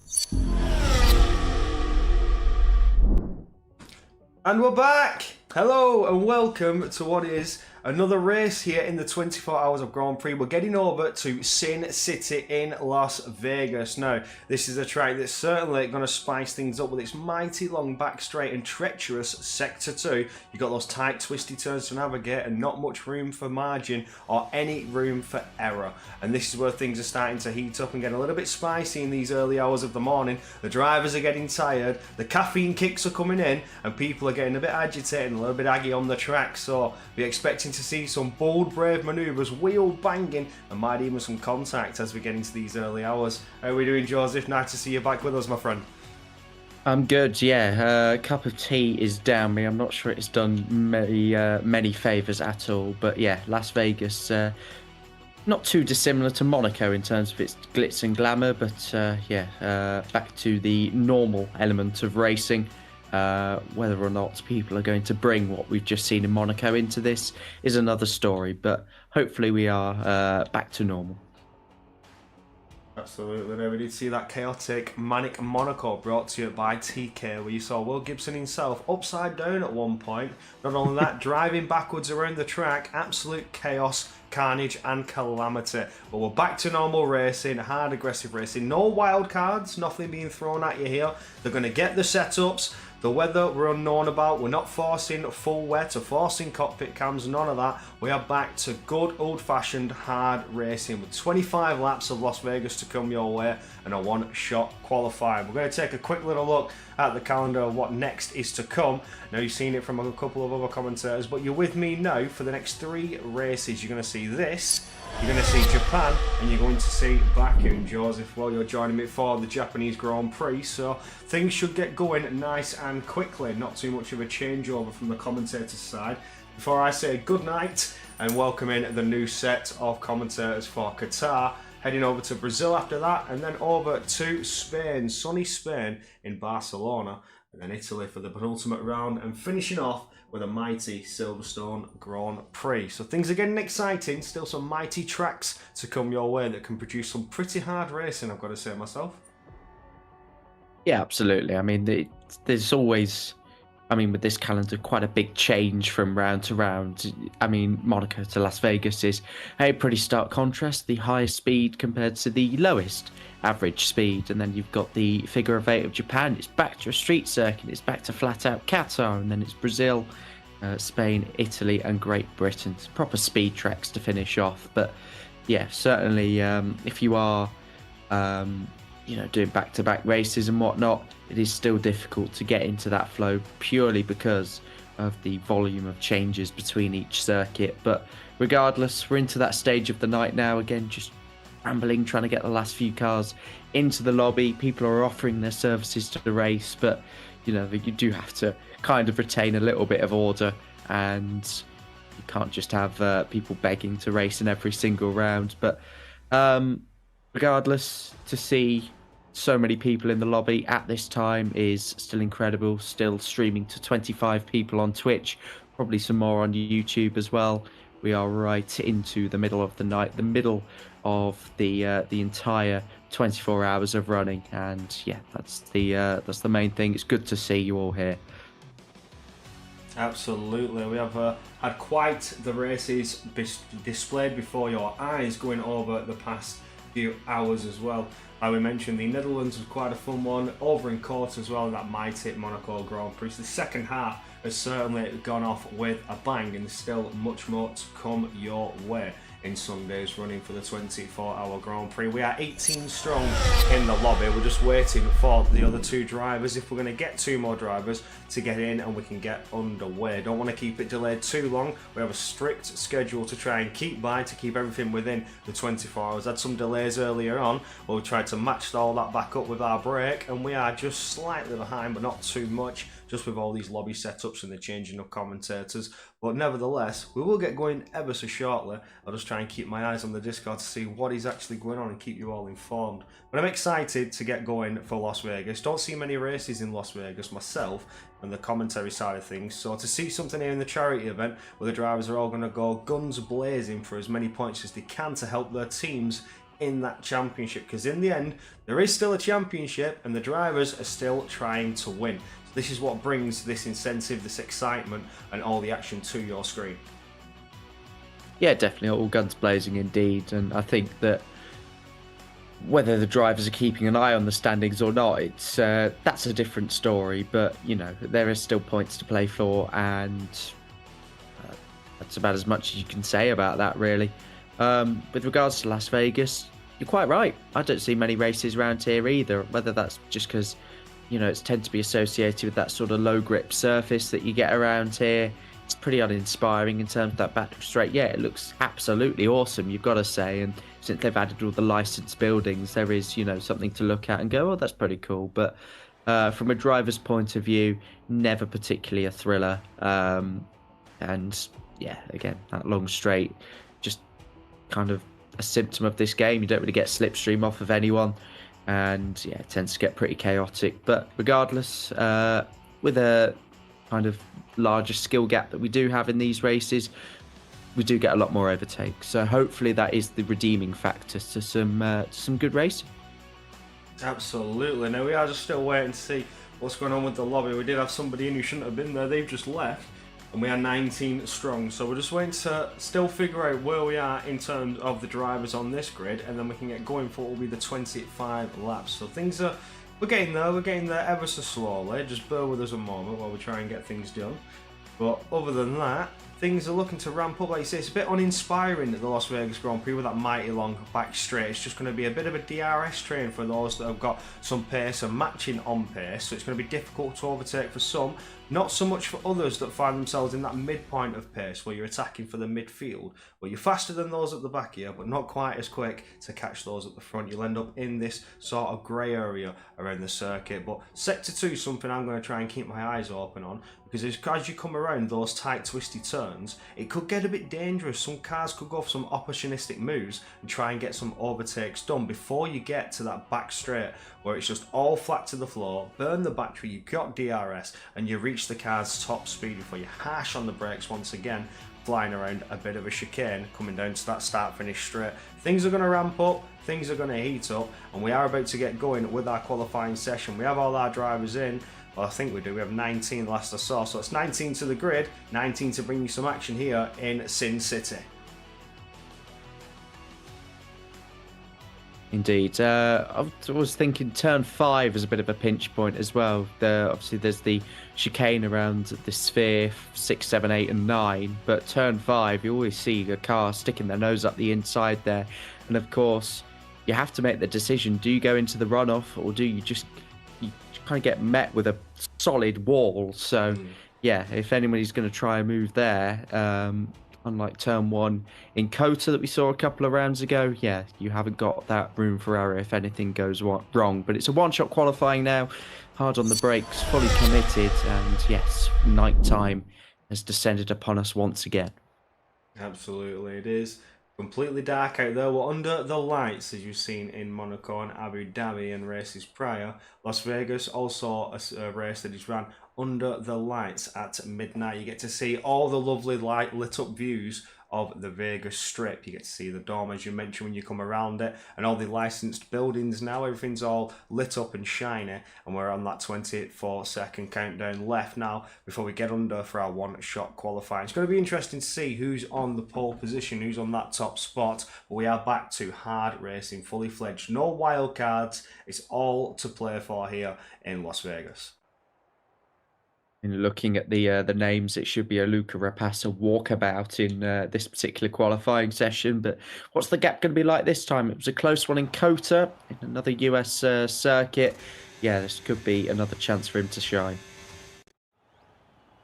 And we're back! Hello and welcome to what is another race here in the 24 Hours of Grand Prix. We're getting over to Sin City in Las Vegas. Now, this is a track that's certainly going to spice things up with its mighty long back straight and treacherous Sector 2. You've got those tight twisty turns to navigate and not much room for margin or any room for error. And this is where things are starting to heat up and get a little bit spicy in these early hours of the morning. The drivers are getting tired, the caffeine kicks are coming in, and people are getting a bit agitated and a little bit aggy on the track. So be expecting to see some bold, brave manoeuvres, wheel banging, and might even some contact as we get into these early hours. How are we doing, Joseph? Nice to see you back with us, my friend. I'm good, yeah. Cup of tea is down me. I'm not sure it's done many favours at all. But yeah, Las Vegas, not too dissimilar to Monaco in terms of its glitz and glamour. But back to the normal element of racing. Whether or not people are going to bring what we've just seen in Monaco into this is another story, but hopefully we are back to normal. Absolutely. Now we did see that chaotic, manic Monaco brought to you by TK, where you saw Will Gibson himself upside down at one point. Not only that, driving backwards around the track, absolute chaos, carnage and calamity. But we're back to normal racing, hard aggressive racing, no wild cards, nothing being thrown at you here. They're going to get the setups. The weather we're unknown about. We're not forcing full wet or forcing cockpit cams, none of that. We are back to good old-fashioned hard racing with 25 laps of Las Vegas to come your way and a one-shot qualifying. We're going to take a quick little look at the calendar of what next is to come. Now, you've seen it from a couple of other commentators, but you're with me now for the next 3 races. You're going to see this, you're going to see Japan, and you're going to see Baku. And Joseph, well, you're joining me for the Japanese Grand Prix, so things should get going nice and quickly. Not too much of a changeover from the commentator's side. Before I say good night and welcome in the new set of commentators for Qatar, heading over to Brazil after that, and then over to Spain, sunny Spain in Barcelona, and then Italy for the penultimate round, and finishing off with a mighty Silverstone Grand Prix. So things are getting exciting, still some mighty tracks to come your way that can produce some pretty hard racing, I've got to say myself. Yeah, absolutely. I mean, there's always, with this calendar, quite a big change from round to round. I mean, Monaco to Las Vegas is a pretty stark contrast. The highest speed compared to the lowest average speed. And then you've got the figure of 8 of Japan. It's back to a street circuit. It's back to flat out Qatar. And then it's Brazil, Spain, Italy and Great Britain. It's proper speed tracks to finish off. But yeah, certainly if you are doing back-to-back races and whatnot, it is still difficult to get into that flow purely because of the volume of changes between each circuit. But regardless, we're into that stage of the night now. Again, just rambling, trying to get the last few cars into the lobby. People are offering their services to the race, but you do have to kind of retain a little bit of order, and you can't just have people begging to race in every single round. But regardless, to see so many people in the lobby at this time is still incredible. Still streaming to 25 people on Twitch, probably some more on YouTube as well. We are right into the middle of the night, the middle of the entire 24 hours of running, and yeah, that's the main thing. It's good to see you all here. Absolutely, we have had quite the races displayed before your eyes going over the past few hours as well. We mentioned the Netherlands was quite a fun one, over in court as well, that mighty Monaco Grand Prix. So the second half has certainly gone off with a bang, and there's still much more to come your way in Sunday's running for the 24-hour Grand Prix. We are 18 strong in the lobby. We're just waiting for the other 2 drivers, if we're going to get 2 more drivers, to get in and we can get underway. Don't want to keep it delayed too long. We have a strict schedule to try and keep by, to keep everything within the 24 hours. Had some delays earlier on, but we tried to match all that back up with our break, and we are just slightly behind, but not too much, just with all these lobby setups and the changing of commentators. But nevertheless, we will get going ever so shortly. I'll just try and keep my eyes on the Discord to see what is actually going on and keep you all informed. But I'm excited to get going for Las Vegas. Don't see many races in Las Vegas myself on the commentary side of things. So to see something here in the charity event where the drivers are all going to go guns blazing for as many points as they can to help their teams in that championship, because in the end, there is still a championship and the drivers are still trying to win. So this is what brings this incentive, this excitement, and all the action to your screen. Yeah, definitely all guns blazing indeed. And I think that whether the drivers are keeping an eye on the standings or not, it's that's a different story. But, you know, there is still points to play for, and that's about as much as you can say about that, really. With regards to Las Vegas, you're quite right. I don't see many races around here either, whether that's just because, you know, it's tend to be associated with that sort of low grip surface that you get around here. It's pretty uninspiring in terms of that back straight. Yeah, it looks absolutely awesome, you've got to say. And since they've added all the licensed buildings, there is, you know, something to look at and go, oh, that's pretty cool. But from a driver's point of view, never particularly a thriller. And yeah, again, that long straight, just kind of a symptom of this game. You don't really get slipstream off of anyone. And yeah, it tends to get pretty chaotic. But regardless, with a kind of larger skill gap that we do have in these races, we do get a lot more overtakes. So hopefully that is the redeeming factor to some good racing. Absolutely. Now we are just still waiting to see what's going on with the lobby. We did have somebody in who shouldn't have been there. They've just left. And we are 19 strong. So we're just waiting to still figure out where we are in terms of the drivers on this grid. And then we can get going for what will be the 25 laps. So things are... We're getting there ever so slowly. Just bear with us a moment while we try and get things done. But other than that, things are looking to ramp up. Like you say, it's a bit uninspiring at the Las Vegas Grand Prix with that mighty long back straight. It's just going to be a bit of a DRS train for those that have got some pace and matching on pace. So it's going to be difficult to overtake for some. Not so much for others that find themselves in that midpoint of pace where you're attacking for the midfield, where you're faster than those at the back here, but not quite as quick to catch those at the front. You'll end up in this sort of grey area around the circuit. But Sector 2 is something I'm going to try and keep my eyes open on, because as you come around those tight, twisty turns, it could get a bit dangerous. Some cars could go for some opportunistic moves and try and get some overtakes done before you get to that back straight where it's just all flat to the floor, burn the battery, you've got DRS, and you reach the car's top speed before you harsh on the brakes once again, flying around a bit of a chicane, coming down to that start-finish straight. Things are going to ramp up, things are going to heat up, and we are about to get going with our qualifying session. We have all our drivers in. Well, I think we do. We have 19 last I saw, so it's 19 to the grid, 19 to bring you some action here in Sin City. Indeed. I was thinking turn 5 is a bit of a pinch point as well. Obviously, there's the chicane around the sphere 6, 7, 8, and 9. But turn 5, you always see a car sticking their nose up the inside there. And of course, you have to make the decision. Do you go into the runoff, or do you just kind of get met with a solid wall? So, yeah, if anybody's going to try and move there, unlike turn 1 in Kota that we saw a couple of rounds ago, yeah, you haven't got that room for error if anything goes wrong. But it's a one-shot qualifying now, hard on the brakes, fully committed, and yes, night time has descended upon us once again. Absolutely, it is completely dark out there. We're under the lights, as you've seen in Monaco and Abu Dhabi and races prior. Las Vegas also a race that is ran under the lights at midnight. You get to see all the lovely light lit up views of the Vegas Strip. You get to see the dome, as you mentioned, when you come around it, and all the licensed buildings now. Everything's all lit up and shiny, and we're on that 24-second countdown left now before we get under for our one-shot qualifying. It's going to be interesting to see who's on the pole position, who's on that top spot. But we are back to hard racing, fully fledged, no wild cards. It's all to play for here in Las Vegas. And looking at the names, it should be a Luca Rapassa walkabout in this particular qualifying session. But what's the gap going to be like this time? It was a close one in Kota, in another US circuit. Yeah, this could be another chance for him to shine.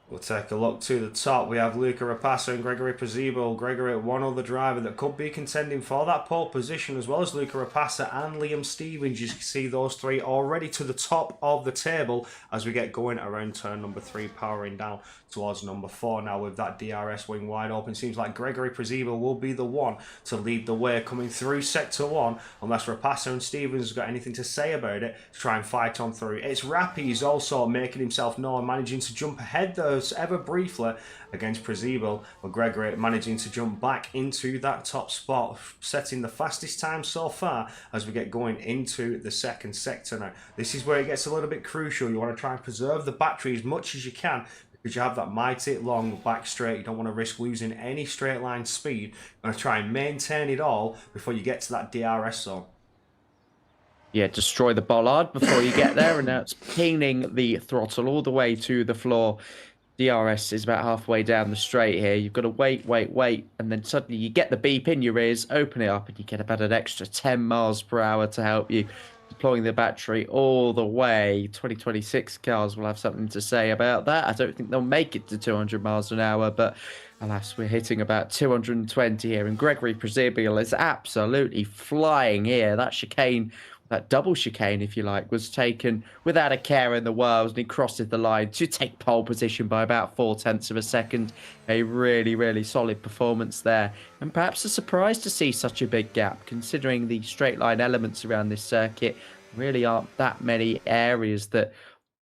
We'll take a look to the top. We have Luca Rapassa and Gregory Prezibel. Gregory, one other driver that could be contending for that pole position, as well as Luca Rapassa and Liam Stevens. You can see those three already to the top of the table as we get going around turn number 3, powering down towards number 4. Now with that DRS wing wide open, seems like Gregory Prezibel will be the one to lead the way coming through Sector 1, unless Rapassa and Stevens have got anything to say about it to try and fight on through. It's Rappy, he's also making himself known, managing to jump ahead there close ever briefly against Prezibel, but Gregory managing to jump back into that top spot, setting the fastest time so far as we get going into the second sector now. This is where it gets a little bit crucial. You want to try and preserve the battery as much as you can, because you have that mighty long back straight. You don't want to risk losing any straight line speed. You want to try and maintain it all before you get to that DRS zone. Yeah, destroy the bollard before you get there, and now it's pinging the throttle all the way to the floor. DRS is about halfway down the straight here. You've got to wait, and then suddenly you get the beep in your ears, open it up, and you get about an extra 10 miles per hour to help you deploying the battery all the way. 2026 cars will have something to say about that. I don't think they'll make it to 200 miles an hour, but alas, we're hitting about 220 here, and Gregory Prezibel is absolutely flying here. That chicane, that double chicane, if you like, was taken without a care in the world, and he crosses the line to take pole position by about 0.4 of a second. A really, really solid performance there, and perhaps a surprise to see such a big gap, considering the straight line elements around this circuit really aren't that many areas that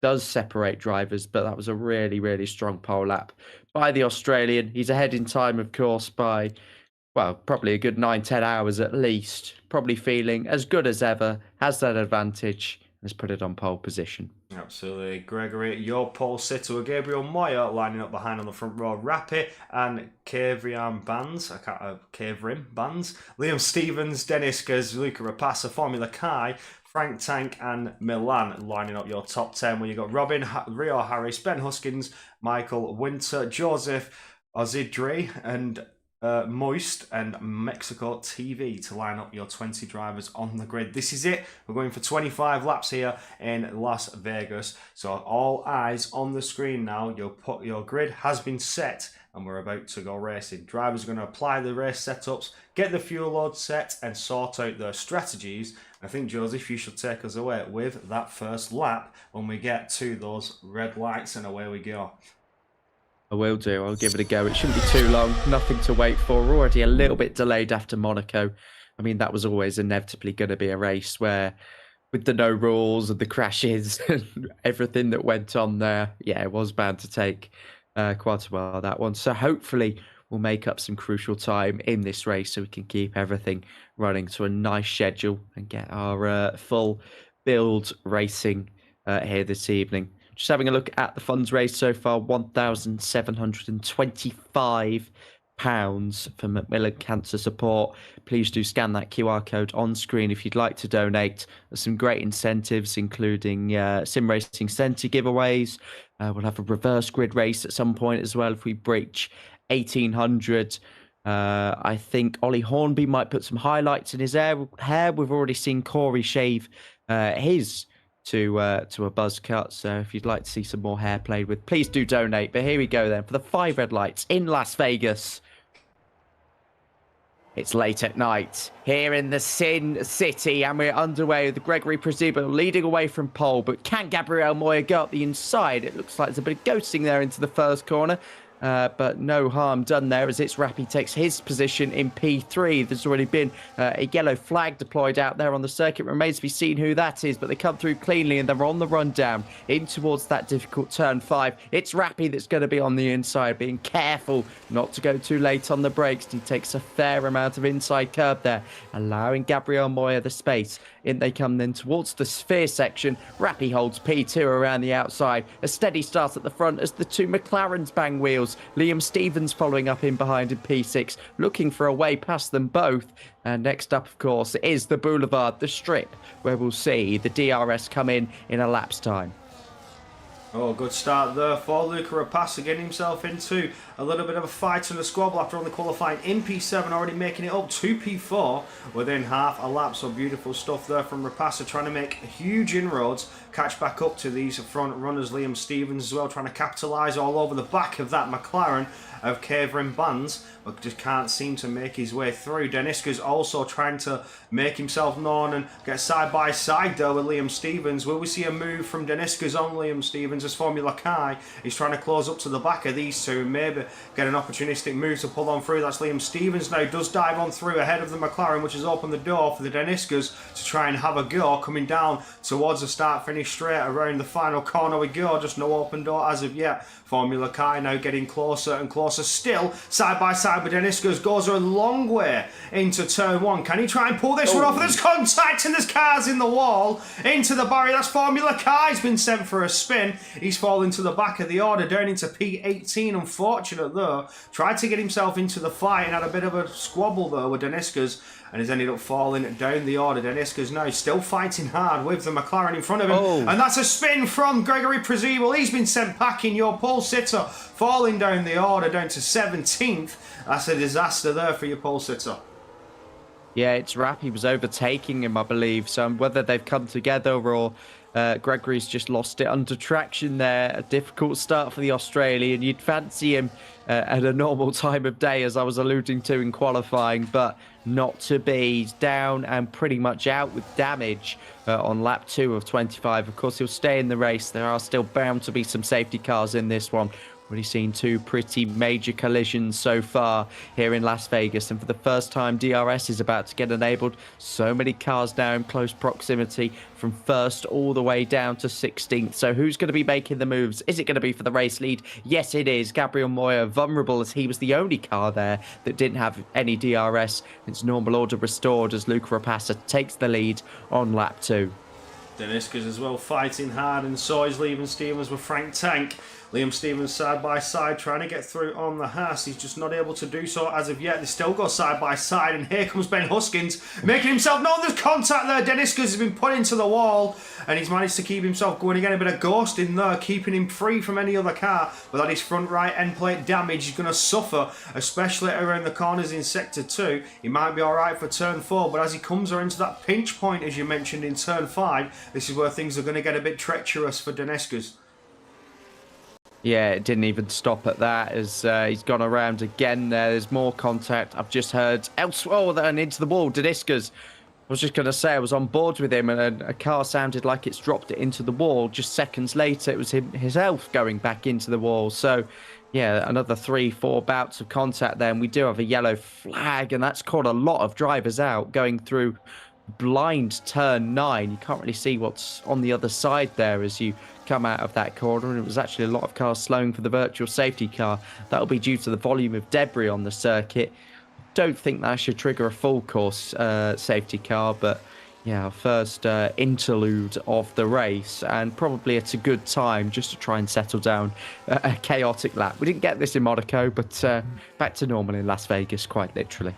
does separate drivers. But that was a really, really strong pole lap by the Australian. He's ahead in time, of course, by, well, probably a good 9-10 hours at least. Probably feeling as good as ever, has that advantage, and has put it on pole position. Absolutely. Gregory, your pole sitter with Gabriel Moyer lining up behind on the front row. Rappy and Kavriam Bands. Kavrim Bands. Liam Stevens, Dennis Gers, Luca Rapassa, Formula Kai, Frank Tank and Milan lining up your top 10, where you got Robin, Rio Harris, Ben Huskins, Michael Winter, Joseph Ozidri, and Moist and Mexico TV to line up your 20 drivers on the grid. This is it. We're going for 25 laps here in Las Vegas. So all eyes on the screen now. Your grid has been set and we're about to go racing. Drivers are going to apply the race setups, get the fuel load set and sort out their strategies. I think, Joseph, you should take us away with that first lap when we get to those red lights, and away we go. I will do. I'll give it a go. It shouldn't be too long. Nothing to wait for. We're already a little bit delayed after Monaco. I mean, that was always inevitably going to be a race where, with the no rules and the crashes and everything that went on there, yeah, it was bound to take quite a while, that one. So hopefully we'll make up some crucial time in this race so we can keep everything running to a nice schedule and get our full build racing here this evening. Just having a look at the funds raised so far, £1,725 for Macmillan Cancer Support. Please do scan that QR code on screen if you'd like to donate. There's some great incentives, including SimRacing Centre giveaways. We'll have a reverse grid race at some point as well if we breach 1800. I think Ollie Hornby might put some highlights in his hair. We've already seen Corey shave his to a buzz cut, so if you'd like to see some more hair played with, please do donate. But here we go then for the 5 red lights in Las Vegas. It's late at night here in the Sin City, and we're underway with Gregory Prezibel leading away from pole. But can Gabriel Moyer go up the inside? It looks like there's a bit of ghosting there into the first corner. But no harm done there as it's Rappy takes his position in P3. There's already been a yellow flag deployed out there on the circuit. Remains to be seen who that is, but they come through cleanly and they're on the run down in towards that difficult turn 5. It's Rappy that's going to be on the inside, being careful not to go too late on the brakes. He takes a fair amount of inside curb there, allowing Gabriel Moyer the space. In they come then towards the sphere section. Rappy holds P2 around the outside. A steady start at the front as the two McLarens bang wheels. Liam Stevens following up in behind in P6, looking for a way past them both. And next up, of course, is the Boulevard, the strip, where we'll see the DRS come in a lap's time. Oh, good start there for Luca Rapassa, getting himself into a little bit of a fight in the squabble after only qualifying in P7, already making it up to P4 within half a lap. So beautiful stuff there from Rapassa, trying to make huge inroads, catch back up to these front runners. Liam Stevens as well, trying to capitalise all over the back of that McLaren of Kavrim Bands, but just can't seem to make his way through. Deniska's also trying to make himself known and get side by side there with Liam Stevens. Will we see a move from Deniska's on Liam Stevens as Formula Kai is trying to close up to the back of these two, maybe it, get an opportunistic move to pull on through. That's Liam Stevens now, does dive on through ahead of the McLaren, which has opened the door for the Deniskas to try and have a go, coming down towards the start-finish straight around the final corner we go. Just no open door as of yet. Formula Car now getting closer and closer still, side by side with Deniskas, goes a long way into turn one. Can he try and pull this one off? There's contact and there's cars in the wall, into the barrier. That's Formula Car. He's been sent for a spin. He's fallen to the back of the order, down into P18. Unfortunate though. Tried to get himself into the fight and had a bit of a squabble though with Deniskas, and has ended up falling down the order. Deniskas now still fighting hard with the McLaren in front of him. And that's a spin from Gregory Prezibel. He's been sent packing. Your pole sitter falling down the order, down to 17th. That's a disaster there for your pole sitter. Yeah, it's Rappy was overtaking him, I believe. So whether they've come together or Gregory's just lost it under traction there. A difficult start for the Australian. You'd fancy him at a normal time of day, as I was alluding to in qualifying, but not to be. He's down and pretty much out with damage on lap 2 of 25. Of course, he'll stay in the race. There are still bound to be some safety cars in this one. Already seen 2 pretty major collisions so far here in Las Vegas, and for the first time DRS is about to get enabled. So many cars now in close proximity from 1st all the way down to 16th. So who's going to be making the moves? Is it going to be for the race lead? Yes, it is. Gabriel Moya, vulnerable as he was the only car there that didn't have any DRS. It's normal order restored as Luca Rapassa takes the lead on lap 2. Deniskas as well fighting hard, and so is Liam Stevens with Frank Tank. Liam Stevens side by side trying to get through on the Haas. He's just not able to do so as of yet. They still go side by side, and here comes Ben Huskins making himself known. There's contact there. Deniskas has been put into the wall, and he's managed to keep himself going again. A bit of ghosting there, keeping him free from any other car. But that his front right end plate damage, he's going to suffer, especially around the corners in sector 2. He might be alright for turn 4, but as he comes around to that pinch point, as you mentioned, in turn 5, this is where things are going to get a bit treacherous for Deniskas. Yeah, it didn't even stop at that as he's gone around again there. There's more contact. I've just heard elsewhere and into the wall. Deniskas, I was just going to say I was on board with him, and a car sounded like it's dropped it into the wall. Just seconds later, it was himself going back into the wall. So, yeah, another 3-4 bouts of contact there, and we do have a yellow flag, and that's caught a lot of drivers out going through blind turn 9. You can't really see what's on the other side there as you come out of that corner, and it was actually a lot of cars slowing for the virtual safety car. That'll be due to the volume of debris on the circuit. Don't think that should trigger a full course safety car, but yeah, first interlude of the race, and probably it's a good time just to try and settle down a chaotic lap. We didn't get this in Monaco, but back to normal in Las Vegas, quite literally.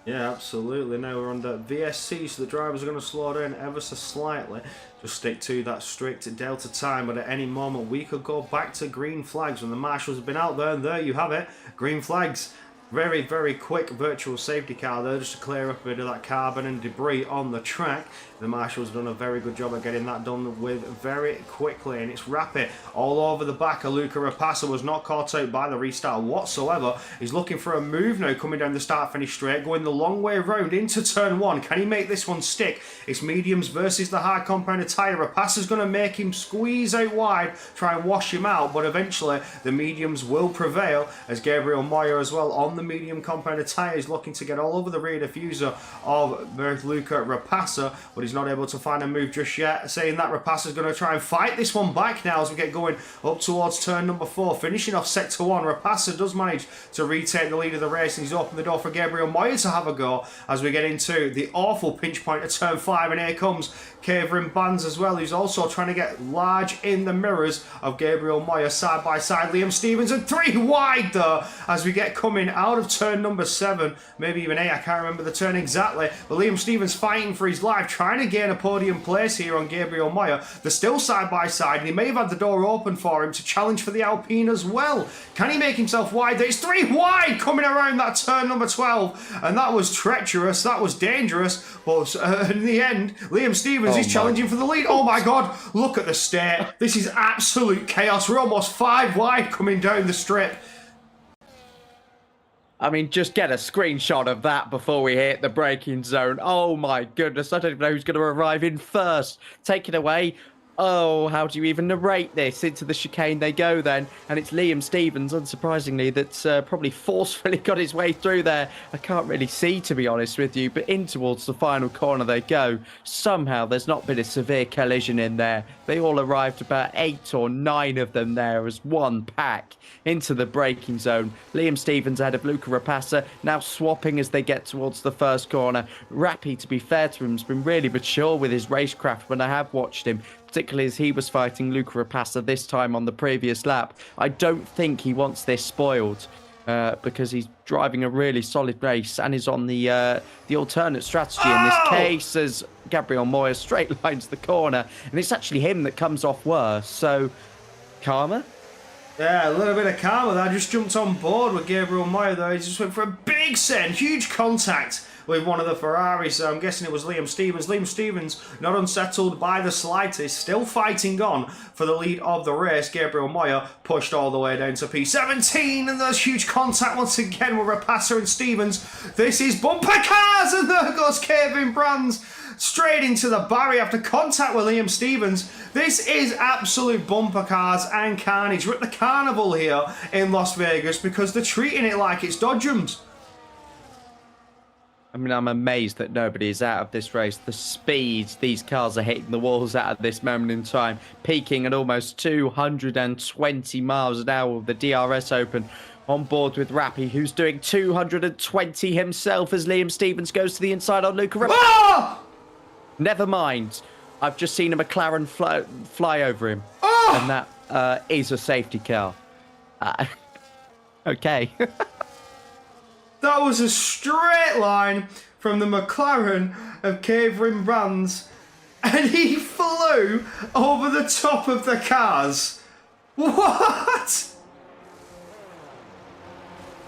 Yeah, absolutely. Now we're under VSC, so the drivers are going to slow down ever so slightly. Just stick to that strict delta time, but at any moment we could go back to green flags when the marshals have been out there, and there you have it, green flags. Very, very quick virtual safety car there just to clear up a bit of that carbon and debris on the track. The marshals done a very good job of getting that done with very quickly, and it's rapid all over the back of Luca Rapassa. Was not caught out by the restart whatsoever. He's looking for a move now, coming down the start finish straight, going the long way around into turn 1. Can he make this one stick? It's mediums versus the hard compounded tyre. Rapassa's going to make him squeeze out wide, try and wash him out, but eventually the mediums will prevail as Gabriel Moya as well on the medium compounded tyre is looking to get all over the rear diffuser of Luca Rapassa, but he's not able to find a move just yet. Saying that, Rapassa's going to try and fight this one back now as we get going up towards turn number 4, finishing off sector 1. Rapassa does manage to retake the lead of the race, and he's opened the door for Gabriel Moya to have a go as we get into the awful pinch point of turn 5, and here comes Kevin Bands as well, who's also trying to get large in the mirrors of Gabriel Moya side by side. Liam Stevens, and 3 wide though as we get coming out of turn number 7, maybe even 8, I can't remember the turn exactly, but Liam Stevens fighting for his life, trying to gain a podium place here on Gabriel Moya. They're still side by side, and he may have had the door open for him to challenge for the Alpine as well. Can he make himself wide? There's 3 wide coming around that turn number 12, and that was treacherous, that was dangerous, but in the end, Liam Stevens is challenging for the lead. Oh my god, look at the state. This is absolute chaos. We're almost 5 wide coming down the strip. I mean, just get a screenshot of that before we hit the braking zone. Oh my goodness, I don't even know who's going to arrive in first. Take it away. Oh, how do you even narrate this? Into the chicane they go then, and it's Liam Stevens, unsurprisingly, that's probably forcefully got his way through there. I can't really see, to be honest with you, but in towards the final corner they go. Somehow there's not been a severe collision in there. They all arrived, about 8 or 9 of them there as one pack into the braking zone. Liam Stevens ahead of Luca Rapassa, now swapping as they get towards the first corner. Rappy, to be fair to him, has been really mature with his racecraft when I have watched him, particularly as he was fighting Luca Rapassa this time on the previous lap. I don't think he wants this spoiled because he's driving a really solid race and is on the alternate strategy in this case as Gabriel Moya straight lines the corner, and it's actually him that comes off worse. So, karma? Yeah, a little bit of karma there. Just jumped on board with Gabriel Moya though. He just went for a big send, huge contact with one of the Ferraris. So I'm guessing it was Liam Stevens. Liam Stevens, not unsettled by the slightest, still fighting on for the lead of the race. Gabriel Moya pushed all the way down to P17, and there's huge contact once again with Rapassa and Stevens. This is bumper cars, and there goes Kevin Brands straight into the barrier after contact with Liam Stevens. This is absolute bumper cars and carnage. We're at the carnival here in Las Vegas because they're treating it like it's Dodgems. I mean, I'm amazed that nobody is out of this race. The speeds these cars are hitting the walls at this moment in time, peaking at almost 220 miles an hour with the DRS open. On board with Rappy, who's doing 220 himself as Liam Stevens goes to the inside on Luca Rapassa. Ah! Never mind. I've just seen a McLaren fly over him. Ah! And that is a safety car. Okay. That was a straight line from the McLaren of Kevin Brands, and he flew over the top of the cars. What?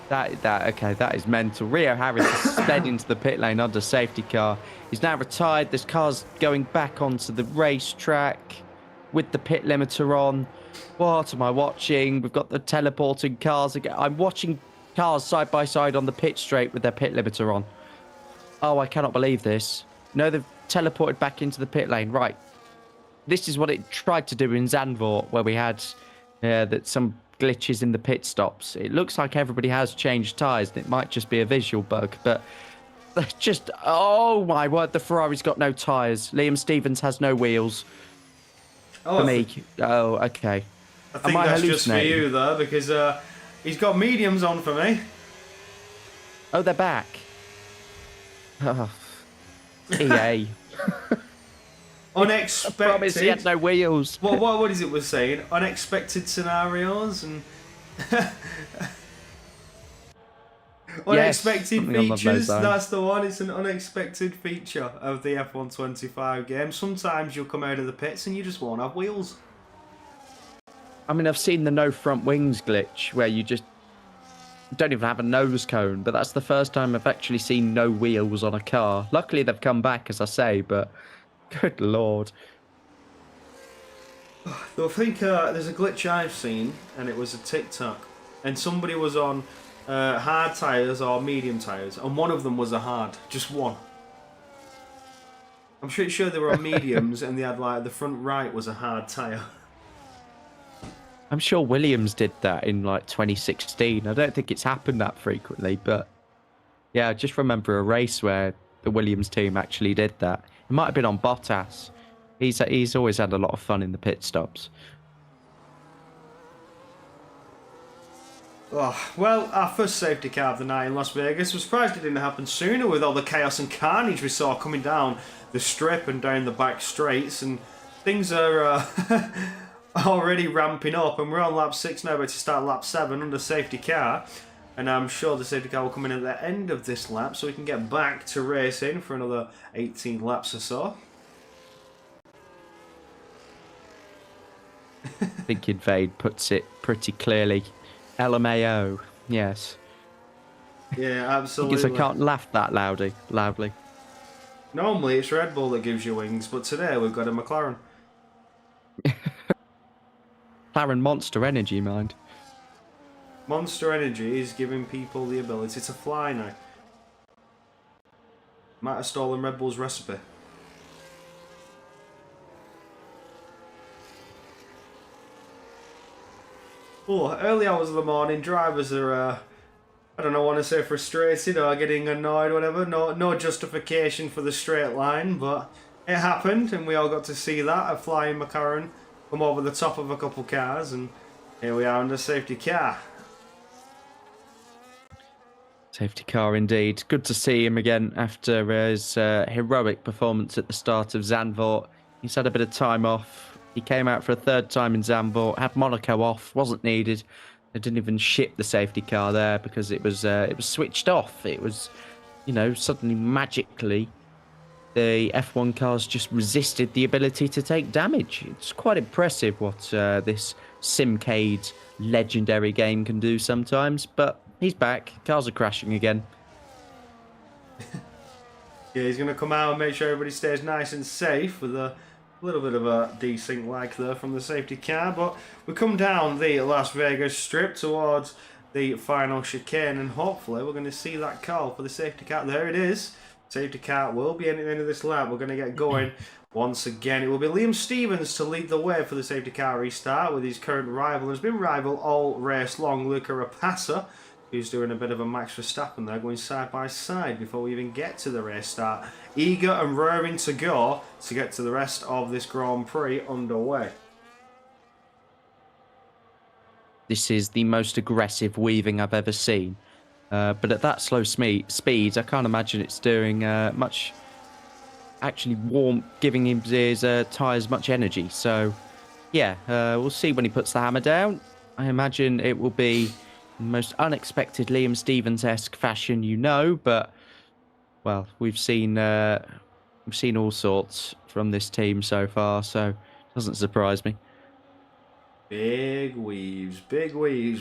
That is mental. Rio Harris sped into the pit lane under safety car. He's now retired. This car's going back onto the racetrack with the pit limiter on. What am I watching? We've got the teleporting cars again. I'm watching cars side by side on the pit straight with their pit limiter on. Oh, I cannot believe this. No, they've teleported back into the pit lane. Right. This is what it tried to do in Zandvoort, where we had some glitches in the pit stops. It looks like everybody has changed tyres, and it might just be a visual bug, but just, oh my word, the Ferrari's got no tyres. Liam Stevens has no wheels. Oh, for me. Oh, okay. I think that's just for you, though, because he's got mediums on for me. Oh, they're back. Oh. EA. Unexpected. I promise he had no wheels. What is it we're saying? Unexpected scenarios and unexpected features. That's the one. It's an unexpected feature of the F125 game. Sometimes you'll come out of the pits and you just won't have wheels. I mean, I've seen the no front wings glitch where you just don't even have a nose cone, but that's the first time I've actually seen no wheels on a car. Luckily, they've come back, as I say, but good lord. I think there's a glitch I've seen, and it was a TikTok, and somebody was on hard tyres or medium tyres, and one of them was a hard, just one. I'm pretty sure they were on mediums, and they had like the front right was a hard tyre. I'm sure Williams did that in like 2016. I don't think it's happened that frequently, but yeah, I just remember a race where the Williams team actually did that. It might have been on Bottas. He's always had a lot of fun in the pit stops. Oh, well, our first safety car of the night in Las Vegas. Was surprised it didn't happen sooner with all the chaos and carnage we saw coming down the strip and down the back straights, and things are already ramping up, and we're on lap 6 now, about to start lap 7 under safety car, and I'm sure the safety car will come in at the end of this lap so we can get back to racing for another 18 laps or so. I think Invade puts it pretty clearly. LMAO, yes. Yeah, absolutely. Because I can't laugh that loudly. Normally it's Red Bull that gives you wings, but today we've got a McLaren. McLaren Monster Energy, mind. Monster Energy is giving people the ability to fly now. Might have stolen Red Bull's recipe. Oh, early hours of the morning, drivers are, I don't know, want to say frustrated or getting annoyed, whatever. No justification for the straight line, but it happened, and we all got to see that. A flying McLaren come over the top of a couple cars, and here we are under safety car. Safety car indeed. Good to see him again after his heroic performance at the start of Zandvoort. He's had a bit of time off. He came out for a third time in Zandvoort, had Monaco off, wasn't needed. They didn't even ship the safety car there because it was switched off. It was, suddenly magically the F1 cars just resisted the ability to take damage. It's quite impressive what this Simcade legendary game can do sometimes, but he's back. Cars are crashing again. Yeah, he's going to come out and make sure everybody stays nice and safe with a little bit of a desync lag there from the safety car. But we come down the Las Vegas strip towards the final chicane, and hopefully we're going to see that call for the safety car. There it is. Safety car will be at the end of this lap. We're going to get going once again. It will be Liam Stevens to lead the way for the safety car restart with his current rival. Has been rival all race long, Luca Rapassa, who's doing a bit of a Max Verstappen there, going side by side before we even get to the race start. Eager and raring to go to get to the rest of this Grand Prix underway. This is the most aggressive weaving I've ever seen. But at that slow speed, I can't imagine it's doing much, actually giving his tyres much energy. So, yeah, we'll see when he puts the hammer down. I imagine it will be most unexpected Liam Stevens-esque fashion, but well, we've seen all sorts from this team so far, so it doesn't surprise me. Big weaves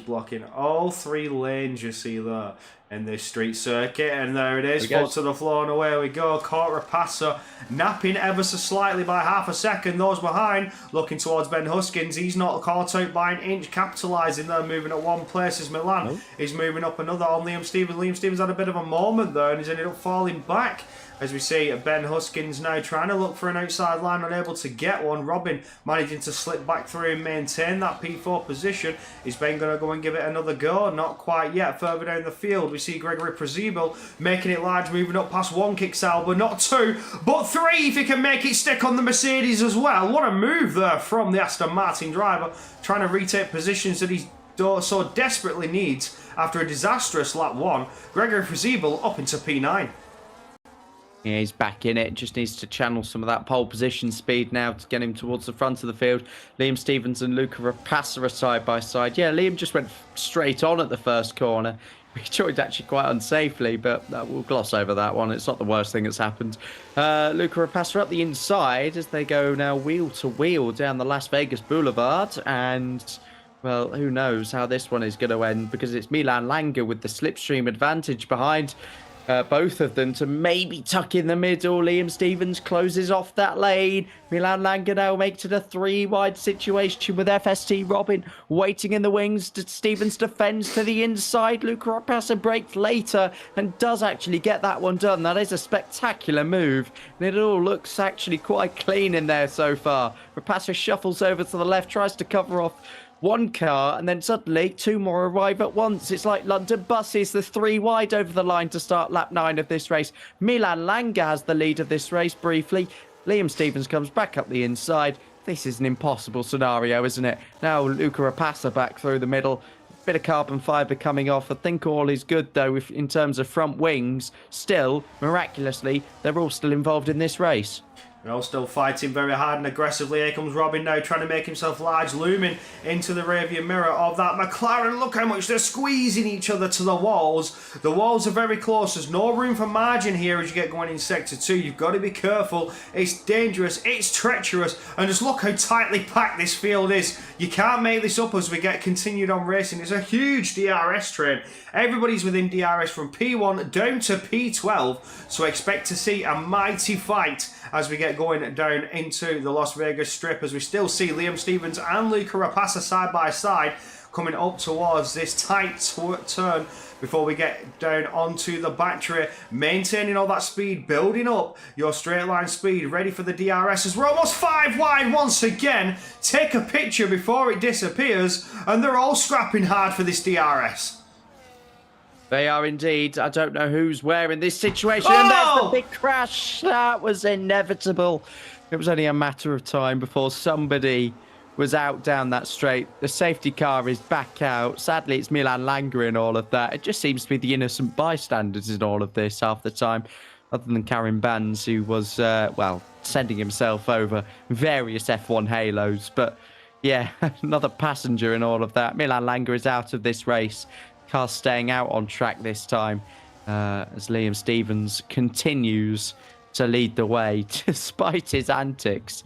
blocking all three lanes you see there in this street circuit, and there it is, foot to the floor, and away we go. Caught Rapassa napping ever so slightly by half a second. Those behind looking towards Ben Huskins. He's not caught out by an inch, capitalising there, moving at one place as Milan is moving up another on Liam Stevens. Liam Stevens had a bit of a moment there, and he's ended up falling back. As we see Ben Huskins now trying to look for an outside line, unable to get one. Robin managing to slip back through and maintain that P4 position. Is Ben going to go and give it another go? Not quite yet. Further down the field, we see Gregory Prezibel making it large, moving up past one kick Sauber. Not two, but three if he can make it stick on the Mercedes as well. What a move there from the Aston Martin driver, trying to retake positions that he so desperately needs after a disastrous lap one. Gregory Prezibel up into P9. Yeah, he's back in it. Just needs to channel some of that pole position speed now to get him towards the front of the field. Liam Stevens and Luca Rapassa are side by side. Yeah, Liam just went straight on at the first corner. He joined actually quite unsafely, but we'll gloss over that one. It's not the worst thing that's happened. Luca Rapassa up the inside as they go now wheel to wheel down the Las Vegas Boulevard. And, well, who knows how this one is going to end, because it's Milan Langer with the slipstream advantage behind both of them to maybe tuck in the middle. Liam Stevens closes off that lane. Milan Langer now makes it a 3-wide situation with FST Robin waiting in the wings. Stevens defends to the inside. Luca Rapassa breaks later and does actually get that one done. That is a spectacular move, and it all looks actually quite clean in there so far. Rapassa shuffles over to the left, tries to cover off one car, and then suddenly two more arrive at once. It's like London buses. There's 3 wide over the line to start lap 9 of this race. Milan Langer has the lead of this race briefly. Liam Stevens comes back up the inside. This is an impossible scenario, isn't it? Now Luca Rapassa back through the middle. Bit of carbon fibre coming off. I think all is good, though, in terms of front wings. Still, miraculously, they're all still involved in this race. They're all still fighting very hard and aggressively. Here comes Robin now, trying to make himself large, looming into the rearview mirror of that McLaren. Look how much they're squeezing each other to the walls. The walls are very close. There's no room for margin here as you get going in Sector 2. You've got to be careful. It's dangerous. It's treacherous. And just look how tightly packed this field is. You can't make this up as we get continued on racing. It's a huge DRS train. Everybody's within DRS from P1 down to P12. So expect to see a mighty fight as we get get going down into the Las Vegas Strip, as we still see Liam Stevens and Luca Rapace side by side coming up towards this tight turn before we get down onto the battery, maintaining all that speed, building up your straight line speed, ready for the DRS as we're almost 5 wide once again. Take a picture before it disappears, and they're all scrapping hard for this DRS. They are indeed. I don't know who's where in this situation. And there's the big crash. That was inevitable. It was only a matter of time before somebody was out down that straight. The safety car is back out. Sadly, it's Milan Langer in all of that. It just seems to be the innocent bystanders in all of this half the time, other than Karim Banz, who was, well, sending himself over various F1 halos. But yeah, another passenger in all of that. Milan Langer is out of this race. Car staying out on track this time, as Liam Stevens continues to lead the way despite his antics.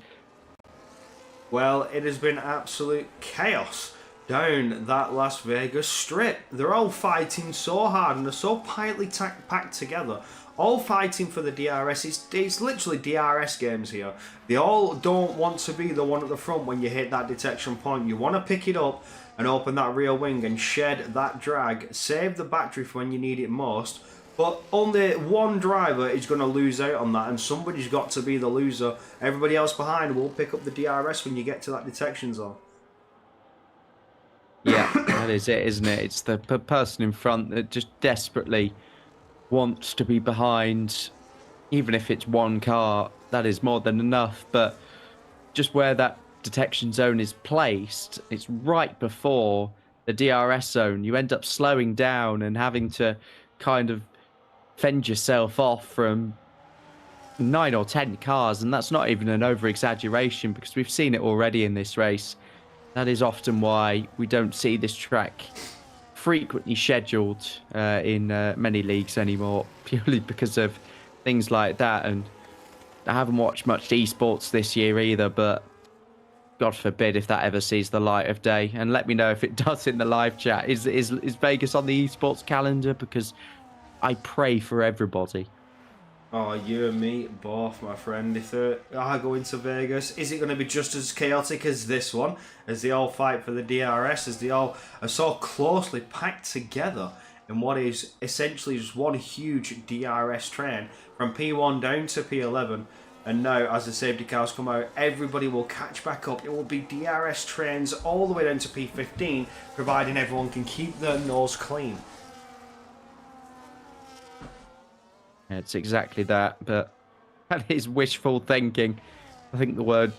Well, it has been absolute chaos down that Las Vegas Strip. They're all fighting so hard and they're so tightly packed together, all fighting for the DRS. It's literally DRS games here. They all don't want to be the one at the front when you hit that detection point. You want to pick it up and open that rear wing and shed that drag, save the battery for when you need it most. But only one driver is going to lose out on that, and somebody's got to be the loser. Everybody else behind will pick up the DRS when you get to that detection zone. Yeah, that is it, isn't it? It's the person in front that just desperately wants to be behind. Even if it's one car, that is more than enough. But just where that detection zone is placed, it's right before the DRS zone. You end up slowing down and having to kind of fend yourself off from 9 or 10 cars, and that's not even an over-exaggeration because we've seen it already in this race. That is often why we don't see this track frequently scheduled in many leagues anymore, purely because of things like that. And I haven't watched much esports this year either, but God forbid if that ever sees the light of day. And let me know if it does in the live chat. Is Vegas on the esports calendar? Because I pray for everybody. Oh, you and me both, my friend. If they are going to Vegas, is it going to be just as chaotic as this one? As they all fight for the DRS, as they all are so closely packed together in what is essentially just one huge DRS train from P1 down to P11. And now, as the safety cars come out, everybody will catch back up. It will be DRS trains all the way down to P15, providing everyone can keep their nose clean. It's exactly that, but that is wishful thinking. I think the word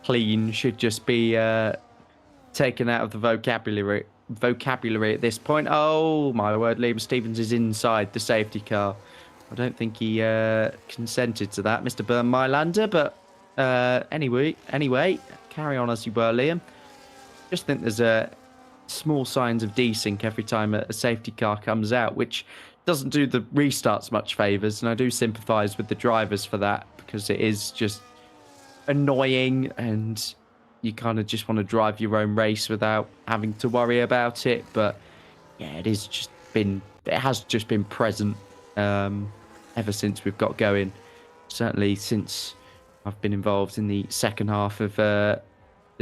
clean should just be taken out of the vocabulary at this point. Oh, my word, Liam Stevens is inside the safety car. I don't think he consented to that, Mr. Bern Mylander, but anyway, carry on as you were, Liam. Just think there's small signs of desync every time a safety car comes out, which doesn't do the restarts much favours, and I do sympathise with the drivers for that, because it is just annoying and you kind of just want to drive your own race without having to worry about it. But yeah, it has just been present ever since we've got going, certainly since I've been involved in the second half of the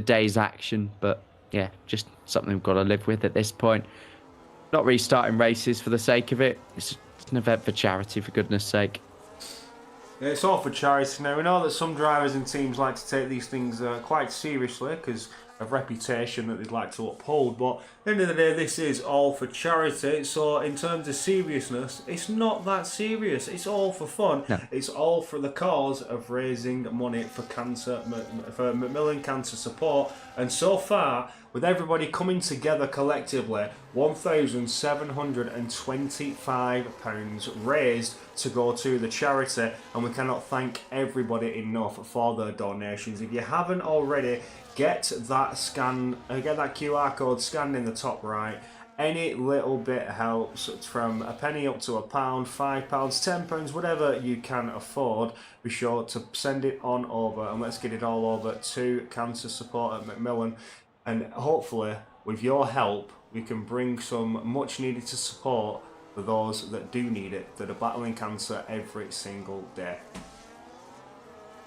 day's action. But yeah, just something we've got to live with at this point. Not restarting races for the sake of it. It's an event for charity, for goodness sake. Yeah, it's all for charity now. We know that some drivers and teams like to take these things quite seriously because of reputation that they'd like to uphold, but at the end of the day, this is all for charity. So in terms of seriousness, it's not that serious. It's all for fun. No. It's all for the cause of raising money for cancer, for Macmillan cancer support. And so far, with everybody coming together collectively, £1,725 raised to go to the charity, and we cannot thank everybody enough for their donations. If you haven't already, get that QR code scanned in the top right. Any little bit helps, from a penny up to £1, £5, £10, whatever you can afford. Be sure to send it on over, and let's get it all over to cancer support at Macmillan. And hopefully, with your help, we can bring some much needed support for those that do need it, that are battling cancer every single day.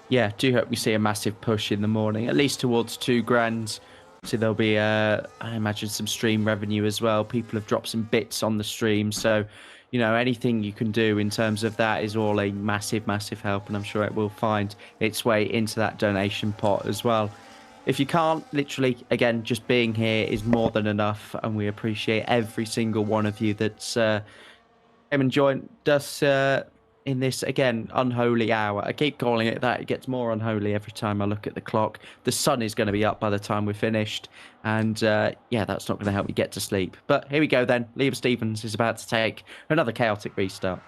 yeah, do hope we see a massive push in the morning, at least towards 2 grand. So there'll be, I imagine, some stream revenue as well. People have dropped some bits on the stream, so anything you can do in terms of that is all a massive, massive help, and I'm sure it will find its way into that donation pot as well. If you can't, literally, again, just being here is more than enough, and we appreciate every single one of you that's came and joined us in this, again, unholy hour. I keep calling it that. It gets more unholy every time I look at the clock. The sun is going to be up by the time we're finished, and yeah, that's not going to help me get to sleep. But here we go then. Liam Stevens is about to take another chaotic restart.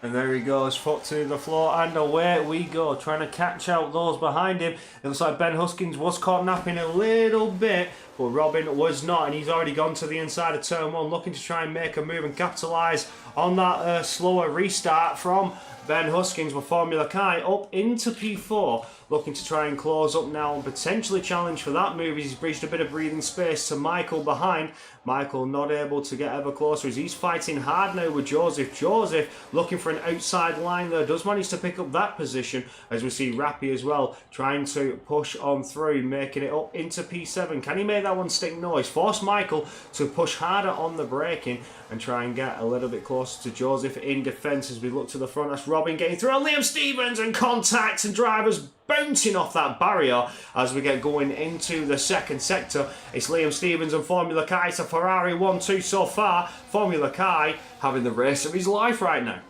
And there he goes, foot to the floor, and away we go, trying to catch out those behind him. It looks like Ben Huskins was caught napping a little bit, but Robin was not, and he's already gone to the inside of turn 1, looking to try and make a move and capitalise on that slower restart from Ben Huskins, with Formula Kai up into P4, looking to try and close up now and potentially challenge for that move. He's breached a bit of breathing space to Michael behind. Michael not able to get ever closer as he's fighting hard now with Joseph. Joseph looking for an outside line there, does manage to pick up that position, as we see Rappy as well trying to push on through, making it up into P7. Can he make that one stick? No, he's forced Michael to push harder on the braking and try and get a little bit closer to Joseph in defence as we look to the front. That's Robin getting through, and Liam Stevens, and contacts and drivers bouncing off that barrier as we get going into the second sector. It's Liam Stevens and Formula Kai. It's a Ferrari 1-2 so far. Formula Kai having the race of his life right now.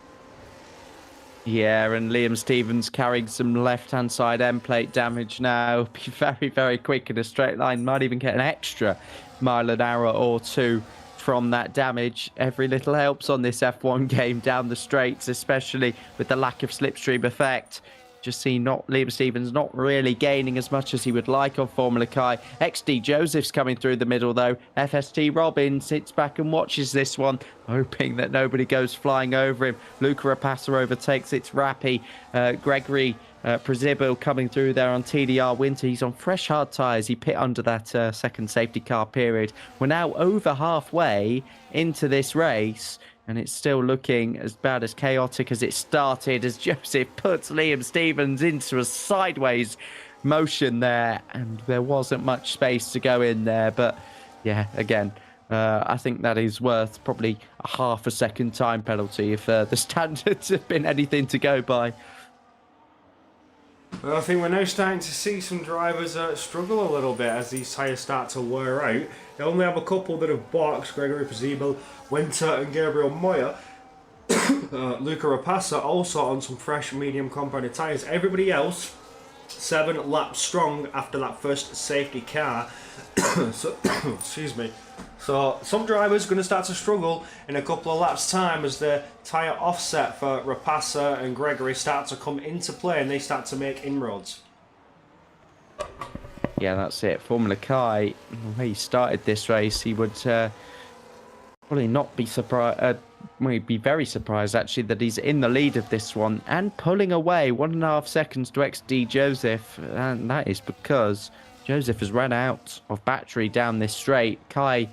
Yeah, and Liam Stevens carrying some left-hand side end plate damage now. Be very, very quick in a straight line. Might even get an extra mile an hour or two from that damage. Every little helps on this F1 game down the straights, especially with the lack of slipstream effect. Just see Liam Stevens not really gaining as much as he would like on Formula Kai. XD Joseph's coming through the middle though. FST Robin sits back and watches this one, hoping that nobody goes flying over him. Luca Rapace overtakes. It's Rappy. Gregory Przibil coming through there on TDR Winter. He's on fresh hard tyres. He pit under that second safety car period. We're now over halfway into this race, and it's still looking as bad as chaotic as it started, as Joseph puts Liam Stevens into a sideways motion there, and there wasn't much space to go in there. But yeah, again, I think that is worth probably a half a second time penalty if the standards have been anything to go by. Well, I think we're now starting to see some drivers struggle a little bit as these tyres start to wear out. They only have a couple that have boxed: Gregory Przibil, Winter and Gabriel Moyer. Luca Rapace also on some fresh medium compounded tyres. Everybody else 7 laps strong after that first safety car. So, excuse me. So some drivers are going to start to struggle in a couple of laps time as the tyre offset for Rapace and Gregory start to come into play and they start to make inroads. Yeah, that's it. Formula Kai, the way he started this race, he would probably not be surprised. We'd be very surprised actually that he's in the lead of this one and pulling away 1.5 seconds to XD Joseph, and that is because Joseph has run out of battery down this straight. Kai,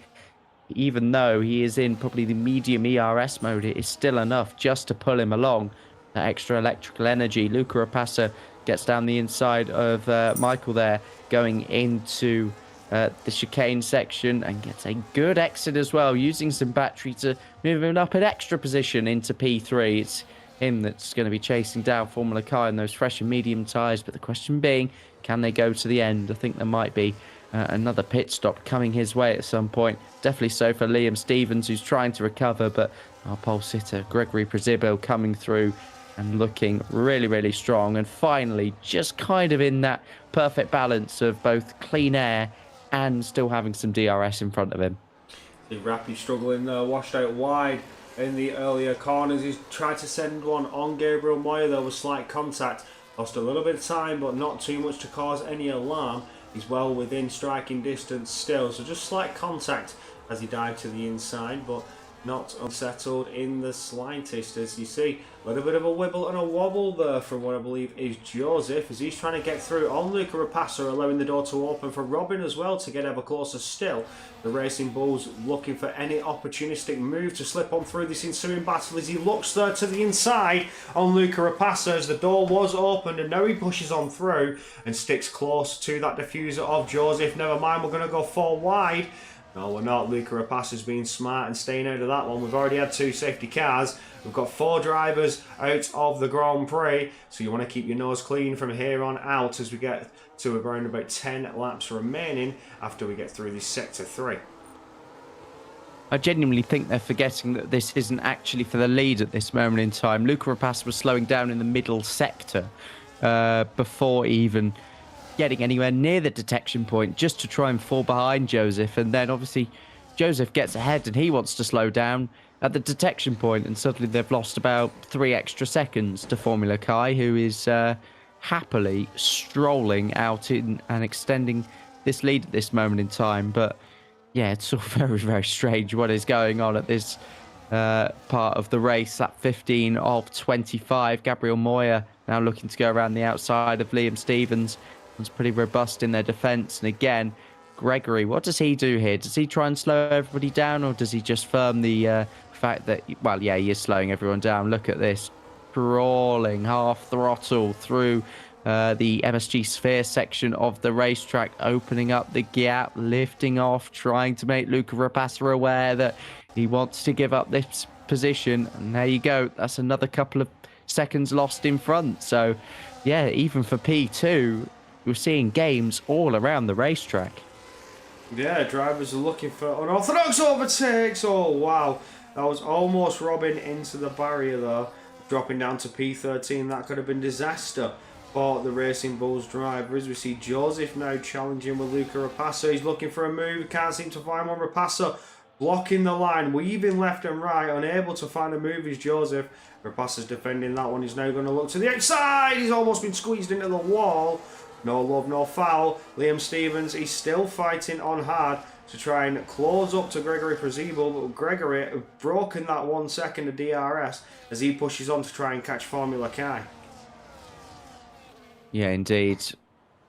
even though he is in probably the medium ERS mode, it is still enough just to pull him along. That extra electrical energy. Luca Rapace gets down the inside of Michael there, going into the chicane section, and gets a good exit as well, using some battery to move him up an extra position into P3. It's him that's going to be chasing down Formula Kai in those fresh and medium tyres, but the question being, can they go to the end? I think there might be another pit stop coming his way at some point. Definitely so for Liam Stevens, who's trying to recover, but our pole sitter Gregory Przibil coming through and looking really, really strong, and finally just kind of in that perfect balance of both clean air and still having some DRS in front of him. The Rappy struggling there, washed out wide in the earlier corners. He's tried to send one on Gabriel Moyer. There was slight contact, lost a little bit of time but not too much to cause any alarm. He's well within striking distance still, so just slight contact as he dived to the inside, but Not unsettled in the slightest, as you see. A little bit of a wibble and a wobble there from what I believe is Joseph, as he's trying to get through on Luca Rapasso, allowing the door to open for Robin as well to get ever closer still. The Racing Bulls looking for any opportunistic move to slip on through this ensuing battle as he looks there to the inside on Luca Rapasso as the door was opened, and now he pushes on through and sticks close to that diffuser of Joseph. Never mind, we're going to go 4 wide. No, we're not. Luca Rapasso's being smart and staying out of that one. We've already had 2 safety cars. We've got 4 drivers out of the Grand Prix. So you want to keep your nose clean from here on out as we get to around about 10 laps remaining after we get through this Sector 3. I genuinely think they're forgetting that this isn't actually for the lead at this moment in time. Luca Rapasso was slowing down in the middle sector before even getting anywhere near the detection point, just to try and fall behind Joseph. And then obviously Joseph gets ahead and he wants to slow down at the detection point, and suddenly they've lost about 3 extra seconds to Formula Kai, who is happily strolling out in and extending this lead at this moment in time. But yeah, it's all very, very strange what is going on at this part of the race. Lap 15 of 25. Gabriel Moya now looking to go around the outside of Liam Stevens. It's pretty robust in their defence. And again, Gregory, what does he do here? Does he try and slow everybody down, or does he just firm the fact that, well, yeah, he is slowing everyone down? Look at this. Crawling half throttle through the MSG Sphere section of the racetrack, opening up the gap, lifting off, trying to make Luca Rapasso aware that he wants to give up this position. And there you go. That's another couple of seconds lost in front. So, yeah, even for P2, we're seeing games all around the racetrack. Yeah, drivers are looking for unorthodox overtakes. Oh, wow. That was almost robbing into the barrier there. Dropping down to P13. That could have been disaster for the Racing Bulls drivers. We see Joseph now challenging with Luca Rapasso. He's looking for a move. Can't seem to find one. Rapasso blocking the line, weaving left and right, unable to find a move is Joseph. Rapasso's defending that one. He's now going to look to the outside. He's almost been squeezed into the wall. No love, no foul. Liam Stevens, he's still fighting on hard to try and close up to Gregory Prezibel, but Gregory has broken that 1 second of DRS as he pushes on to try and catch Formula Kai. Yeah, indeed.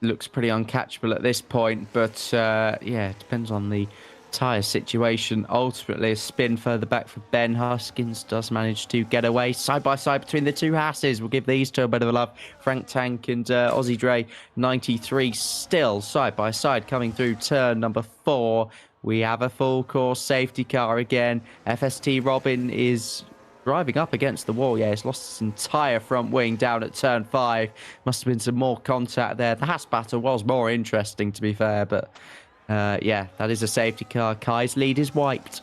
Looks pretty uncatchable at this point, but yeah, it depends on the tyre situation. Ultimately, a spin further back for Ben. Huskins does manage to get away. Side by side between the 2 Hasses. We'll give these 2 a bit of a love. Frank Tank and Aussie Dre 93 still side by side coming through turn number 4. We have a full course safety car again. FST Robin is driving up against the wall. Yeah, it's lost its entire front wing down at turn 5. Must have been some more contact there. The Haas battle was more interesting, to be fair, but yeah, that is a safety car. Kai's lead is wiped.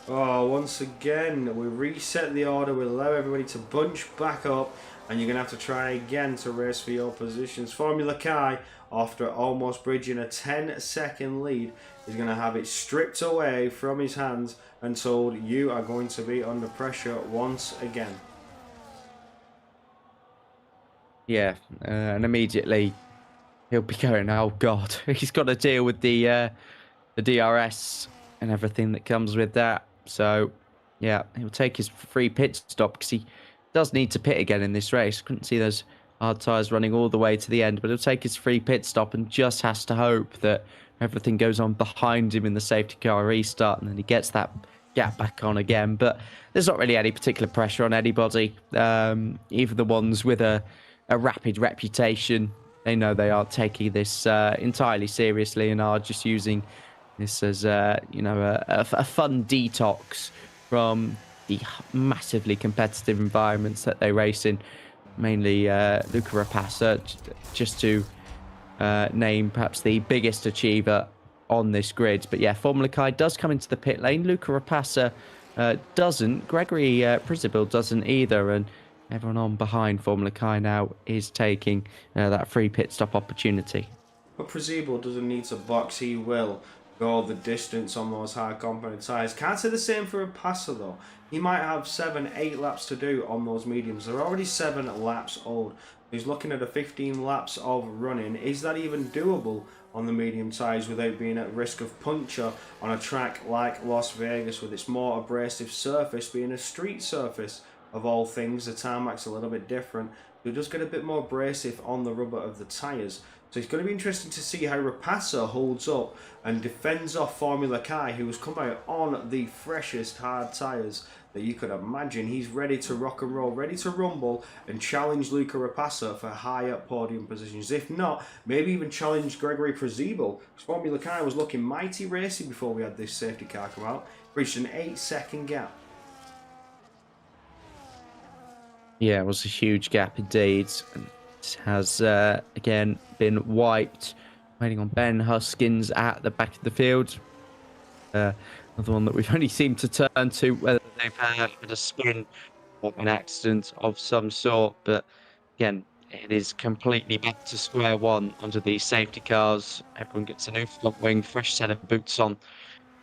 Oh, once again, we reset the order. We allow everybody to bunch back up, and you're going to have to try again to race for your positions. Formula Kai, after almost bridging a 10-second lead, is going to have it stripped away from his hands and told you are going to be under pressure once again. Yeah, and immediately he'll be going, oh God, he's got to deal with the DRS and everything that comes with that. So, yeah, he'll take his free pit stop because he does need to pit again in this race. Couldn't see those hard tyres running all the way to the end, but he'll take his free pit stop and just has to hope that everything goes on behind him in the safety car restart, and then he gets that gap back on again. But there's not really any particular pressure on anybody, even the ones with a rapid reputation. They know they are taking this entirely seriously and are just using this as you know, a fun detox from the massively competitive environments that they race in. Mainly Luca Rapasso, just to name perhaps the biggest achiever on this grid. But yeah, Formula Kai does come into the pit lane. Luca Rapasso doesn't. Gregory Prezibel doesn't either. And everyone on behind Formula Kai now is taking that free pit stop opportunity. But Prezibel doesn't need to box, he will. go the distance on those hard compound tyres. Can't say the same for Rapasa though. He might have 7, 8 laps to do on those mediums. They're already 7 laps old. He's looking at a 15 laps of running. Is that even doable on the medium tyres without being at risk of puncture on a track like Las Vegas with its more abrasive surface being a street surface? Of all things, the tarmac's a little bit different. You'll just get a bit more abrasive on the rubber of the tyres. So it's going to be interesting to see how Rapasa holds up and defends off Formula Kai, who has come out on the freshest hard tyres that you could imagine. He's ready to rock and roll, ready to rumble and challenge Luca Rapasa for higher podium positions. If not, maybe even challenge Gregory Prezibel, because Formula Kai was looking mighty racy before we had this safety car come out. Reached an 8-second gap. Yeah, it was a huge gap indeed. And it has, again, been wiped. Waiting on Ben Huskins at the back of the field. Another one that we've only seemed to turn to, whether they've had a spin or an accident of some sort. But again, it is completely back to square one under these safety cars. Everyone gets a new front wing, fresh set of boots on.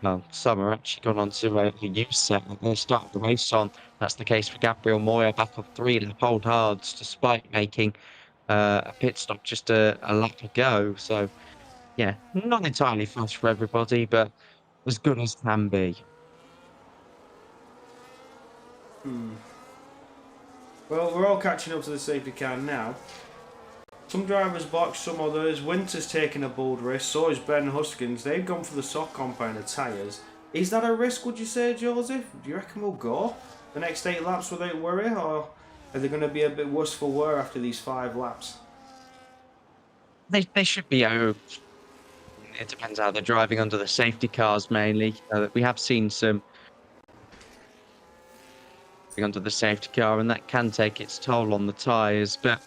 Well, some are actually gone on to a new set that they started the race on. That's the case for Gabriel Moya, back on 3-lap old hards, despite making a pit stop just a lap ago. So, yeah, not entirely fast for everybody, but as good as can be. Well, we're all catching up to the safety car now. Some drivers box, some others. Winter's taking a bold risk, so is Ben Huskins. They've gone for the soft compounder tyres. Is that a risk, would you say, Joseph? Do you reckon we'll go the next 8 laps without worry, or are they going to be a bit worse for wear after these 5 laps? They should be out. It depends how they're driving under the safety cars, mainly. We have seen some under the safety car, and that can take its toll on the tyres, but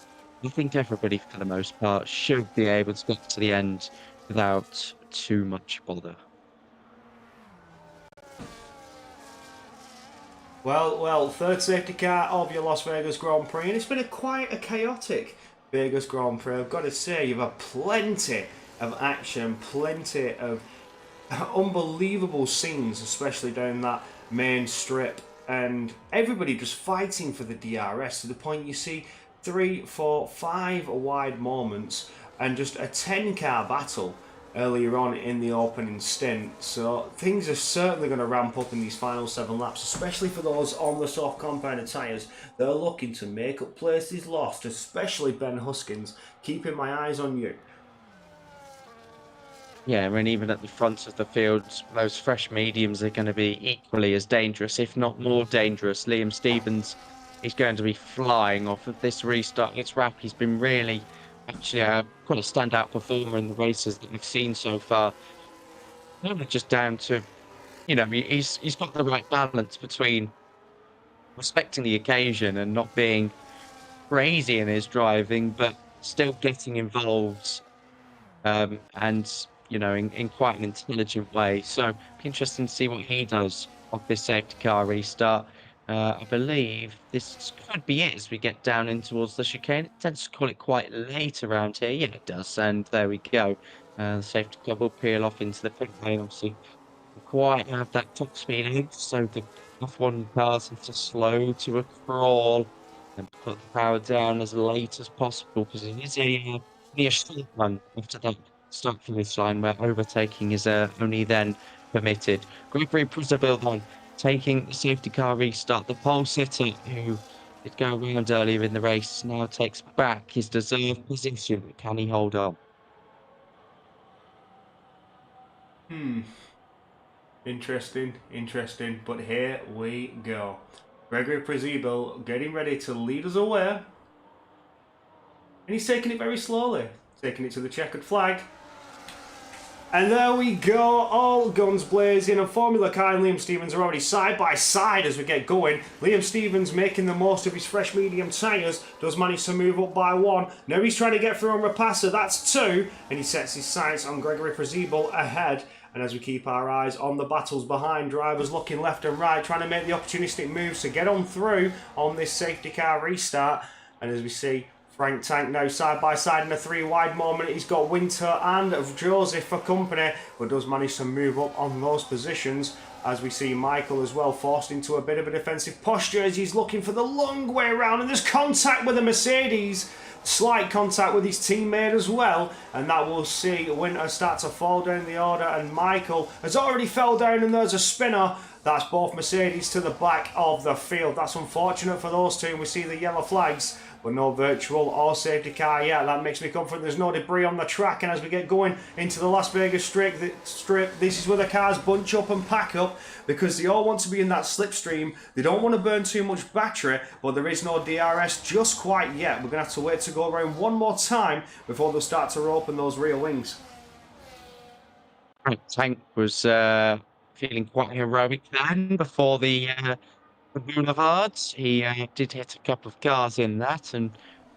I think everybody, for the most part, should be able to get to the end without too much bother. Well, third safety car of your Las Vegas Grand Prix, and it's been quite a chaotic Vegas Grand Prix. I've got to say, you've had plenty of action, plenty of unbelievable scenes, especially down that main strip, and everybody just fighting for the DRS to the point you see 3, 4, 5 wide moments and just a 10-car battle earlier on in the opening stint. So things are certainly going to ramp up in these final 7 laps, especially for those on the soft compounded tyres. They're looking to make up places lost, especially Ben Huskins. Keeping my eyes on you. Yeah, and even at the front of the field, those fresh mediums are going to be equally as dangerous, if not more dangerous. Liam Stevens is going to be flying off of this restart. It's wrap. He's been really, actually, quite a standout performer in the races that we've seen so far. Not just down to, he's got the right balance between respecting the occasion and not being crazy in his driving, but still getting involved, and in quite an intelligent way. So it'll be interesting to see what he does of this safety car restart. I believe this could be it as we get down in towards the chicane. It tends to call it quite late around here. Yeah, it does. And there we go. The safety car will peel off into the pit lane. Obviously, quite have that top speed edge, so the F1 cars have to slow to a crawl and put the power down as late as possible, because it is only a short run after that start finish line where overtaking is only then permitted. Gregory Prezibel then taking the safety car restart. The pole sitter, who did go around earlier in the race, now takes back his deserved position. Can he hold on? Interesting, but here we go. Gregory Prezibel getting ready to lead us away. And he's taking it very slowly. Taking it to the checkered flag. And there we go, all guns blazing, and Formula Car and Liam Stevens are already side by side as we get going. Liam Stevens making the most of his fresh medium tyres, does manage to move up by 1. Now he's trying to get through on Rapasa, that's 2, and he sets his sights on Gregory Prezibel ahead. And as we keep our eyes on the battles behind, drivers looking left and right, trying to make the opportunistic moves to get on through on this safety car restart. And as we see, Frank Tank now side by side in a 3 wide moment. He's got Winter and Joseph for company, but does manage to move up on those positions. As we see Michael as well forced into a bit of a defensive posture as he's looking for the long way around, and there's contact with the Mercedes. Slight contact with his teammate as well, and that will see Winter start to fall down the order, and Michael has already fell down, and there's a spinner. That's both Mercedes to the back of the field. That's unfortunate for those two, and we see the yellow flags, but no virtual or safety car yet. That makes me confident there's no debris on the track, and as we get going into the Las Vegas strip, this is where the cars bunch up and pack up, because they all want to be in that slipstream. They don't want to burn too much battery, but there is no DRS just quite yet. We're going to have to wait to go around one more time before they'll start to open those rear wings. Tank was feeling quite heroic then before the boulevards. He did hit a couple of cars in that and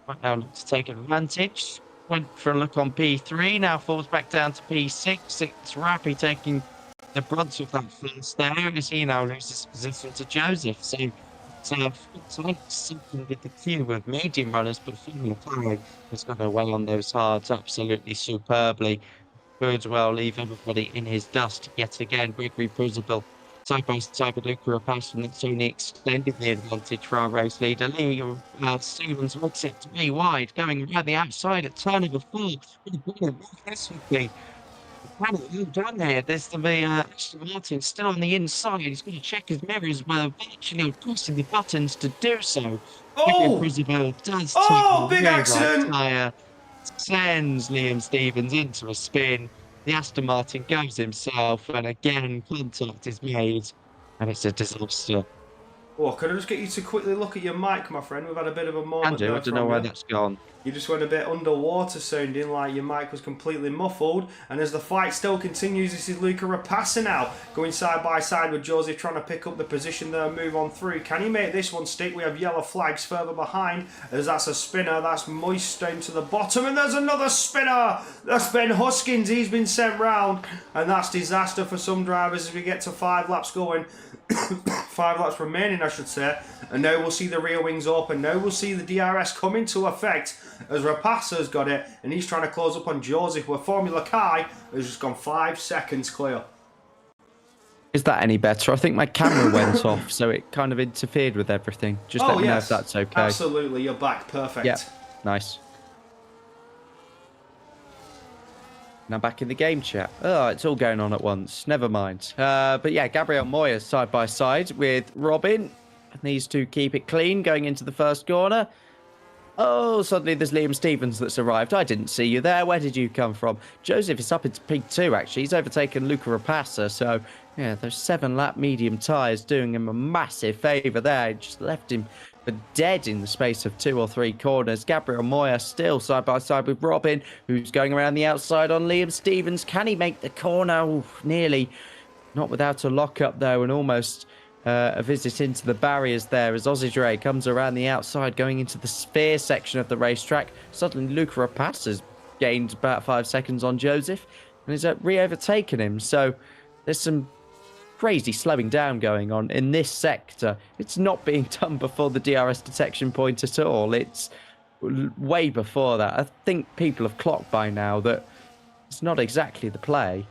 went down to take advantage. Went for a look on P3, now falls back down to P6. It's Rappy taking the brunt of that first there as he now loses position to Joseph. So it's something with the queue of medium runners, but feeling fine has got away on those hards absolutely superbly. Birdwell leave everybody in his dust yet again. Gregory Principal side by side with Luca Rapace, and that's only extended the advantage for our race leader. Lee Stevens makes it to be wide, going around the outside at turn number 4. Really well done there. There's the Aston Martin still on the inside. He's going to check his mirrors while virtually pressing the buttons to do so. Oh! Gregory does Big accident! Tire, sends Liam Stevens into a spin. The Aston Martin goes himself, and again contact is made, and it's a disaster. Oh, could I just get you to quickly look at your mic, my friend? We've had a bit of a moment. Andrew, I don't know where that's gone. You just went a bit underwater sounding, like your mic was completely muffled. And as the fight still continues, this is Luca Rapace now, going side by side with Joseph, trying to pick up the position there and move on through. Can he make this one stick? We have yellow flags further behind, as that's a spinner. That's Moist down to the bottom, and there's another spinner. That's Ben Huskins. He's been sent round, and that's disaster for some drivers as we get to 5 laps going. 5 laps remaining, I should say, and now we'll see the rear wings open. Now we'll see the DRS come into effect as Rapace has got it, and he's trying to close up on Joseph, where Formula Kai has just gone 5 seconds clear. Is that any better? I think my camera went off, so it kind of interfered with everything. Just let me know if that's okay. Absolutely, you're back. Perfect. Yeah, nice. Now back in the game chat. Oh, it's all going on at once. Never mind. But yeah, Gabriel Moya side by side with Robin. Needs to keep it clean going into the first corner. Oh, suddenly there's Liam Stevens that's arrived. I didn't see you there. Where did you come from? Joseph is up into P2, actually. He's overtaken Luca Rapace. So, yeah, those 7-lap medium tyres doing him a massive favour there. Just left him for dead in the space of 2 or 3 corners. Gabriel Moya still side by side with Robin, who's going around the outside on Liam Stevens. Can he make the corner? Oof, nearly. Not without a lock-up, though, and almost a visit into the barriers there as Ozzy Dre comes around the outside going into the sphere section of the racetrack. Suddenly Luca Rapace has gained about 5 seconds on Joseph and is re-overtaken him. So there's some crazy slowing down going on in this sector. It's not being done before the DRS detection point at all. It's way before that. I think people have clocked by now that it's not exactly the play.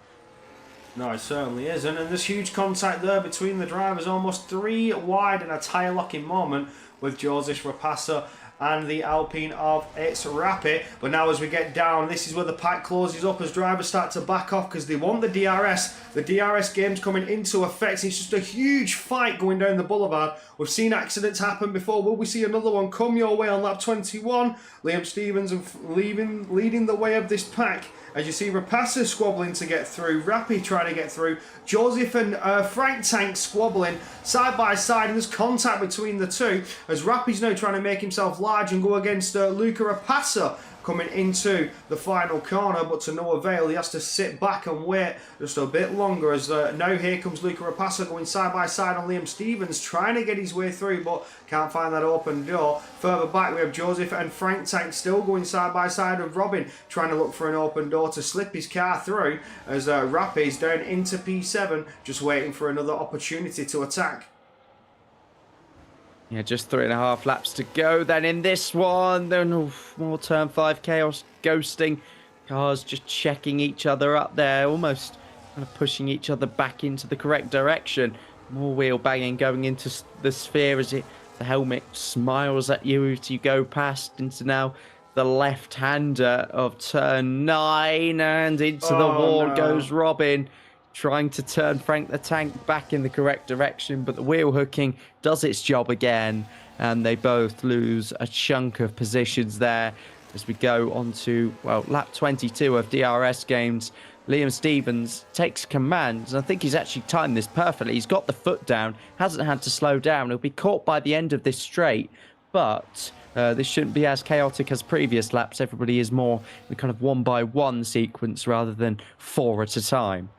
No, it certainly isn't, and there's huge contact there between the drivers, almost 3 wide in a tyre locking moment with Joseph Rapace and the Alpine of It's Rappy. But now as we get down, this is where the pack closes up as drivers start to back off because they want the DRS. The DRS game's coming into effect. It's just a huge fight going down the boulevard. We've seen accidents happen before. Will we see another one come your way on lap 21? Liam Stevens leading the way of this pack. As you see, Rapace squabbling to get through, Rappy trying to get through, Joseph and Frank Tank squabbling side by side, and there's contact between the two as Rappy's now trying to make himself large and go against Luca Rapace coming into the final corner, but to no avail. He has to sit back and wait just a bit longer as now here comes Luca Rapace going side by side on Liam Stevens, trying to get his way through, but can't find that open door. Further back we have Joseph and Frank Tank still going side by side with Robin, trying to look for an open door to slip his car through as Rappy's down into P7, just waiting for another opportunity to attack. Yeah, just 3.5 laps to go. Then in this one, then more turn 5 chaos ghosting. Cars just checking each other up there, almost kind of pushing each other back into the correct direction. More wheel banging going into the sphere as the helmet smiles at you as you go past into now the left-hander of turn 9, and into the wall goes Robin, trying to turn Frank the Tank back in the correct direction, but the wheel hooking does its job again, and they both lose a chunk of positions there as we go on to, well, lap 22 of DRS games. Liam Stevens takes command, and I think he's actually timed this perfectly. He's got the foot down, hasn't had to slow down. He'll be caught by the end of this straight, but this shouldn't be as chaotic as previous laps. Everybody is more in kind of 1-by-1 sequence rather than 4 at a time.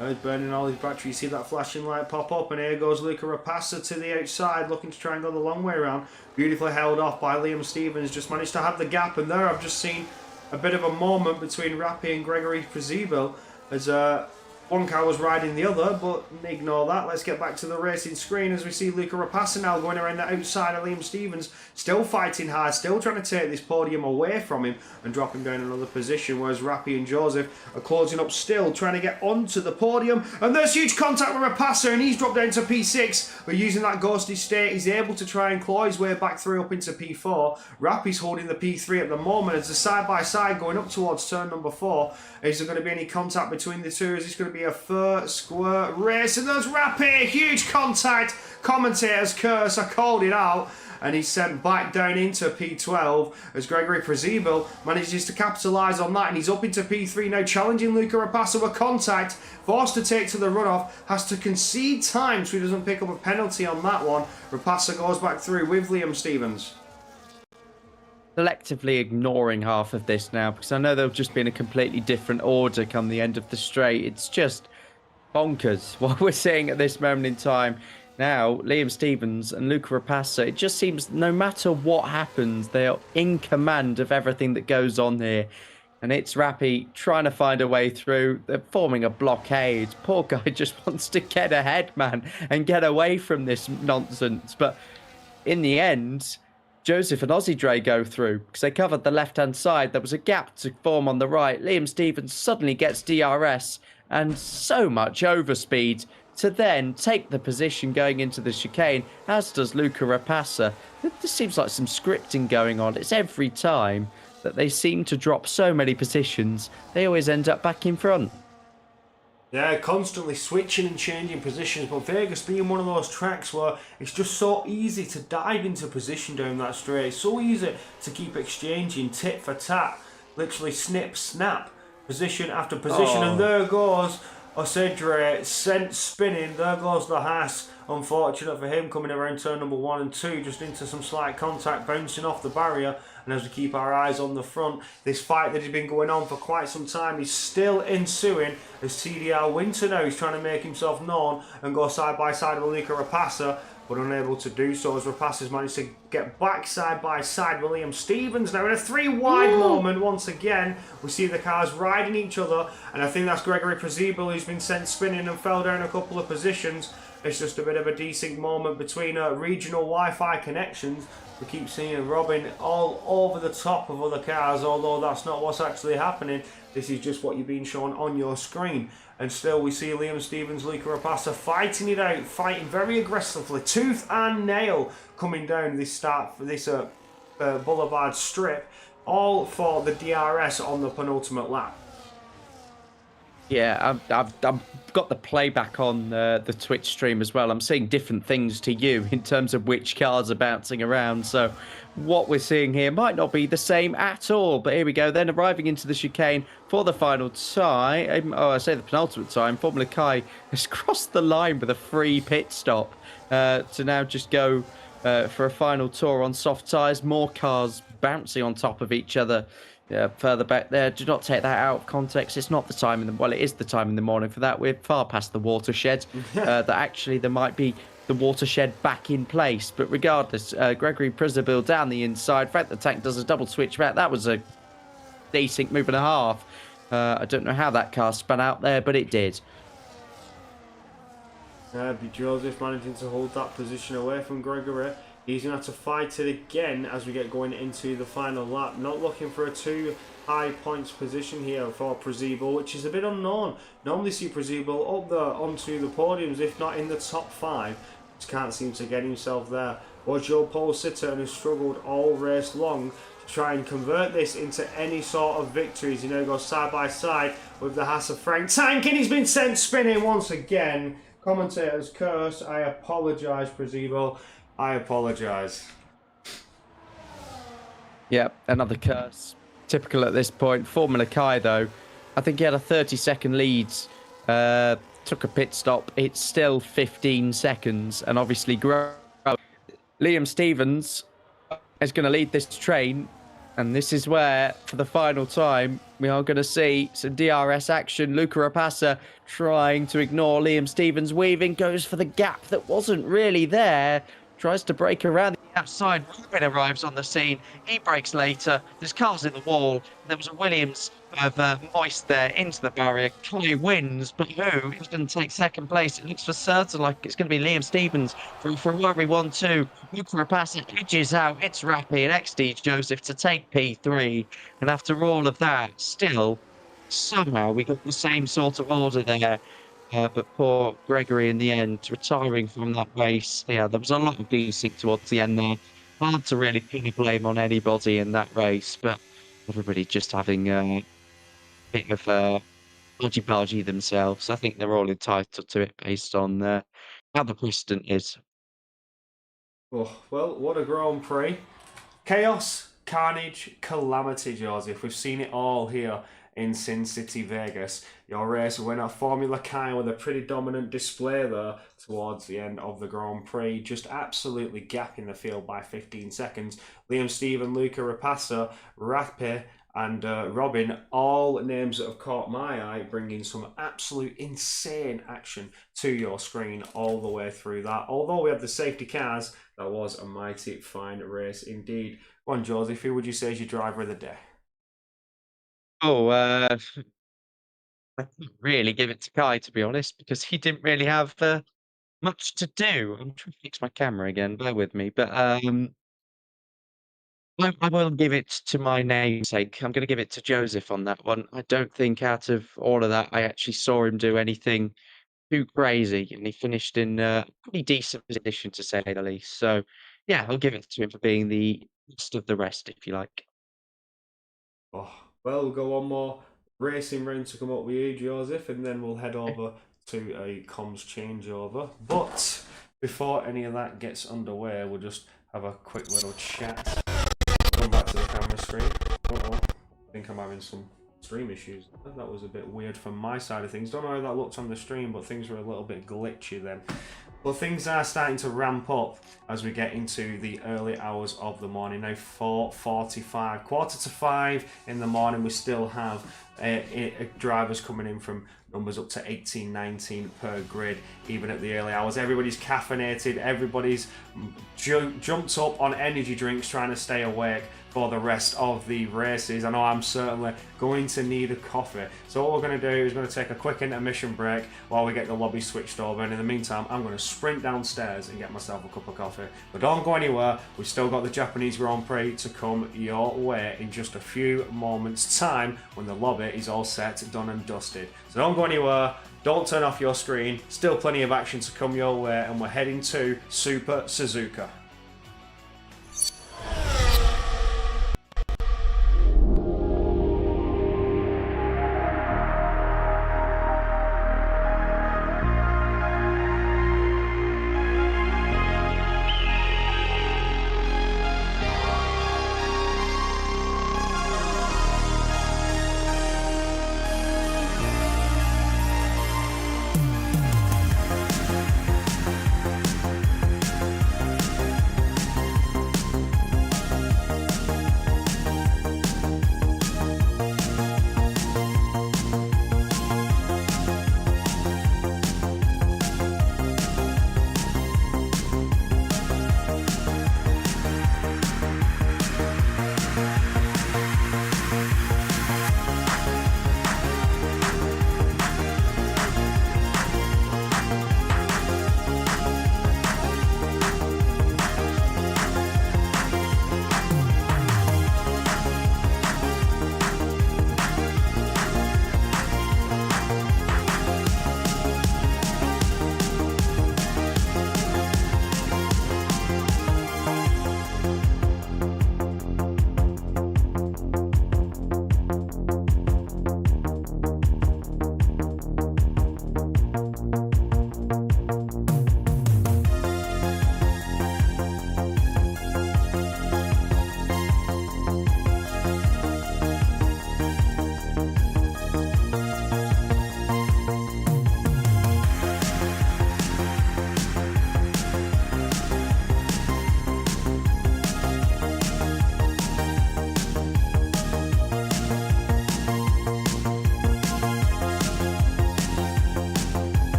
He's burning all his battery. You see that flashing light pop up, and here goes Luca Rapace to the outside, looking to try and go the long way around. Beautifully held off by Liam Stevens. Just managed to have the gap, and there I've just seen a bit of a moment between Rappi and Gregory Prezibel as one car was riding the other, but ignore that. Let's get back to the racing screen as we see Luca Rapace now going around the outside of Liam Stevens, still fighting hard, still trying to take this podium away from him and drop him down another position, whereas Rappi and Joseph are closing up still, trying to get onto the podium, and there's huge contact with Rapace, and he's dropped down to P6, but using that ghosty state, he's able to try and claw his way back through up into P4. Rappi's holding the P3 at the moment as the side-by-side going up towards turn number 4. Is there going to be any contact between the two? Is this going to be a fair, square race? And there's Rappi, huge contact. Commentators curse, I called it out. And he's sent back down into P12 as Gregory Prezibel manages to capitalise on that. And he's up into P3 now, challenging Luca Rapace with contact. Forced to take to the runoff, has to concede time so he doesn't pick up a penalty on that one. Rapace goes back through with Liam Stevens. Selectively ignoring half of this now, because I know they'll just be in a completely different order come the end of the straight. It's just bonkers what we're seeing at this moment in time. Now, Liam Stevens and Luca Rapace, it just seems no matter what happens, they are in command of everything that goes on here. And it's Rappi trying to find a way through. They're forming a blockade. Poor guy just wants to get ahead, man, and get away from this nonsense. But in the end, Joseph and Aussie Dre go through because they covered the left-hand side. There was a gap to form on the right. Liam Stevens suddenly gets DRS and so much overspeed to then take the position going into the chicane, as does Luca Rapace. This seems like some scripting going on. It's every time that they seem to drop so many positions, they always end up back in front. Yeah, constantly switching and changing positions, but Vegas being one of those tracks where it's just so easy to dive into position down that straight. It's so easy to keep exchanging tit for tat, literally snip, snap, position after position, and there goes Osedre sent spinning. There goes the Haas. Unfortunate for him, coming around turn number 1 and 2, just into some slight contact, bouncing off the barrier. And as we keep our eyes on the front, this fight that has been going on for quite some time is still ensuing as TDR Winter now is trying to make himself known and go side by side with Luca Rapace, but unable to do so as Rapace has managed to get back side by side with Liam Stevens. Now in a 3-wide moment, once again, we see the cars riding each other, and I think that's Gregory Prezibel who's been sent spinning and fell down a couple of positions. It's just a bit of a desync moment between regional Wi-Fi connections. We keep seeing Robin all over the top of other cars, although that's not what's actually happening. This is just what you're being shown on your screen. And still we see Liam Stevens, Luca Rapace fighting it out, fighting very aggressively, tooth and nail, coming down this Boulevard strip, all for the DRS on the penultimate lap. Yeah, I've got the playback on the Twitch stream as well. I'm seeing different things to you in terms of which cars are bouncing around. So what we're seeing here might not be the same at all. But here we go. Then arriving into the chicane for the final time. Oh, I say the penultimate time. Formula Kai has crossed the line with a free pit stop to now just go for a final tour on soft tyres. More cars bouncing on top of each other. Yeah, further back there. Do not take that out of context. It's not the time in the... Well, it is the time in the morning for that. We're far past the watershed. That actually there might be the watershed back in place. But regardless, Gregory Prezibel down the inside. Frank the Tank does a double switch back. That was a desync move and a half. I don't know how that car spun out there, but it did. Joseph managing to hold that position away from Gregory. He's going to have to fight it again as we get going into the final lap. Not looking for a too high points position here for Prezibel, which is a bit unknown. Normally see Prezibel up there onto the podiums, if not in the top 5. Just can't seem to get himself there. Was your pole sitter and has struggled all race long to try and convert this into any sort of victories. You know, goes side by side with the Haas of Frank Tank, and he's been sent spinning once again. Commentators curse. I apologise, Prezibel. I apologise. Yep, another curse. Typical at this point. Formula Kai, though, I think he had a 30-second lead. Took a pit stop. It's still 15 seconds. And obviously, Liam Stevens is going to lead this train. And this is where, for the final time, we are going to see some DRS action. Luca Rapassa trying to ignore Liam Stevens. Weaving goes for the gap that wasn't really there. Tries to break around the outside. Robin arrives on the scene. He breaks later. There's cars in the wall. There was a Williams of Moist there into the barrier. Clay wins, but who is going to take second place? It looks for certain like it's going to be Liam Stevens for Ferrari 1-2. Luca Rapassa edges out. It's Rappy and XD Joseph to take P3. And after all of that, still, somehow we got the same sort of order there. But poor Gregory in the end, retiring from that race. Yeah, there was a lot of desync towards the end there. Hard to really pin a blame on anybody in that race, but everybody just having a bit of argy-bargy themselves. I think they're all entitled to it based on how the precedent is. Oh, well, what a Grand Prix. Chaos, carnage, calamity, Joseph. We've seen it all here in Sin City, Vegas. Your race winner, Formula Kai, with a pretty dominant display there towards the end of the Grand Prix, just absolutely gapping the field by 15 seconds. Liam Stephen, Luca Rapassa, Rappi, and Robin, all names that have caught my eye, bringing some absolute insane action to your screen all the way through that. Although we had the safety cars, that was a mighty fine race indeed. Go on, Joseph, who would you say is your driver of the day? Oh, I couldn't really give it to Kai, to be honest, because he didn't really have much to do. I'm trying to fix my camera again, bear with me. But I will give it to my namesake. I'm going to give it to Joseph on that one. I don't think out of all of that, I actually saw him do anything too crazy, and he finished in a pretty decent position, to say the least. So, yeah, I'll give it to him for being the best of the rest, if you like. Oh, well, we'll go one more racing round to come up with you, Joseph, and then we'll head over to a comms changeover. But before any of that gets underway, we'll just have a quick little chat. Come back to the camera screen. Uh-oh, I think I'm having some stream issues. That was a bit weird from my side of things. Don't know how that looked on the stream, but things were a little bit glitchy then. Well, things are starting to ramp up as we get into the early hours of the morning. Now 4:45, 4:45 in the morning, we still have drivers coming in from numbers up to 18, 19 per grid, even at the early hours. Everybody's caffeinated, everybody's jumped up on energy drinks trying to stay awake for the rest of the races. I know I'm certainly going to need a coffee. So what we're going to do is we're going to take a quick intermission break while we get the lobby switched over, and in the meantime I'm going to sprint downstairs and get myself a cup of coffee. But don't go anywhere, we've still got the Japanese Grand Prix to come your way in just a few moments time when the lobby is all set, done and dusted. So don't go anywhere, don't turn off your screen, still plenty of action to come your way, and we're heading to Super Suzuka.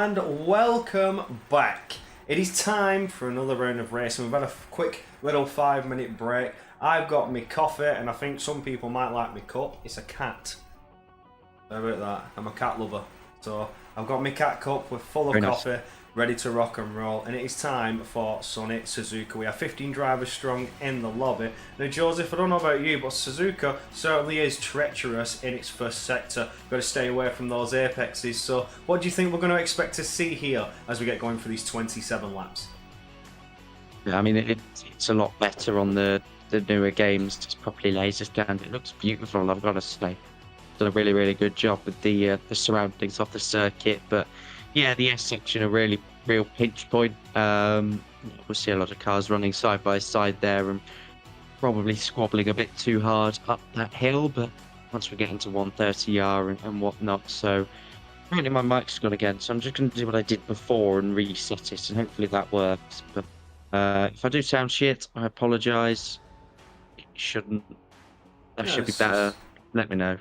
and welcome back. It is time for another round of racing. We've had a quick little 5-minute break. I've got my coffee, and I think some people might like my cup. It's a cat. How about that? I'm a cat lover. So I've got my cat cup, we're full of coffee, ready to rock and roll, and it is time for Sonny Suzuka. We are 15 drivers strong in the lobby. Now, Joseph, I don't know about you, but Suzuka certainly is treacherous in its first sector. Got to stay away from those apexes. So what do you think we're going to expect to see here as we get going for these 27 laps? Yeah, I mean, it's a lot better on the newer games. Just properly laser scanned. It looks beautiful, I've got to say. Done a really, really good job with the surroundings of the circuit. But yeah, the S section a real pinch point. We'll see a lot of cars running side by side there and probably squabbling a bit too hard up that hill. But once we get into 130R and whatnot, so apparently my mic's gone again. So I'm just going to do what I did before and reset it, and hopefully that works. But if I do sound shit, I apologise. It shouldn't. That should be better. Let me know.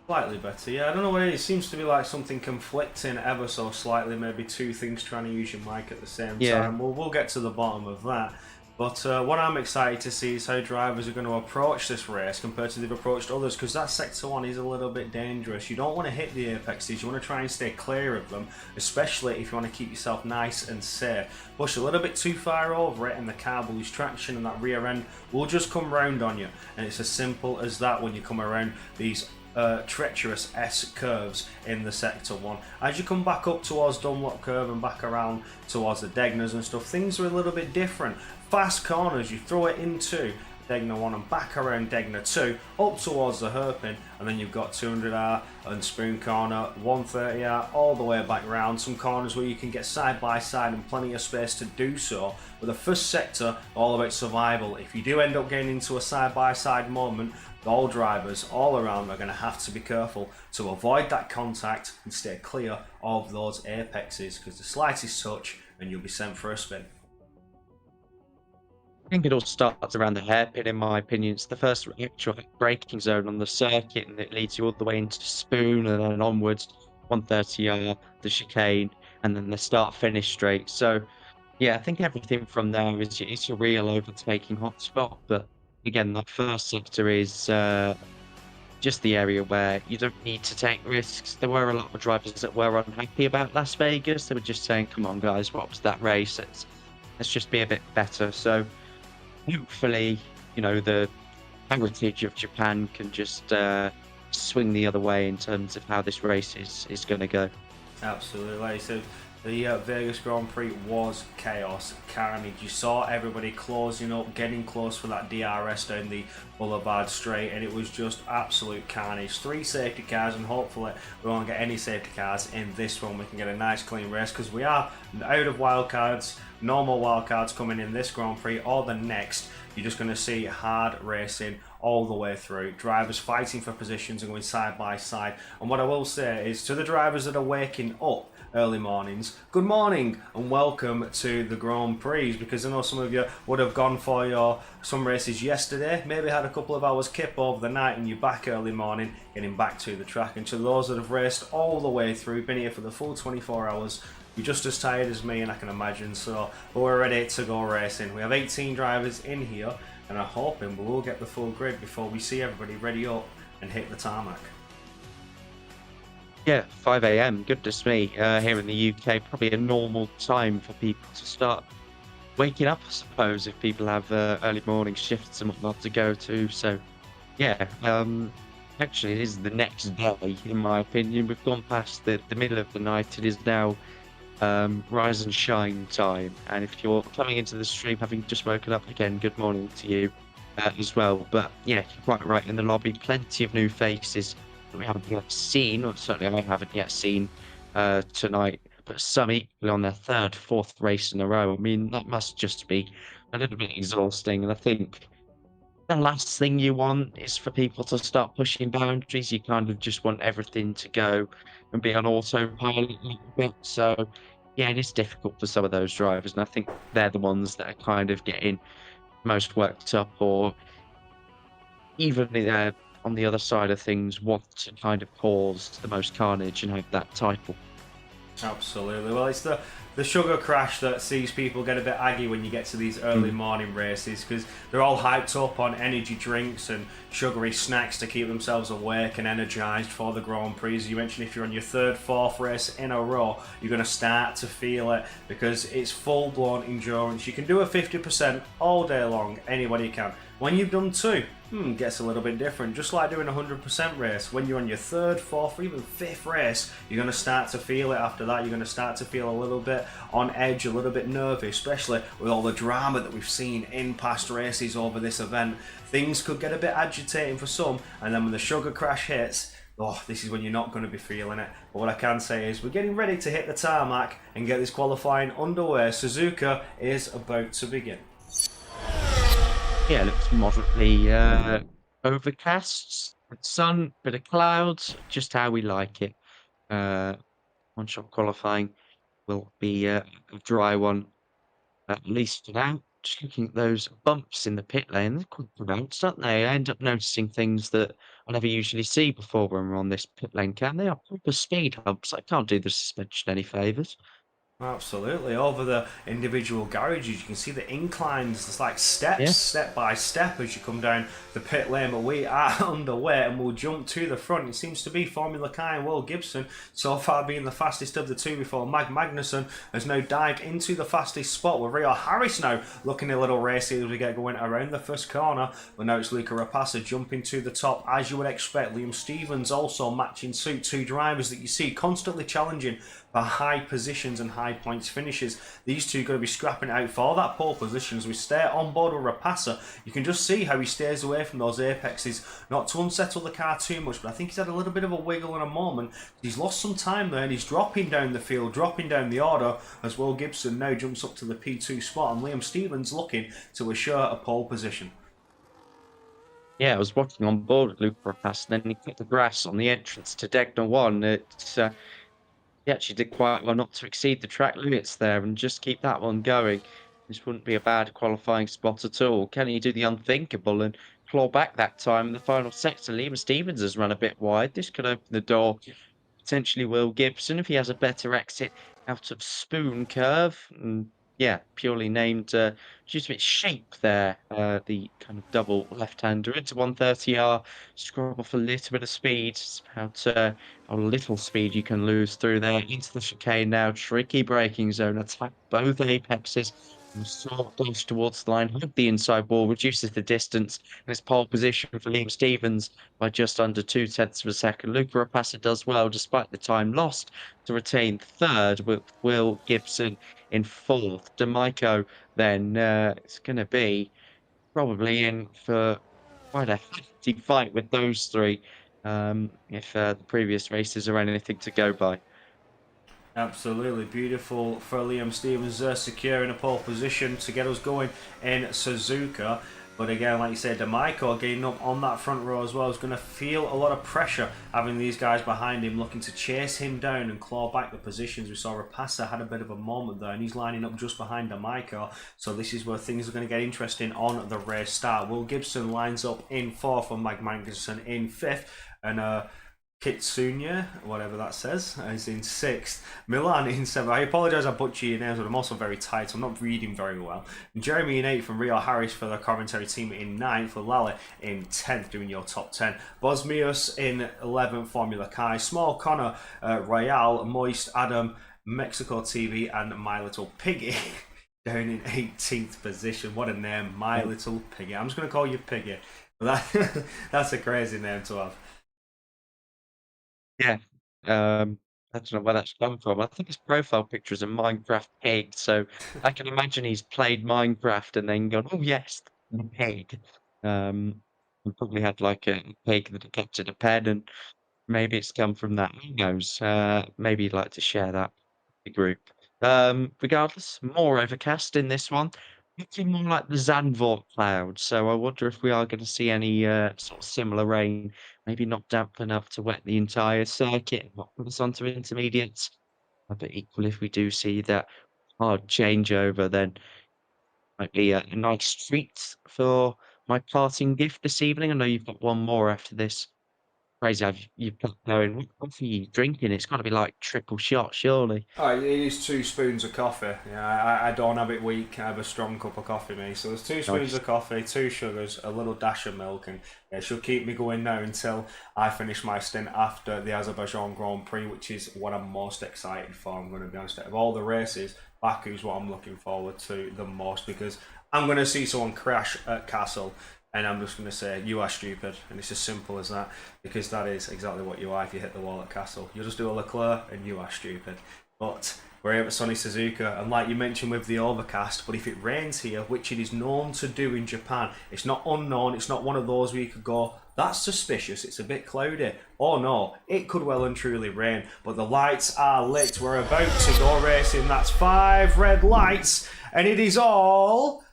Slightly better, yeah. I don't know what it is. It seems to be like something conflicting ever so slightly. Maybe two things trying to use your mic at the same time. We'll get to the bottom of that. But what I'm excited to see is how drivers are going to approach this race compared to they've approached others, because that sector one is a little bit dangerous. You don't want to hit the apexes. You want to try and stay clear of them, especially if you want to keep yourself nice and safe. Push a little bit too far over it and the car will lose traction, and that rear end will just come round on you. And it's as simple as that when you come around these treacherous S curves in the sector one. As you come back up towards Dunlop curve and back around towards the Degners and stuff, things are a little bit different. Fast corners, you throw it into Degner 1 and back around Degner 2 up towards the hairpin, and then you've got 200R and Spoon Corner, 130R all the way back round. Some corners where you can get side by side and plenty of space to do so. But the first sector, all about survival. If you do end up getting into a side by side moment, all drivers all around are going to have to be careful to avoid that contact and stay clear of those apexes, because the slightest touch and you'll be sent for a spin. I think it all starts around the hairpin, in my opinion. It's the first actual braking zone on the circuit, and it leads you all the way into Spoon and then onwards, 130R, the chicane, and then the start-finish straight. So, yeah, I think everything from there is your real overtaking hotspot. But again, that first sector is just the area where you don't need to take risks. There were a lot of drivers that were unhappy about Las Vegas. They were just saying, come on, guys, what was that race? Let's just be a bit better. So hopefully, you know, the heritage of Japan can just swing the other way in terms of how this race is going to go. Absolutely. So the Vegas Grand Prix was chaos, carnage. You saw everybody closing up, getting close for that DRS down the Boulevard Straight, and it was just absolute carnage. 3 safety cars, and hopefully we won't get any safety cars in this one. We can get a nice clean race, because we are out of wildcards. No more wildcards coming in this Grand Prix or the next. You're just going to see hard racing all the way through. Drivers fighting for positions and going side by side. And what I will say is, to the drivers that are waking up early mornings, good morning and welcome to the Grand Prix, because I know some of you would have gone for some races yesterday, maybe had a couple of hours kip over the night, and you're back early morning getting back to the track. And to those that have raced all the way through, been here for the full 24 hours, you're just as tired as me, and I can imagine. So we're ready to go racing. We have 18 drivers in here, and I'm hoping we will get the full grid before we see everybody ready up and hit the tarmac. Yeah, 5 a.m. Goodness me. Here in the UK, probably a normal time for people to start waking up, I suppose, if people have early morning shifts and whatnot to go to. So, yeah, actually, it is the next day, in my opinion. We've gone past the middle of the night. It is now rise and shine time. And if you're coming into the stream having just woken up again, good morning to you as well. But, yeah, you're quite right, in the lobby, plenty of new faces that we haven't yet seen, or certainly I haven't yet seen tonight, but some equally on their 3rd, 4th race in a row. I mean, that must just be a little bit exhausting, and I think the last thing you want is for people to start pushing boundaries. You kind of just want everything to go and be on autopilot a little bit. So, yeah, it is difficult for some of those drivers, and I think they're the ones that are kind of getting most worked up, or even on the other side of things, want to kind of cause the most carnage and have that title. Absolutely. Well, it's the sugar crash that sees people get a bit aggy when you get to these early Mm. morning races because they're all hyped up on energy drinks and sugary snacks to keep themselves awake and energized for the Grand Prix. As you mentioned, if you're on your third, fourth race in a row, you're going to start to feel it because it's full blown endurance. You can do a 50% all day long, anybody can. When you've done two, gets a little bit different. Just like doing a 100% race, when you're on your third, fourth, or even fifth race, you're going to start to feel it after that. You're going to start to feel a little bit on edge, a little bit nervy, especially with all the drama that we've seen in past races over this event. Things could get a bit agitating for some, and then when the sugar crash hits, oh, this is when you're not going to be feeling it. But what I can say is we're getting ready to hit the tarmac and get this qualifying underway. Suzuka is about to begin. Yeah, it looks moderately overcast. Sun, bit of clouds, just how we like it. Uh, One-shot qualifying will be a dry one, at least for now. Just looking at those bumps in the pit lane, they're quite pronounced, aren't they? I end up noticing things that I never usually see before when we're on this pit lane cam. They are proper speed humps. I can't do the suspension any favours. Absolutely. Over the individual garages, you can see the inclines. It's like steps, Yeah. step by step, as you come down the pit lane. But we are underway and we'll jump to the front. It seems to be Formula Kai and Will Gibson so far being the fastest of the two before Magnussen has now dived into the fastest spot with Rio Harris now looking a little racy as we get going around the first corner. But now it's Luca Rapassa jumping to the top as you would expect. Liam Stevens also matching suit. Two drivers that you see constantly challenging for high positions and high points finishes. These two are going to be scrapping out for that pole position as we stay on board with Rapassa. You can just see how he stays away from those apexes, not to unsettle the car too much, but I think he's had a little bit of a wiggle in a moment. He's lost some time there and he's dropping down the field, dropping down the order as Will Gibson now jumps up to the P2 spot and Liam Stevens looking to assure a pole position. Yeah, I was watching on board with Luke Rapaz, and then he put the grass on the entrance to Degna 1. He actually did quite well not to exceed the track limits there and just keep that one going. This wouldn't be a bad qualifying spot at all. Can he do the unthinkable and claw back that time in the final sector? Liam Stevens has run a bit wide. This could open the door. Potentially Will Gibson if he has a better exit out of Spoon Curve. And yeah, purely named due to its shape there, the kind of double left-hander into 130R, scrub off a little bit of speed. It's about how little speed you can lose through there into the chicane now. Tricky braking zone, attack both apexes. And sort goes towards the line, hug the inside wall, reduces the distance, and it's pole position for Liam Stevens by just under 0.2 of a second. Luca Rapassa does well despite the time lost to retain third with Will Gibson in fourth. D'Amico then it's going to be probably in for quite a hefty fight with those three if the previous races are anything to go by. Absolutely beautiful for Liam Stevens there, securing a pole position to get us going in Suzuka. But again, like you said, D'Amico getting up on that front row as well is going to feel a lot of pressure having these guys behind him looking to chase him down and claw back the positions. We saw Rapassa had a bit of a moment there and he's lining up just behind D'Amico. So this is where things are going to get interesting on the race start. Will Gibson lines up in fourth and Magnussen in fifth. And Kitsunya, whatever that says, is in sixth. Milan in seventh. I apologise, I butcher your names, but I'm also very tight. I'm not reading very well. And Jeremy in eighth, and Rio Harris for the commentary team in ninth. For Lally in 10th, doing your top 10. Bosmius in 11th, Formula Kai. Small Connor, Royale, Moist, Adam, Mexico TV, and My Little Piggy. Down in 18th position. What a name, My Little Piggy. I'm just going to call you Piggy. But that's a crazy name to have. Yeah. I don't know where that's come from. I think his profile picture is a Minecraft pig, so I can imagine he's played Minecraft and then gone, "Oh yes, the pig." And probably had like a pig that he kept in a pen, and maybe it's come from that. Who knows? Maybe he'd like to share that with the group. Regardless, more overcast in this one. Looking more like the Zandvoort cloud, so I wonder if we are going to see any sort of similar rain. Maybe not damp enough to wet the entire circuit and not put us onto intermediates. But equally, if we do see that hard changeover, then might be a nice treat for my parting gift this evening. I know you've got one more after this. crazy how you've got going. What coffee are you drinking? It's got to be like triple shot, surely. Oh, it is 2 spoons of coffee. Yeah, I don't have it weak. I have a strong cup of coffee, me. So there's 2 spoons Nice. of coffee, 2 sugars, a little dash of milk, and it should keep me going now until I finish my stint after the Azerbaijan Grand Prix, which is what I'm most excited for. I'm going to be honest. Of all the races, Baku's what I'm looking forward to the most because I'm going to see someone crash at Castle. And I'm just going to say, you are stupid. And it's as simple as that. Because that is exactly what you are if you hit the wall at Castle. You'll just do a Leclerc and you are stupid. But we're here at Sunny Suzuka. And like you mentioned with the overcast, but if it rains here, which it is known to do in Japan, it's not unknown. It's not one of those where you could go, that's suspicious. It's a bit cloudy. Oh no, it could well and truly rain. But the lights are lit. We're about to go racing. That's 5 red lights. And it is all...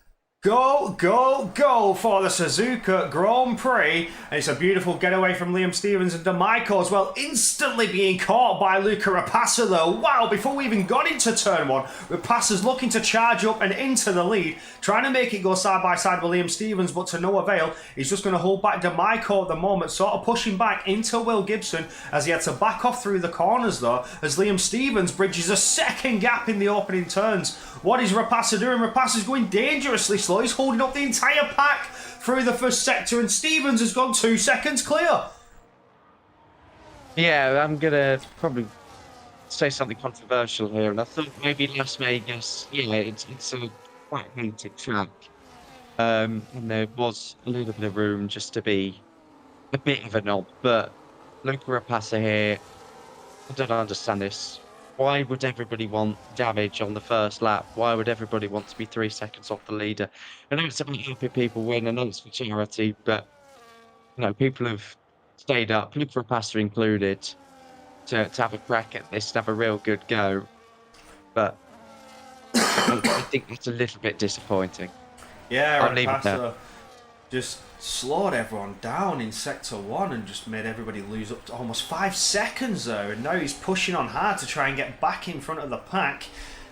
Go, go, go for the Suzuka Grand Prix. And it's a beautiful getaway from Liam Stevens and D'Amico as well, instantly being caught by Luca Rapassa though. Wow, before we even got into turn 1, Rapassa's looking to charge up and into the lead, trying to make it go side by side with Liam Stevens, but to no avail. He's just going to hold back D'Amico at the moment, sort of pushing back into Will Gibson as he had to back off through the corners though, as Liam Stevens bridges a second gap in the opening turns. What is Rapassa doing? Rapassa's going dangerously slow. He's holding up the entire pack through the first sector, and Stevens has gone 2 seconds clear. Yeah, I'm gonna probably say something controversial here, and I thought maybe Las Vegas. Yeah, it's a quite hated track, and there was a little bit of room just to be a bit of a knob. But Luca Rapassa here, I don't understand this. Why would everybody want damage on the first lap? Why would everybody want to be 3 seconds off the leader? I know it's about helping people win. I know it's for charity, but people have stayed up, Luca Rapassa included, to have a crack at this, to have a real good go. But I think that's a little bit disappointing. Yeah, I'll leave it there. Rapassa just slowed everyone down in Sector 1 and just made everybody lose up to almost 5 seconds there. And now he's pushing on hard to try and get back in front of the pack.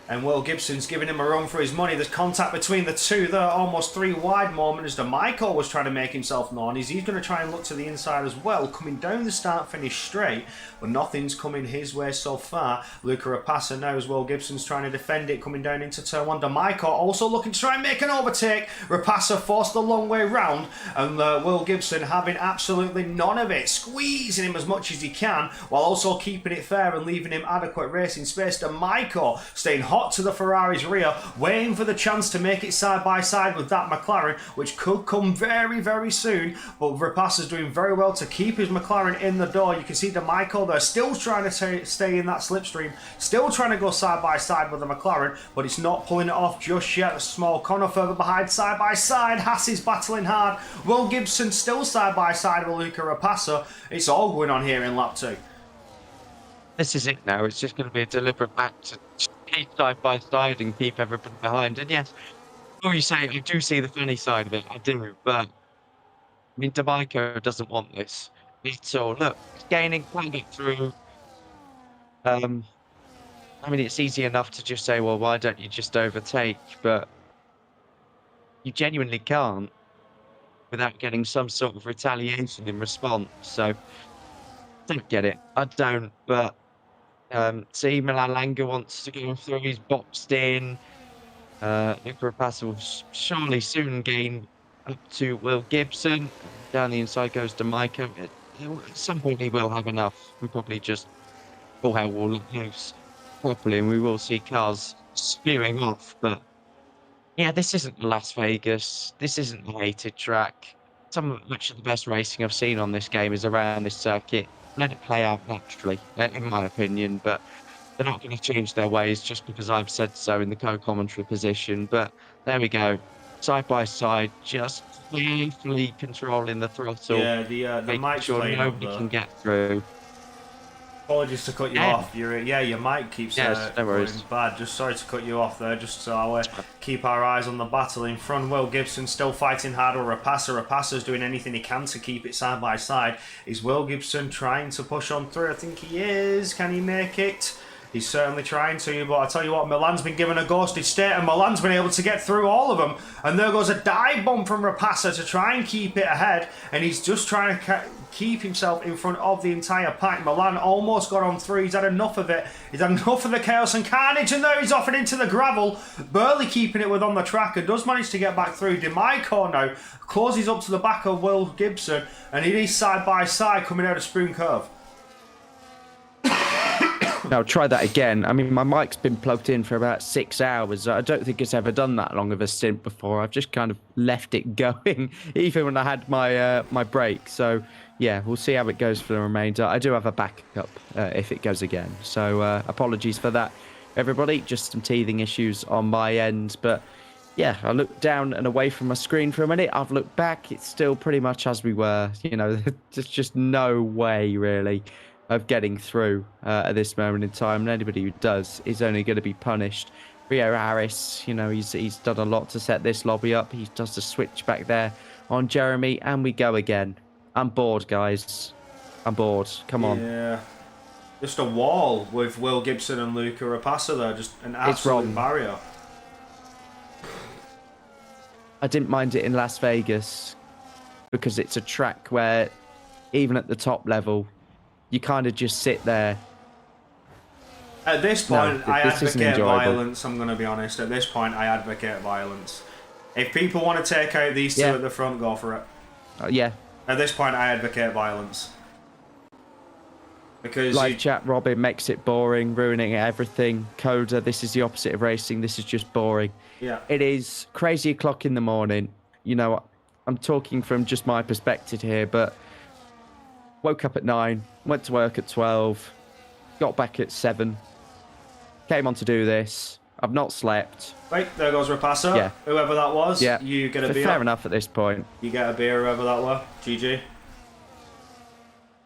And Will Gibson's giving him a run for his money. There's contact between the two there, almost 3 wide moment as D'Amico was trying to make himself known. He's going to try and look to the inside as well, coming down the start-finish straight, but nothing's coming his way so far. Luca Rapassa now as Will Gibson's trying to defend it, coming down into turn 1. D'Amico also looking to try and make an overtake. Rapassa forced the long way round, and Will Gibson having absolutely none of it, squeezing him as much as he can, while also keeping it fair and leaving him adequate racing space. D'Amico staying hot to the Ferrari's rear, waiting for the chance to make it side by side with that McLaren, which could come very, very soon. But Rapassa's doing very well to keep his McLaren in the door. You can see D'Amico there still trying to stay in that slipstream, still trying to go side by side with the McLaren, but it's not pulling it off just yet. A small corner further behind, side by side. Haas is battling hard. Will Gibson still side by side with Luca Rapassa. It's all going on here in lap 2. This is it now. It's just going to be a deliberate act to keep side by side and keep everybody behind. And yes, what you say, I do see the funny side of it. I do, but I mean, D'Amico doesn't want this. So look, he's gaining, can't get through. I mean, it's easy enough to just say, well, why don't you just overtake? But you genuinely can't without getting some sort of retaliation in response. So don't get it. I don't, but see, Milan Langer wants to go through. He's boxed in. Luca Rapassa will surely soon gain up to Will Gibson. Down the inside goes D'Amico. At some point he will have enough and probably just all hell will look loose properly, and we will see cars spewing off. But yeah, this isn't Las Vegas. This isn't a hated track. Much of the best racing I've seen on this game is around this circuit. Let it play out naturally, in my opinion, but they're not going to change their ways just because I've said so in the co-commentary position. But there we go, side by side, just carefully controlling the throttle. Yeah, the mic's sure playing nobody can get through. Apologies to cut you off. Your mic keeps no going bad. Just sorry to cut you off there. Just so keep our eyes on the battle in front. Will Gibson still fighting hard with Rapassa. Rapassa's doing anything he can to keep it side by side. Is Will Gibson trying to push on through? I think he is. Can he make it? He's certainly trying to, but I tell you what, Milan's been given a ghosted state, and Milan's been able to get through all of them. And there goes a dive bomb from Rapasa to try and keep it ahead, and he's just trying to keep himself in front of the entire pack. Milan almost got on through. He's had enough of it. He's had enough of the chaos and carnage, and there he's off and into the gravel, barely keeping it with on the track, and does manage to get back through. DeMico now closes up to the back of Will Gibson, and it is side by side coming out of Spoon Cove. Now try that again. I mean, my mic's been plugged in for about 6 hours. I don't think it's ever done that long of a stint before. I've just kind of left it going, even when I had my my break. So yeah, we'll see how it goes for the remainder. I do have a backup if it goes again. So apologies for that, everybody. Just some teething issues on my end, but yeah, I looked down and away from my screen for a minute. I've looked back. It's still pretty much as we were. You know, there's just no way really of getting through at this moment in time, and anybody who does is only going to be punished. Rio Harris, you know, he's done a lot to set this lobby up. He does the switch back there on Jeremy, and we go again. I'm bored, guys. I'm bored. Come on. Yeah. Just a wall with Will Gibson and Luca Rapasa there. Just an absolute barrier. I didn't mind it in Las Vegas because it's a track where even at the top level, you kind of just sit there. At this point, I advocate violence, I'm going to be honest. At this point, I advocate violence. If people want to take out these two at the front, go for it. Yeah. At this point, I advocate violence. Because Live chat, Robin makes it boring, ruining everything. Coda, this is the opposite of racing. This is just boring. Yeah. It is crazy o'clock in the morning. You know, I'm talking from just my perspective here, but woke up at 9, went to work at 12, got back at 7, came on to do this. I've not slept. Right, there goes Rapasa. Yeah. Whoever that was. Yeah. You get a beer. Fair enough at this point. You get a beer, whoever that were. GG.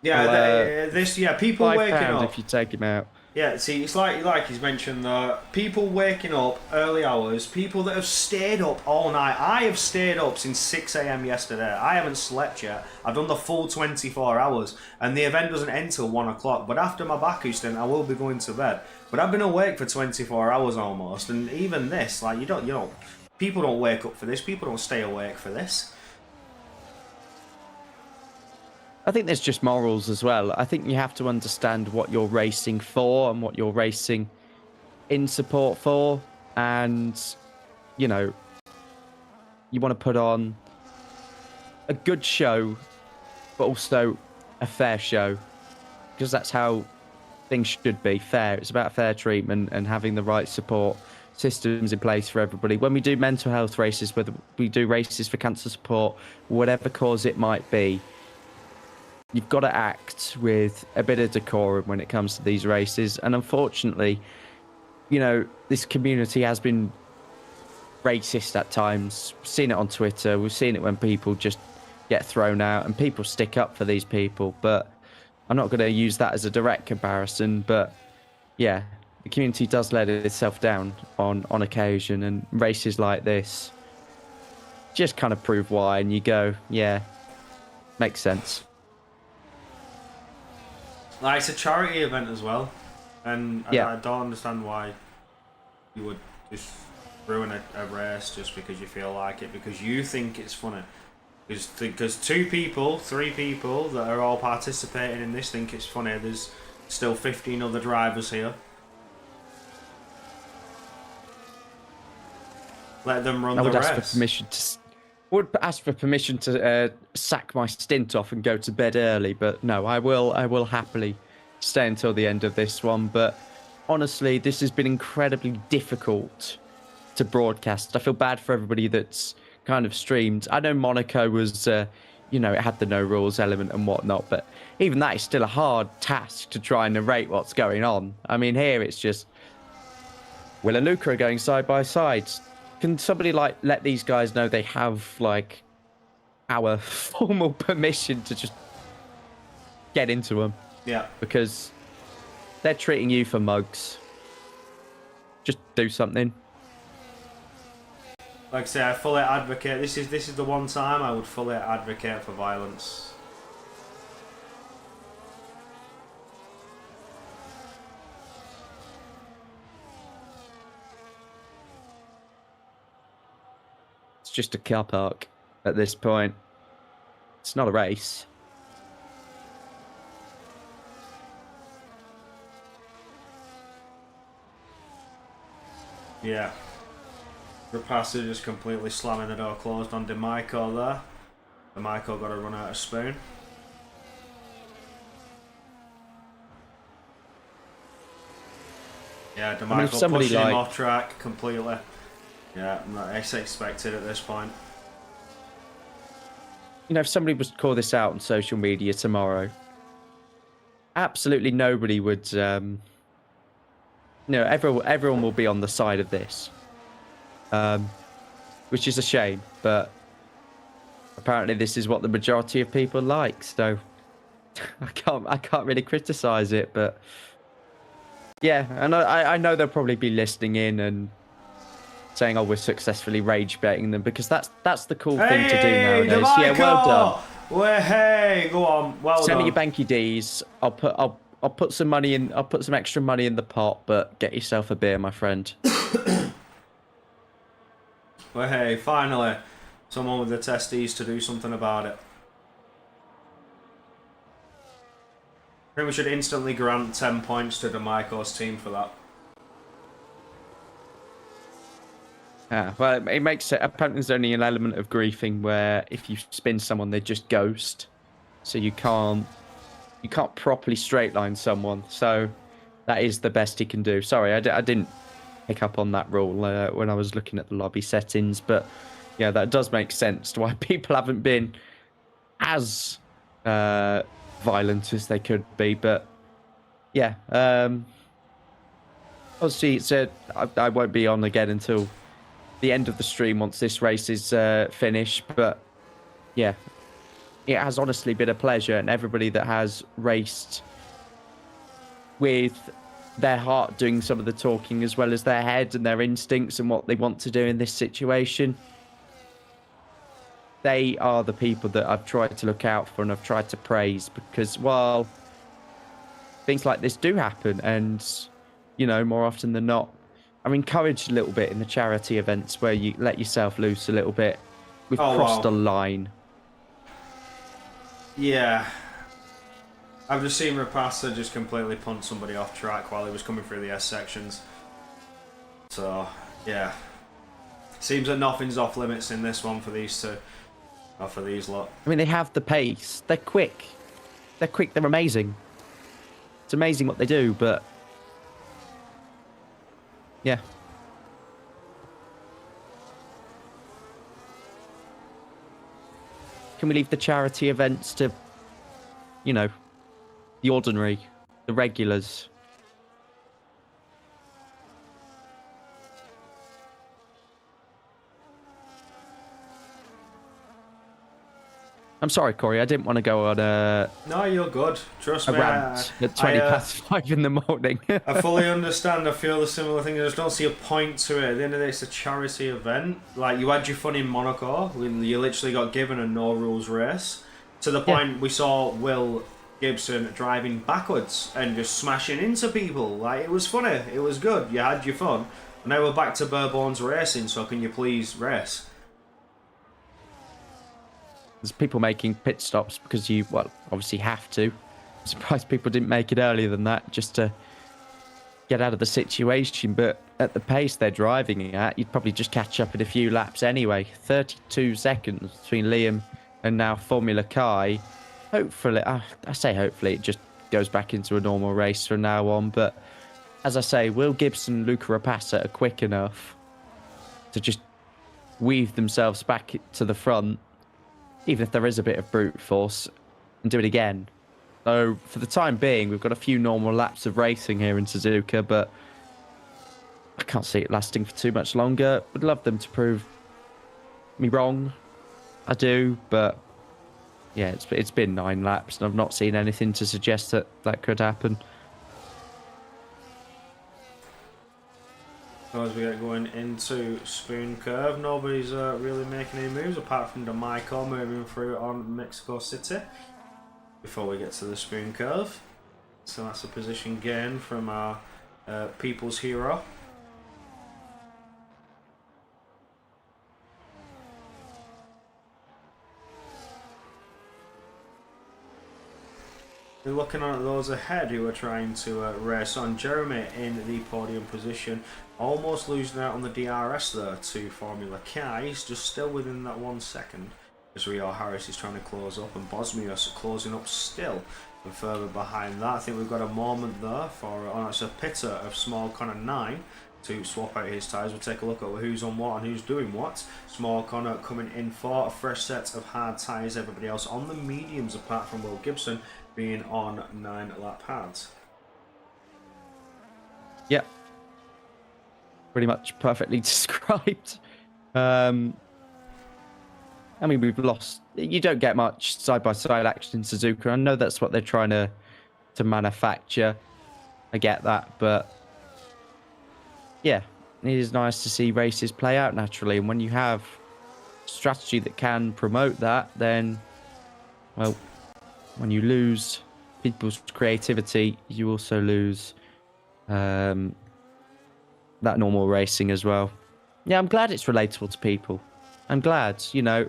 Yeah, people waking up. if you take him out. Yeah, see, it's like he's mentioned people waking up early hours, people that have stayed up all night. I have stayed up since 6 AM yesterday. I haven't slept yet. I've done the full 24 hours, and the event doesn't end till 1 o'clock. But after my Baku stint, I will be going to bed. But I've been awake for 24 hours almost, and even this, like, people don't wake up for this. People don't stay awake for this. I think there's just morals as well. I think you have to understand what you're racing for and what you're racing in support for. And, you know, you want to put on a good show, but also a fair show. Because that's how things should be, fair. It's about fair treatment and having the right support systems in place for everybody. When we do mental health races, whether we do races for cancer support, whatever cause it might be, you've got to act with a bit of decorum when it comes to these races. And unfortunately, you know, this community has been racist at times. We've seen it on Twitter. We've seen it when people just get thrown out and people stick up for these people. But I'm not going to use that as a direct comparison. But yeah, the community does let itself down on occasion. And races like this just kind of prove why. And you go, yeah, makes sense. Like, it's a charity event as well, and yeah. I don't understand why you would just ruin a race just because you feel like it, because you think it's funny. Because 2 people, 3 people that are all participating in this think it's funny. There's still 15 other drivers here. Let them run the race. Would ask for permission to sack my stint off and go to bed early, but no, I will happily stay until the end of this one. But honestly, this has been incredibly difficult to broadcast. I feel bad for everybody that's kind of streamed. I know Monaco was, you know, it had the no rules element and whatnot, but even that is still a hard task to try and narrate what's going on. I mean, here it's just Will and Luca are going side by side. Can somebody, like, let these guys know they have, like, our formal permission to just get into them? Yeah. Because they're treating you for mugs. Just do something. Like I say, I fully advocate. This is the one time I would fully advocate for violence. just a car park at this point. It's not a race. Yeah. Rapasa just completely slamming the door closed on DeMichael there. DeMichael got to run out of spoon. Yeah, DeMichael pushing him off track completely. Yeah, it's expected at this point. You know, if somebody was to call this out on social media tomorrow, absolutely nobody would. No, everyone will be on the side of this, which is a shame. But apparently, this is what the majority of people like. So I can't really criticize it. But yeah, and I know they'll probably be listening in and saying, "Oh, we're successfully rage baiting them," because that's the cool thing to do nowadays. DeMichael! Yeah, well done. Well, hey, go on. Well Send done. me your banky D's. I'll put some money in. I'll put some extra money in the pot, but get yourself a beer, my friend. Well, hey, finally, someone with the testes to do something about it. I think we should instantly grant 10 points to DeMichael's team for that. Yeah, well, it makes it. Apparently, there's only an element of griefing where if you spin someone, they just ghost, so you can't properly straight line someone. So that is the best he can do. Sorry, I didn't pick up on that rule when I was looking at the lobby settings, but yeah, that does make sense to why people haven't been as violent as they could be. But yeah, obviously, I won't be on again until the end of the stream once this race is finished. But yeah, it has honestly been a pleasure, and everybody that has raced with their heart doing some of the talking as well as their head and their instincts and what they want to do in this situation, they are the people that I've tried to look out for and I've tried to praise, because while things like this do happen, and you know, more often than not, I'm encouraged a little bit in the charity events where you let yourself loose a little bit. We've crossed a line. Yeah. I've just seen Rapasa just completely punt somebody off track while he was coming through the S sections. So, yeah. Seems that nothing's off limits in this one for these two. Or for these lot. I mean, they have the pace. They're quick. They're quick. They're amazing. It's amazing what they do, but yeah. Can we leave the charity events to, you know, the ordinary, the regulars? I'm sorry, Corey. I didn't want to go on a... No, you're good. Trust me. Rant at 20 past 5 in the morning. I fully understand. I feel the similar thing. I just don't see a point to it. At the end of the day, it's a charity event. Like, you had your fun in Monaco when you literally got given a no-rules race. To the point we saw Will Gibson driving backwards and just smashing into people. Like, it was funny. It was good. You had your fun. And now we're back to Bourbone's racing, so can you please race? There's people making pit stops because you, well, obviously have to. I'm surprised people didn't make it earlier than that just to get out of the situation. But at the pace they're driving at, you'd probably just catch up in a few laps anyway. 32 seconds between Liam and now Formula Kai. Hopefully, I say hopefully, it just goes back into a normal race from now on. But as I say, Will Gibson and Luca Rapasa are quick enough to just weave themselves back to the front, even if there is a bit of brute force, and do it again. So for the time being, we've got a few normal laps of racing here in Suzuka, but I can't see it lasting for too much longer. Would love them to prove me wrong. I do, but yeah, it's been 9 laps, and I've not seen anything to suggest that that could happen. As we get going into Spoon Curve, nobody's really making any moves apart from DeMichael moving through on Mexico City before we get to the Spoon Curve. So that's a position gain from our people's hero. We're looking at those ahead who are trying to race on. Jeremy in the podium position, almost losing out on the DRS there to Formula K. He's just still within that 1 second as Rio Harris is trying to close up, and Bosmius closing up still and further behind that. I think we've got a moment there for it's a pitter of Small Connor 9 to swap out his tyres. We'll take a look at who's on what and who's doing what. Small Connor coming in for a fresh set of hard tyres. Everybody else on the mediums apart from Will Gibson being on 9-lap hards. Yep. Pretty much perfectly described. I mean, we've lost. You don't get much side-by-side action in Suzuka. I know that's what they're trying to manufacture. I get that, but yeah, it is nice to see races play out naturally. And when you have strategy that can promote that, then, well, when you lose people's creativity, you also lose that normal racing as well. Yeah, I'm glad it's relatable to people. I'm glad, you know.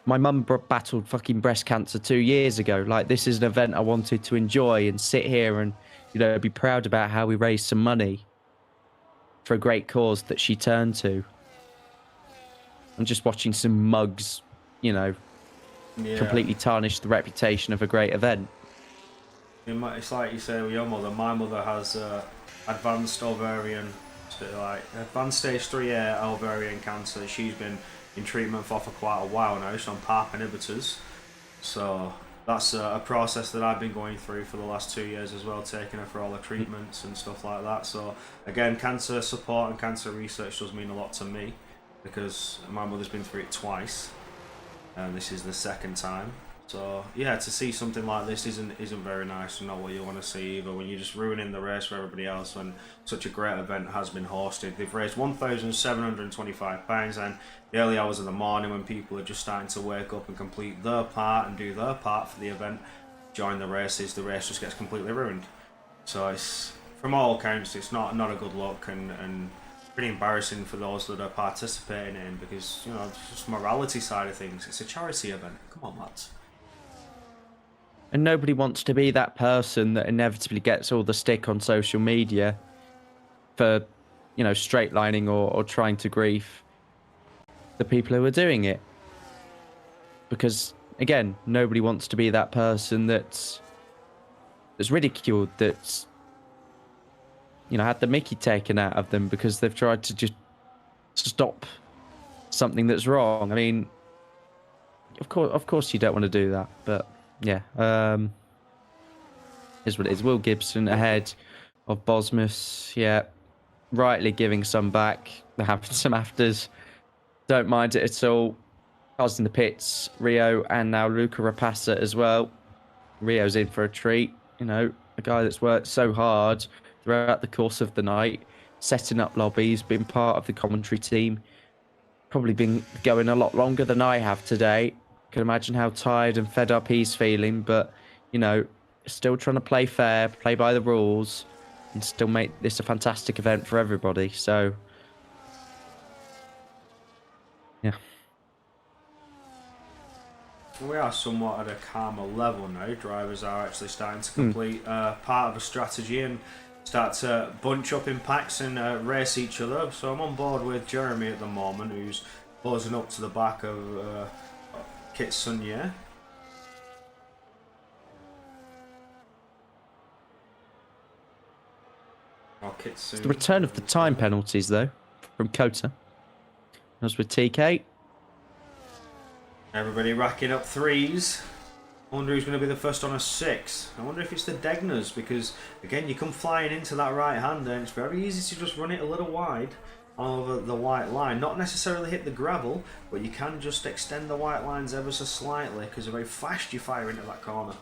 My mum battled fucking breast cancer 2 years ago. Like, this is an event I wanted to enjoy and sit here and, you know, be proud about how we raised some money for a great cause that she turned to. I'm just watching some mugs, you know, completely tarnish the reputation of a great event. It's like you say with your mother. My mother has advanced ovarian, like advanced stage 3A ovarian cancer. She's been in treatment for quite a while now. She's on PARP inhibitors. So that's a process that I've been going through for the last 2 years as well, taking her for all the treatments and stuff like that. So again, cancer support and cancer research does mean a lot to me, because my mother's been through it twice, and this is the second time. So yeah, to see something like this isn't very nice, and not what you want to see either, when you're just ruining the race for everybody else when such a great event has been hosted. They've raised £1,725, and the early hours of the morning when people are just starting to wake up and complete their part and do their part for the event, join the races, the race just gets completely ruined. So it's, from all accounts, it's not a good look, and pretty embarrassing for those that are participating in, because, you know, it's just morality side of things. It's a charity event. Come on, lads. And nobody wants to be that person that inevitably gets all the stick on social media for, you know, straight lining or trying to grief the people who are doing it. Because, again, nobody wants to be that person that's ridiculed, that's, you know, had the mickey taken out of them because they've tried to just stop something that's wrong. I mean, of course you don't want to do that, but yeah, is what it is. Will Gibson ahead of Bosmus, yeah, rightly giving some back. They're having some afters, don't mind it at all. Cars in the pits, Rio, and now Luca Rapassa as well. Rio's in for a treat, you know, a guy that's worked so hard throughout the course of the night, setting up lobbies, been part of the commentary team, probably been going a lot longer than I have today. Can imagine how tired and fed up he's feeling, but, you know, still trying to play fair, play by the rules, and still make this a fantastic event for everybody. So, yeah. We are somewhat at a calmer level now. Drivers are actually starting to complete part of a strategy and start to bunch up in packs and race each other. So I'm on board with Jeremy at the moment, who's closing up to the back of Kit Sunye. It's the return of the time penalties, though, from Kota. As with TK. Everybody racking up threes. I wonder who's going to be the first on a 6. I wonder if it's the Degners, because, again, you come flying into that right-hander, and it's very easy to just run it a little wide over the white line. Not necessarily hit the gravel, but you can just extend the white lines ever so slightly, because of how fast you fire into that corner.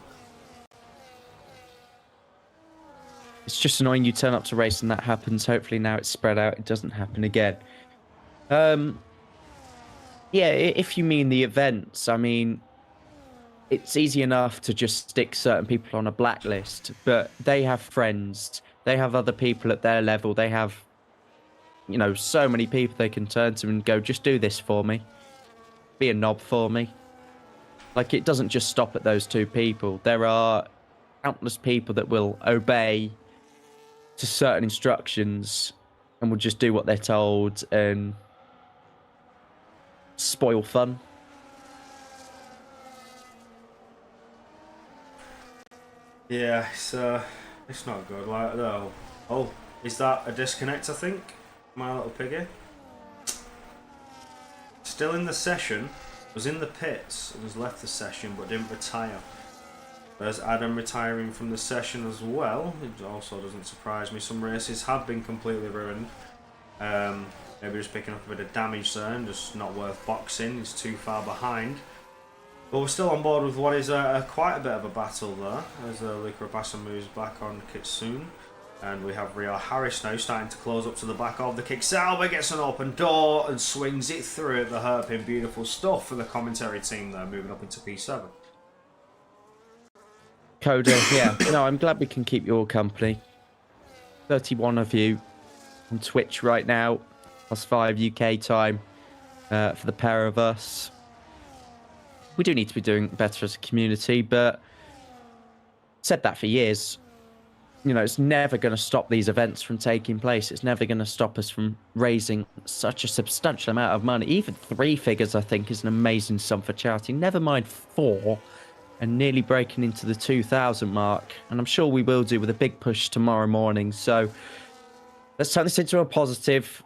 It's just annoying you turn up to race and that happens. Hopefully now it's spread out, it doesn't happen again. Yeah, if you mean the events, I mean, it's easy enough to just stick certain people on a blacklist, but they have friends, they have other people at their level, they have, you know, so many people they can turn to and go, just do this for me. Be a knob for me. Like, it doesn't just stop at those two people. There are countless people that will obey to certain instructions and will just do what they're told and spoil fun. Yeah, it's not good. Like, though. Oh, is that a disconnect? I think my little piggy. Still in the session. Was in the pits and has left the session but didn't retire. There's Adam retiring from the session as well. It also doesn't surprise me. Some races have been completely ruined. Maybe just picking up a bit of damage there and just not worth boxing. He's too far behind. But we're still on board with what is quite a bit of a battle there. As Luca Rabassa moves back on Kitsune. And we have Rio Harris now starting to close up to the back of the kick. Salva gets an open door and swings it through at the hairpin. Beautiful stuff for the commentary team there, moving up into P7. Coda, yeah. No, I'm glad we can keep you all company. 31 of you on Twitch right now. +5 UK time for the pair of us. We do need to be doing better as a community, but said that for years. You know, it's never going to stop these events from taking place. It's never going to stop us from raising such a substantial amount of money. Even 3 figures, I think, is an amazing sum for charity. Never mind 4, and nearly breaking into the 2,000 mark. And I'm sure we will do with a big push tomorrow morning. So let's turn this into a positive.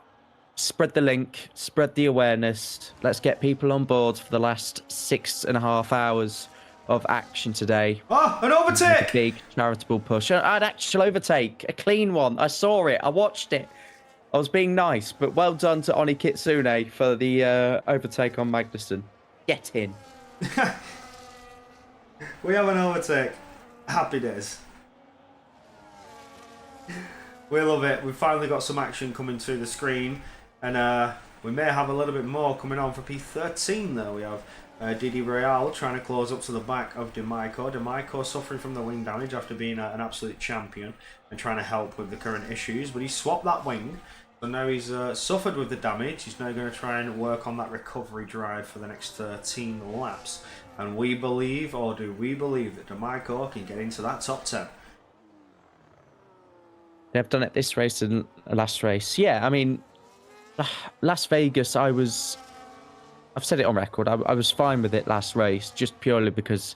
Spread the link, spread the awareness. Let's get people on board for the last 6.5 hours of action today. Oh, an overtake! A big charitable push. An actual overtake. A clean one. I saw it. I watched it. I was being nice, but well done to Oni Kitsune for the overtake on Magnussen. Get in. We have an overtake. Happy days. We love it. We've finally got some action coming to the screen. And we may have a little bit more coming on for P13 though. We have Didi Royale trying to close up to the back of Demaiko. Demaiko suffering from the wing damage after being an absolute champion and trying to help with the current issues. But he swapped that wing. So now he's suffered with the damage. He's now going to try and work on that recovery drive for the next 13 laps. And we believe, or do we believe, that Demaiko can get into that top 10. They've done it this race and last race. Yeah, I mean, Las Vegas, I've said it on record, I was fine with it last race, just purely because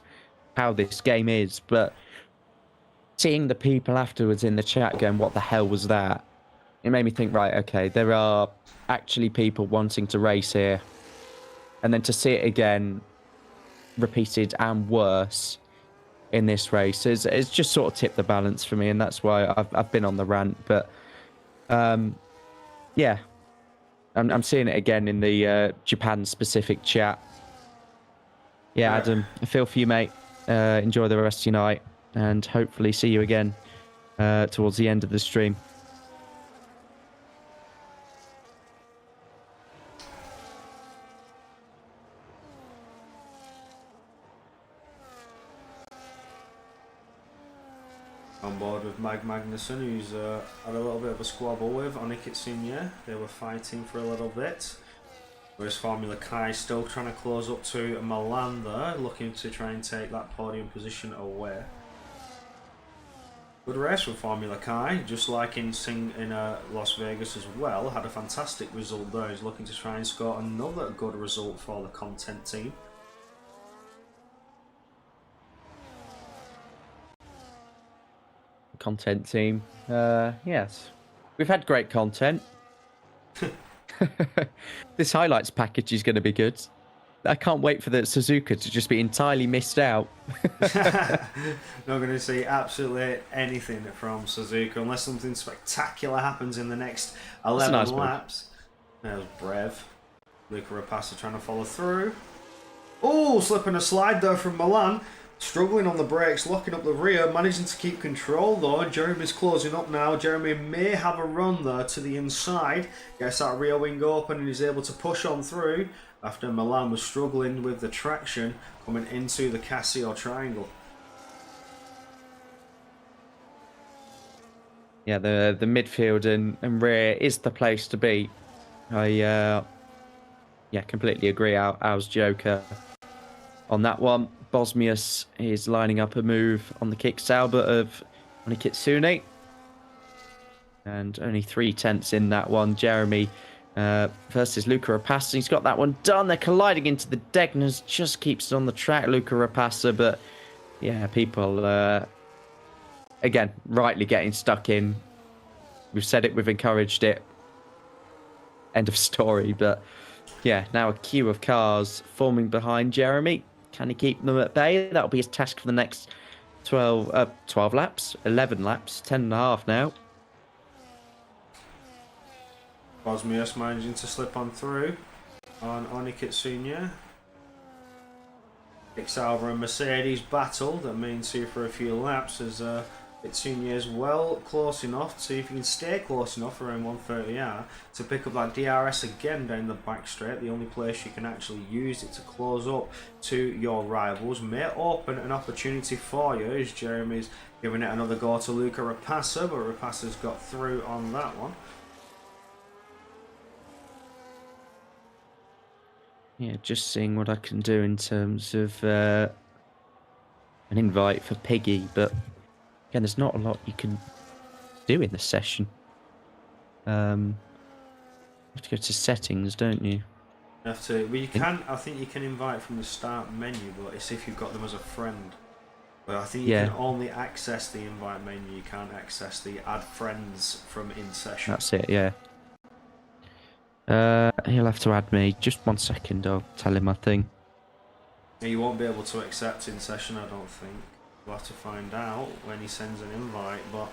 how this game is. But seeing the people afterwards in the chat going, what the hell was that? It made me think, right, okay, there are actually people wanting to race here. And then to see it again, repeated and worse in this race, it's just sort of tipped the balance for me. And that's why I've been on the rant. But yeah, I'm seeing it again in the Japan-specific chat. Yeah, Adam, I feel for you, mate. Enjoy the rest of your night, and hopefully see you again towards the end of the stream. On board with Magnussen, who's had a little bit of a squabble with Oni Kitsune. They were fighting for a little bit. Whereas Formula Kai still trying to close up to Milan there, looking to try and take that podium position away. Good race with Formula Kai, just like in Las Vegas as well. Had a fantastic result there. He's looking to try and score another good result for the content team. Content team. Yes, we've had great content. This highlights package is going to be good. I can't wait for the Suzuka to just be entirely missed out. Not going to see absolutely anything from Suzuka unless something spectacular happens in the next 11 nice laps. There's Brev. Luca Rapassa trying to follow through. Oh, slipping a slide there from Milan. Struggling on the brakes, locking up the rear, managing to keep control though. Jeremy's closing up now. Jeremy may have a run there to the inside. Gets that rear wing open and is able to push on through after Milan was struggling with the traction coming into the Casio triangle. Yeah, the midfield and rear is the place to be. I completely agree. Ours Joker. on that one. Bosmius is lining up a move on the kick Sauber of Onikitsune. And only 3/10 in that one. Jeremy versus Luca Rapassa. He's got that one done. They're colliding into the Degners. Just keeps it on the track, Luca Rapassa. But yeah, people, again, rightly getting stuck in. We've said it, we've encouraged it. End of story. But yeah, now a queue of cars forming behind Jeremy. Can he keep them at bay? That'll be his task for the next 12 laps, 11 laps, 10 and a half now. Bosmius managing to slip on through on Onikitsune. Sauber and Mercedes battle that main two for a few laps as Kitsune is well close enough to, if you can stay close enough around 130R, to pick up that DRS again down the back straight. The only place you can actually use it to close up to your rivals may open an opportunity for you as Jeremy's giving it another go to Luca Rapassa, but Rapassa's got through on that one. Yeah, just seeing what I can do in terms of an invite for Piggy, but again, there's not a lot you can do in the session. You have to go to settings, don't you? You have to. Well, you can. I think you can invite from the start menu, but it's if you've got them as a friend. But I think you can only access the invite menu. You can't access the add friends from in session. That's it. Yeah. He'll have to add me. Just 1 second, I'll tell him my thing. Yeah, you won't be able to accept in session, I don't think. We'll have to find out when he sends an invite, but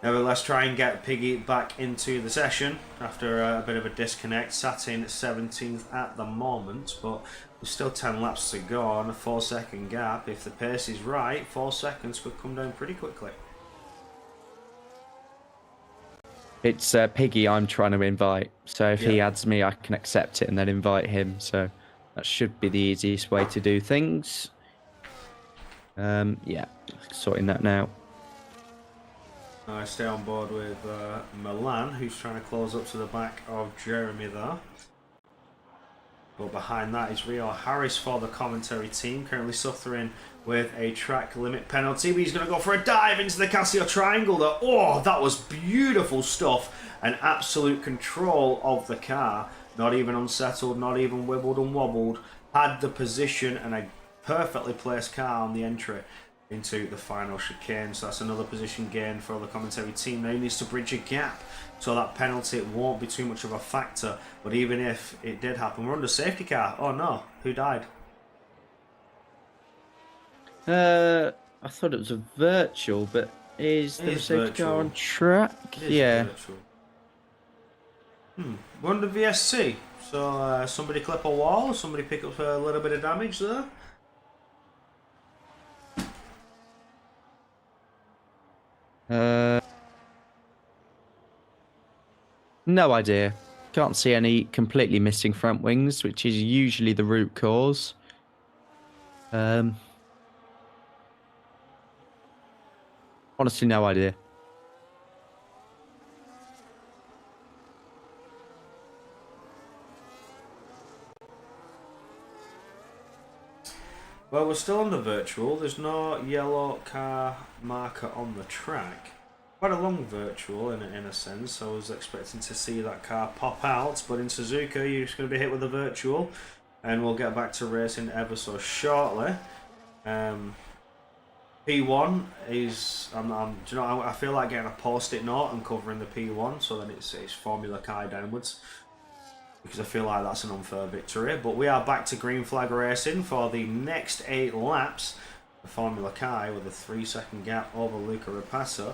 nevertheless, try and get Piggy back into the session after a bit of a disconnect. Sat in 17th at the moment, but there's still 10 laps to go on a 4-second gap. If the pace is right, 4 seconds could come down pretty quickly. It's Piggy I'm trying to invite, so if he adds me, I can accept it and then invite him. So that should be the easiest way to do things. Yeah, sorting that now. I stay on board with Milan, who's trying to close up to the back of Jeremy there. But behind that is Rio Harris for the commentary team, currently suffering with a track limit penalty. But he's going to go for a dive into the Casio Triangle there. Oh, that was beautiful stuff. An absolute control of the car. Not even unsettled, not even wibbled and wobbled. Had the position and a perfectly placed car on the entry into the final chicane. So that's another position gain for the commentary team. Now he needs to bridge a gap so that penalty won't be too much of a factor. But even if it did happen, we're under safety car. Oh no, who died? I thought it was a virtual, but is the safety car on track? Yeah. Virtual. We're under VSC. So somebody clip a wall, somebody pick up a little bit of damage there. No idea. Can't see any completely missing front wings, which is usually the root cause. Honestly, no idea. Well, we're still under virtual. There's no yellow car marker on the track. Quite a long virtual in a sense. I was expecting to see that car pop out, but in Suzuka you're just going to be hit with a virtual, and we'll get back to racing ever so shortly. P1 is, do you know, I feel like getting a post-it note and covering the P1 so that it's Formula Kai downwards, because I feel like that's an unfair victory. But we are back to green flag racing for the next 8 laps. The Formula Kai with a 3-second gap over Luca Rapassa.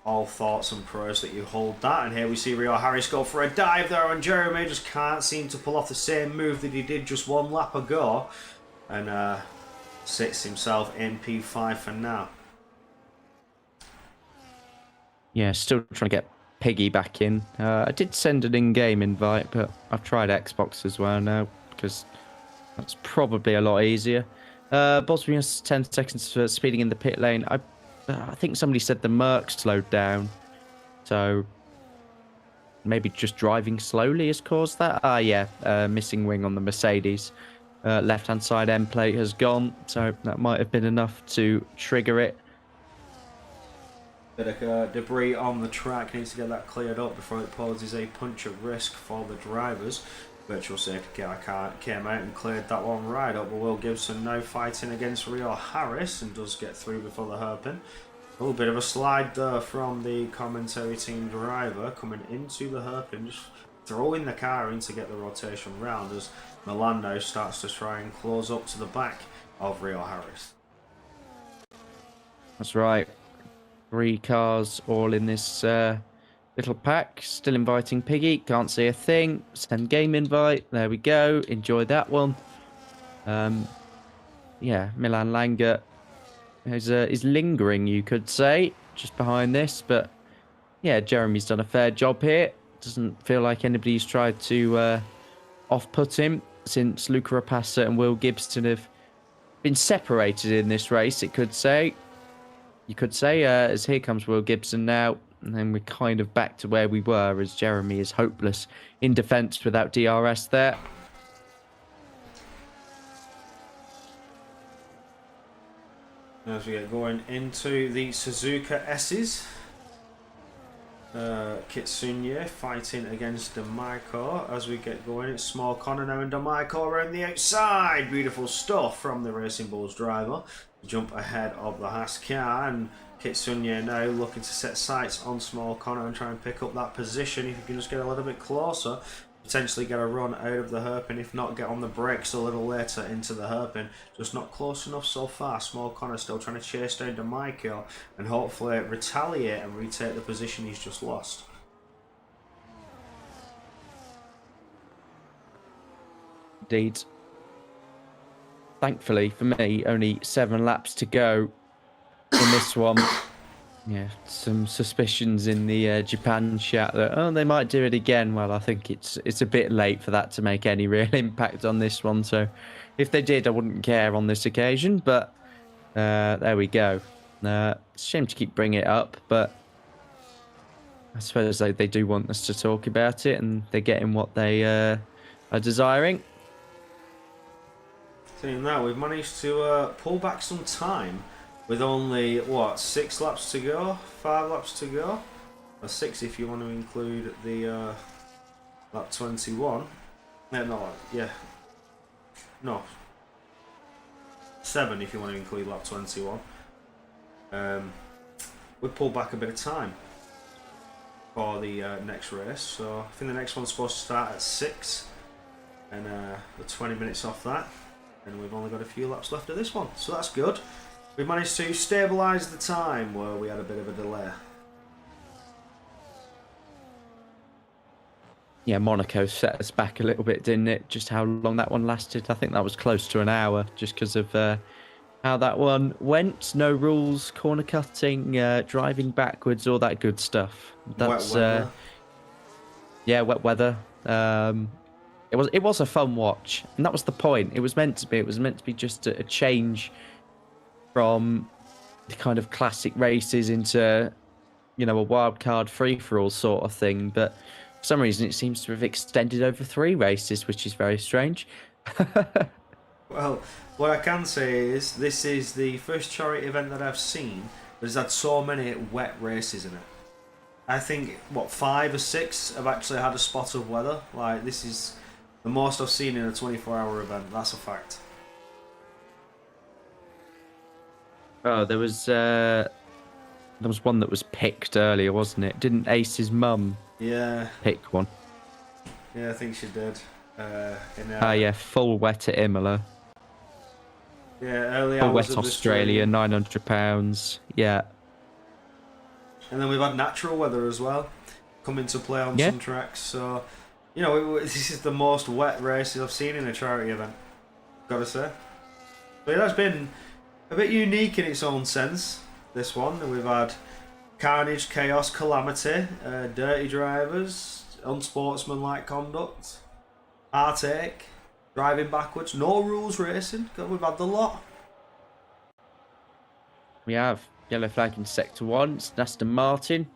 All thoughts and prayers that you hold that. And here we see Rio Harris go for a dive there on Jeremy. Just can't seem to pull off the same move that he did just 1 lap ago. And sits himself in P5 for now. Yeah, still trying to get Piggy back in. I did send an in-game invite, but I've tried Xbox as well now because that's probably a lot easier. Bosmius 10 seconds for speeding in the pit lane. I think somebody said the Merc slowed down, so maybe just driving slowly has caused that. Yeah, missing wing on the Mercedes. left-hand side end plate has gone, so that might have been enough to trigger it. Bit of debris on the track, needs to get that cleared up before it poses a punch of risk for the drivers. Virtual safety car came out and cleared that one right up, but Will Gibson now fighting against Rio Harris and does get through before the hairpin. A little bit of a slide there from the commentary team driver coming into the hairpin, just throwing the car in to get the rotation round as Milan now starts to try and close up to the back of Rio Harris. That's right. 3 cars all in this little pack. Still inviting Piggy. Can't see a thing. Send game invite. There we go. Enjoy that one. Yeah, Milan Langer is lingering, you could say, just behind this. But yeah, Jeremy's done a fair job here. Doesn't feel like anybody's tried to off-put him since Luca Rapassa and Will Gibson have been separated in this race, it could say. You could say, as here comes Will Gibson now, and then we're kind of back to where we were as Jeremy is hopeless in defence without DRS there. As we get going into the Suzuka S's, Kitsunya fighting against Damaiko as we get going. It's Small Connor now and Damaiko around the outside. Beautiful stuff from the Racing Bulls driver. Jump ahead of the Haas car, and Kitsunya now looking to set sights on Small Connor and try and pick up that position. If you can just get a little bit closer, potentially get a run out of the hairpin, if not get on the brakes a little later into the hairpin. Just not close enough so far. Small Connor still trying to chase down Damaiko and hopefully retaliate and retake the position he's just lost. Indeed. Thankfully for me, only 7 laps to go in this one. Yeah, some suspicions in the Japan chat that they might do it again. Well, I think it's a bit late for that to make any real impact on this one. So, if they did, I wouldn't care on this occasion. But there we go. It's a shame to keep bringing it up, but I suppose they do want us to talk about it, and they're getting what they are desiring. Seeing that, we've managed to pull back some time with only, what, 6 laps to go? 5 laps to go? Or 6 if you want to include the lap 21. No, yeah. No. 7 if you want to include lap 21. We pulled back a bit of time for the next race. So I think the next one's supposed to start at 6. And we're 20 minutes off that. And we've only got a few laps left of this one, so that's good. We managed to stabilise the time where we had a bit of a delay. Yeah, Monaco set us back a little bit, didn't it? Just how long that one lasted. I think that was close to an hour, just because of how that one went. No rules, corner cutting, driving backwards, all that good stuff. That's wet weather. Yeah, wet weather. It was a fun watch, and that was the point. It was meant to be. It was meant to be just a change from the kind of classic races into, you know, a wild card free for all sort of thing. But for some reason, it seems to have extended over 3 races, which is very strange. Well, what I can say is this is the first charity event that I've seen that has had so many wet races in it. I think, what, 5 or 6 have actually had a spot of weather. Like, this is the most I've seen in a 24-hour event. That's a fact. Oh, there was one that was picked earlier, wasn't it? Didn't Ace's mum pick one? Yeah, I think she did. Yeah, full wet at Imola. Yeah, early Full hours wet of Australia, the £900. Yeah. And then we've had natural weather as well come into play on some tracks. So, you know, this is the most wet races I've seen in a charity event, gotta say. But it has been a bit unique in its own sense, this one. And we've had carnage, chaos, calamity, dirty drivers, unsportsmanlike conduct, heartache, driving backwards, no rules racing. We've had the lot. We have yellow flag in Sector 1. It's Aston Martin.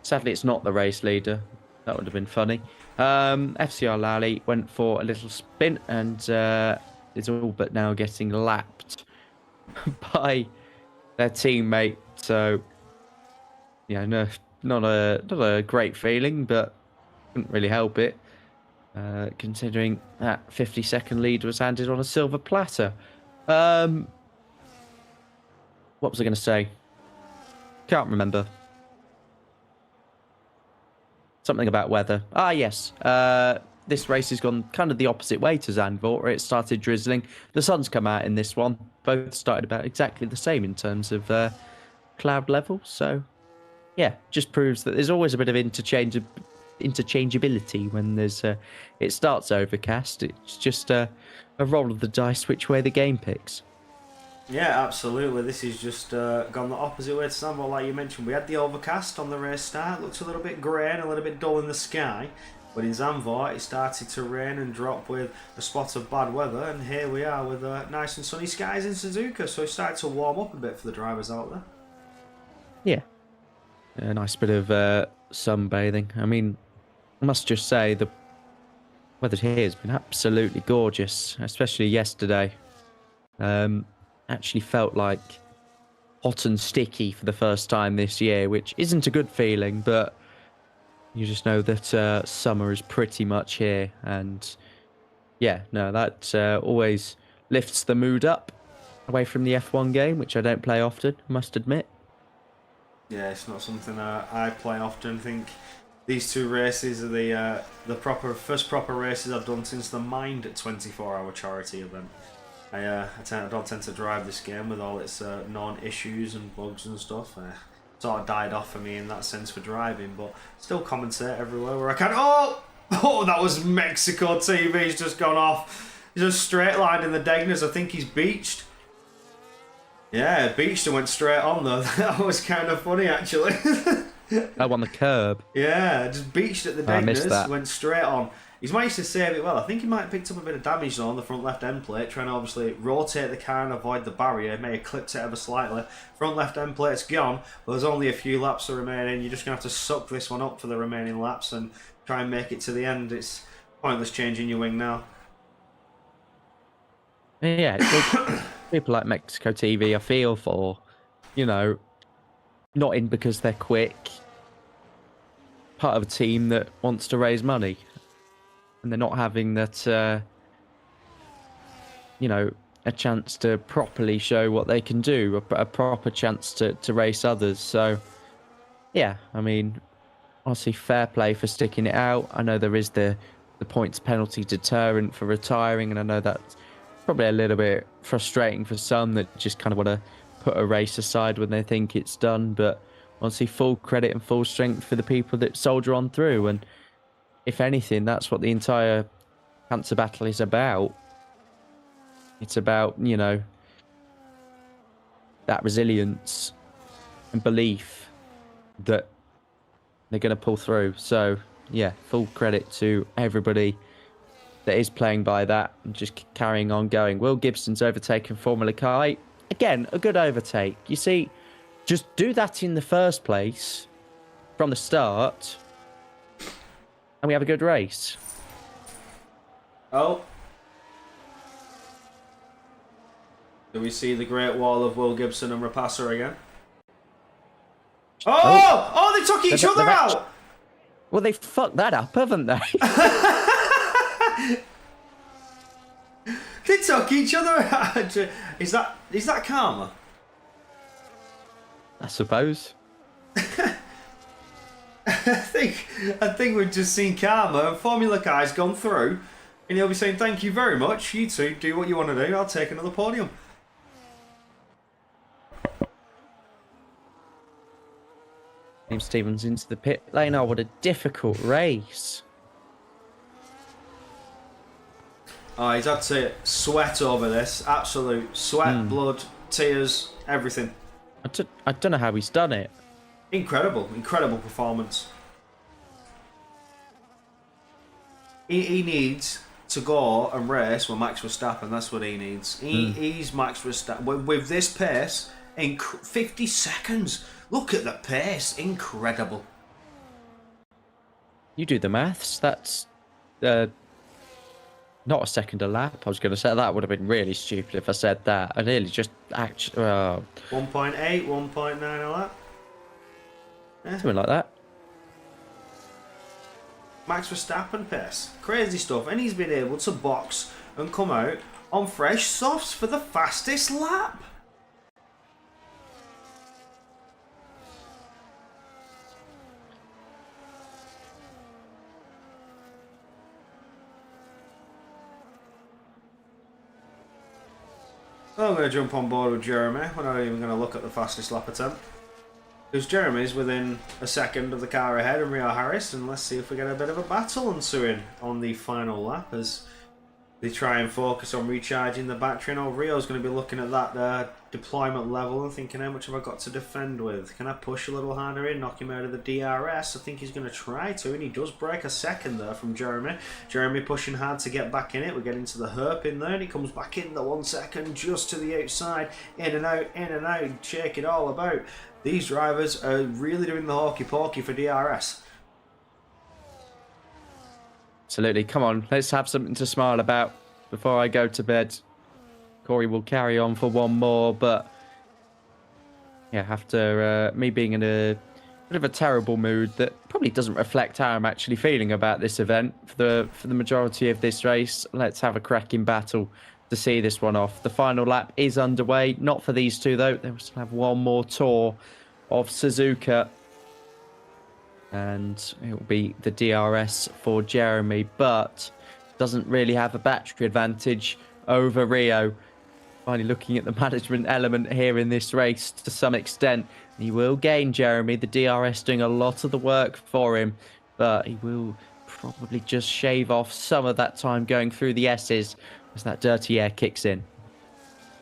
Sadly, it's not the race leader. That would have been funny. FCR Lally went for a little spin and is all but now getting lapped by their teammate. So, yeah, no, not a great feeling, but couldn't really help it, considering that 50-second lead was handed on a silver platter. What was I going to say? Can't remember. Something about weather. Ah, yes. This race has gone kind of the opposite way to Zandvoort, where it started drizzling. The sun's come out in this one. Both started about exactly the same in terms of cloud level. So, yeah, just proves that there's always a bit of interchangeability when there's it starts overcast. It's just a roll of the dice which way the game picks. Yeah, absolutely. This is just gone the opposite way to Zandvoort, like you mentioned. We had the overcast on the race start. Looks a little bit grey and a little bit dull in the sky. But in Zandvoort, it started to rain and drop with a spot of bad weather. And here we are with nice and sunny skies in Suzuka. So it started to warm up a bit for the drivers out there. Yeah. A nice bit of sunbathing. I mean, I must just say the weather here has been absolutely gorgeous, especially yesterday. Actually felt like hot and sticky for the first time this year, which isn't a good feeling, but you just know that summer is pretty much here. And yeah, no, that always lifts the mood up away from the F1 game, which I don't play often, I must admit. Yeah, it's not something I play often. I think these two races are the first proper races I've done since the Mind 24-hour charity event. I don't tend to drive this game with all its known issues and bugs and stuff. Sort of died off for me in that sense for driving, but still commentate everywhere where I can. Oh, that was Mexico TV's just gone off. He's just straight lined in the Degners. I think he's beached. Yeah, beached and went straight on though. That was kind of funny actually. Oh, on the curb. Yeah, just beached at the I missed Degners, that. went straight on. He's managed to save it well. I think he might have picked up a bit of damage though on the front left end plate, trying to obviously rotate the car and avoid the barrier. May have clipped it ever slightly. Front left end plate's gone, but there's only a few laps remaining. You're just going to have to suck this one up for the remaining laps and try and make it to the end. It's pointless changing your wing now. Yeah, people like Mexico TV I feel for, you know, not in because they're quick, part of a team that wants to raise money. And they're not having that, you know, a chance to properly show what they can do, a proper chance to race others. So, yeah, I mean, honestly, fair play for sticking it out. I know there is the points penalty deterrent for retiring, and I know that's probably a little bit frustrating for some that just kind of want to put a race aside when they think it's done. But honestly, full credit and full strength for the people that soldier on through. And if anything, that's what the entire cancer battle is about. It's about, you know, that resilience and belief that they're going to pull through. So, yeah, full credit to everybody that is playing by that and just carrying on going. Will Gibson's overtaken Formula Car. Again, a good overtake. You see, just do that in the first place from the start, and we have a good race. Oh. Do we see the Great Wall of Will Gibson and Rapassa again? Oh, they took each other out! Well, they fucked that up, haven't they? They took each other out. Is that karma? I suppose. I think we've just seen karma, and Formula Car's gone through, and he'll be saying, thank you very much, you two, do what you want to do, I'll take another podium. James Stevens into the pit lane. Oh, what a difficult race. Oh, he's had to sweat over this. Absolute sweat, blood, tears, everything. I don't know how he's done it. Incredible performance. He needs to go and race with Max Verstappen. That's what he needs. He's Max Verstappen. With this pace, in 50 seconds. Look at the pace. Incredible. You do the maths. That's not a second a lap. I was going to say that would have been really stupid if I said that. I nearly just actually 1.8, 1.9 a lap. something like that. Max Verstappen pace. Crazy stuff. And he's been able to box and come out on fresh softs for the fastest lap. Well, I'm going to jump on board with Jeremy. We're not even going to look at the fastest lap attempt. Because Jeremy's within a second of the car ahead of Rio Harris, and let's see if we get a bit of a battle ensuing on the final lap as they try and focus on recharging the battery. And Rio's going to be looking at that deployment level and thinking, how much have I got to defend with? Can I push a little harder in, knock him out of the DRS? I think he's going to try to, and he does break a second there from Jeremy. Jeremy pushing hard to get back in it. We're getting to the hairpin there, and he comes back in the 1 second just to the outside. In and out, shake it all about. These drivers are really doing the hokey-pokey for DRS. Absolutely. Come on, let's have something to smile about before I go to bed. Corey will carry on for one more, but yeah, after me being in a bit of a terrible mood that probably doesn't reflect how I'm actually feeling about this event for the majority of this race, let's have a cracking battle to see this one off. The final lap is underway. Not for these two, though. They will still have one more tour of Suzuka. And it will be the DRS for Jeremy, but doesn't really have a battery advantage over Rio. Finally looking at the management element here in this race to some extent. He will gain Jeremy, the DRS doing a lot of the work for him, but he will probably just shave off some of that time going through the S's as that dirty air kicks in.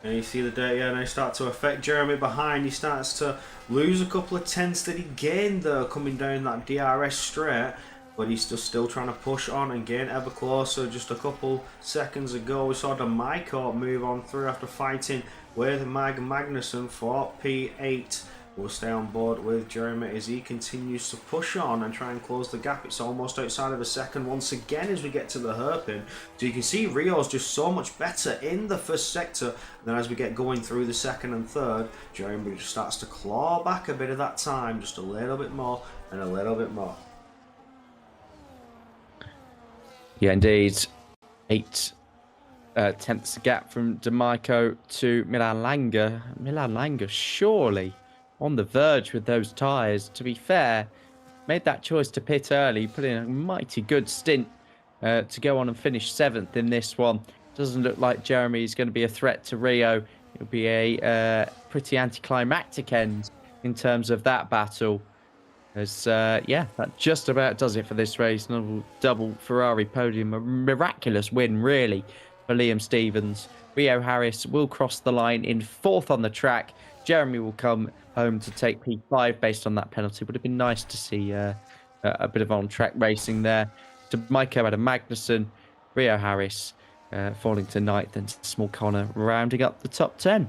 And you see the dirty air now start to affect Jeremy behind. He starts to lose a couple of tenths that he gained there coming down that DRS straight, but he's still trying to push on and gain ever closer. Just a couple seconds ago we saw D'Amico move on through after fighting with Magnussen for P8. We'll stay on board with Jeremy as he continues to push on and try and close the gap. It's almost outside of a second once again as we get to the hairpin. So you can see Rio's just so much better in the first sector. Then as we get going through the second and third, Jeremy just starts to claw back a bit of that time, just a little bit more and a little bit more. Yeah, indeed. 8 tenths gap from D'Amico to Milan Langer. Milan Langer surely on the verge with those tyres. To be fair, made that choice to pit early, put in a mighty good stint to go on and finish 7th in this one. Doesn't look like Jeremy is going to be a threat to Rio. It'll be a pretty anticlimactic end in terms of that battle. As yeah, that just about does it for this race. Another double Ferrari podium, a miraculous win really for Liam Stevens. Rio Harris will cross the line in 4th on the track. Jeremy will come home to take P5 based on that penalty. Would have been nice to see a bit of on-track racing there. To Maiko Adam Magnussen, Rio Harris falling to 9th, and Small Connor rounding up the top 10.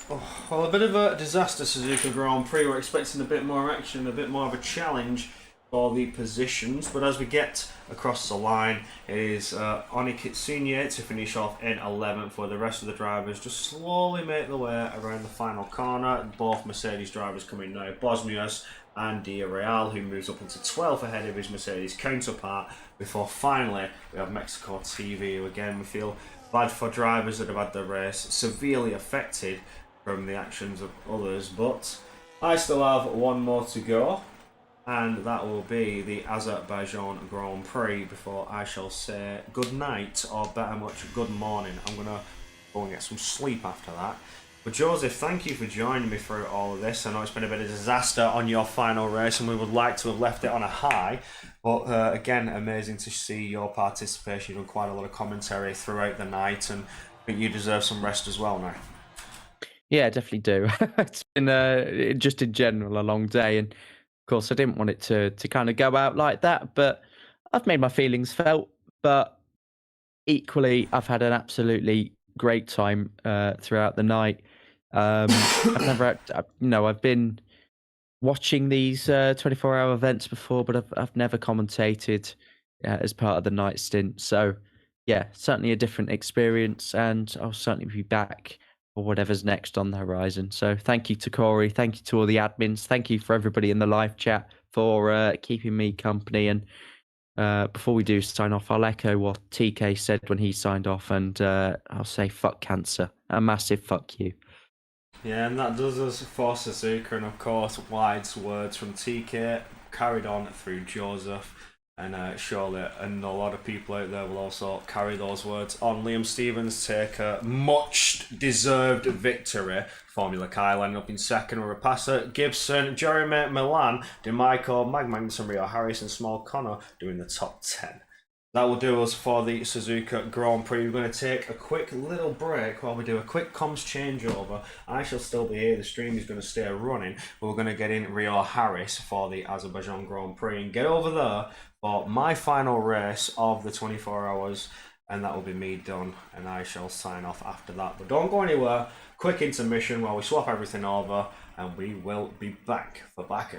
Oh, well, a bit of a disaster Suzuka Grand Prix. We're expecting a bit more action, a bit more of a challenge for the positions, but as we get across the line, it is Oni Kitsunie to finish off in 11th, where the rest of the drivers just slowly make their way around the final corner. Both Mercedes drivers coming now, Bosnius and Dia Real, who moves up into 12th ahead of his Mercedes counterpart, before finally we have Mexico TV, who again we feel bad for drivers that have had their race severely affected from the actions of others, but I still have one more to go, and that will be the Azerbaijan Grand Prix before I shall say good night, or better much good morning. I'm going to go and get some sleep after that. But Joseph, thank you for joining me through all of this. I know it's been a bit of a disaster on your final race, and we would like to have left it on a high, but again, amazing to see your participation. You've done quite a lot of commentary throughout the night, and I think you deserve some rest as well now. Yeah, definitely do. It's been just in general a long day, and of course I didn't want it to kind of go out like that, but I've made my feelings felt. But equally, I've had an absolutely great time throughout the night. I've never had, I've been watching these 24-hour events before, but I've never commentated as part of the night stint. So, yeah, certainly a different experience, and I'll certainly be back for whatever's next on the horizon. So, thank you to Corey, thank you to all the admins, thank you for everybody in the live chat for keeping me company. And before we do sign off, I'll echo what TK said when he signed off, and I'll say fuck cancer, a massive fuck you. Yeah, and that does us for Suzuka, and of course, wise words from TK carried on through Joseph, and surely, and a lot of people out there will also carry those words on. Liam Stevens take a much deserved victory. Formula Kyle ending up in second with Rapasa, Gibson, Jeremy Milan, DeMichael, Mag Magnussen, Rio Harris, and Small Connor doing the top 10. That will do us for the Suzuka Grand Prix. We're going to take a quick little break while we do a quick comms changeover. I shall still be here. The stream is going to stay running. But we're going to get in Rio Harris for the Azerbaijan Grand Prix and get over there for my final race of the 24 hours. And that will be me done. And I shall sign off after that. But don't go anywhere. Quick intermission while we swap everything over. And we will be back for Baku.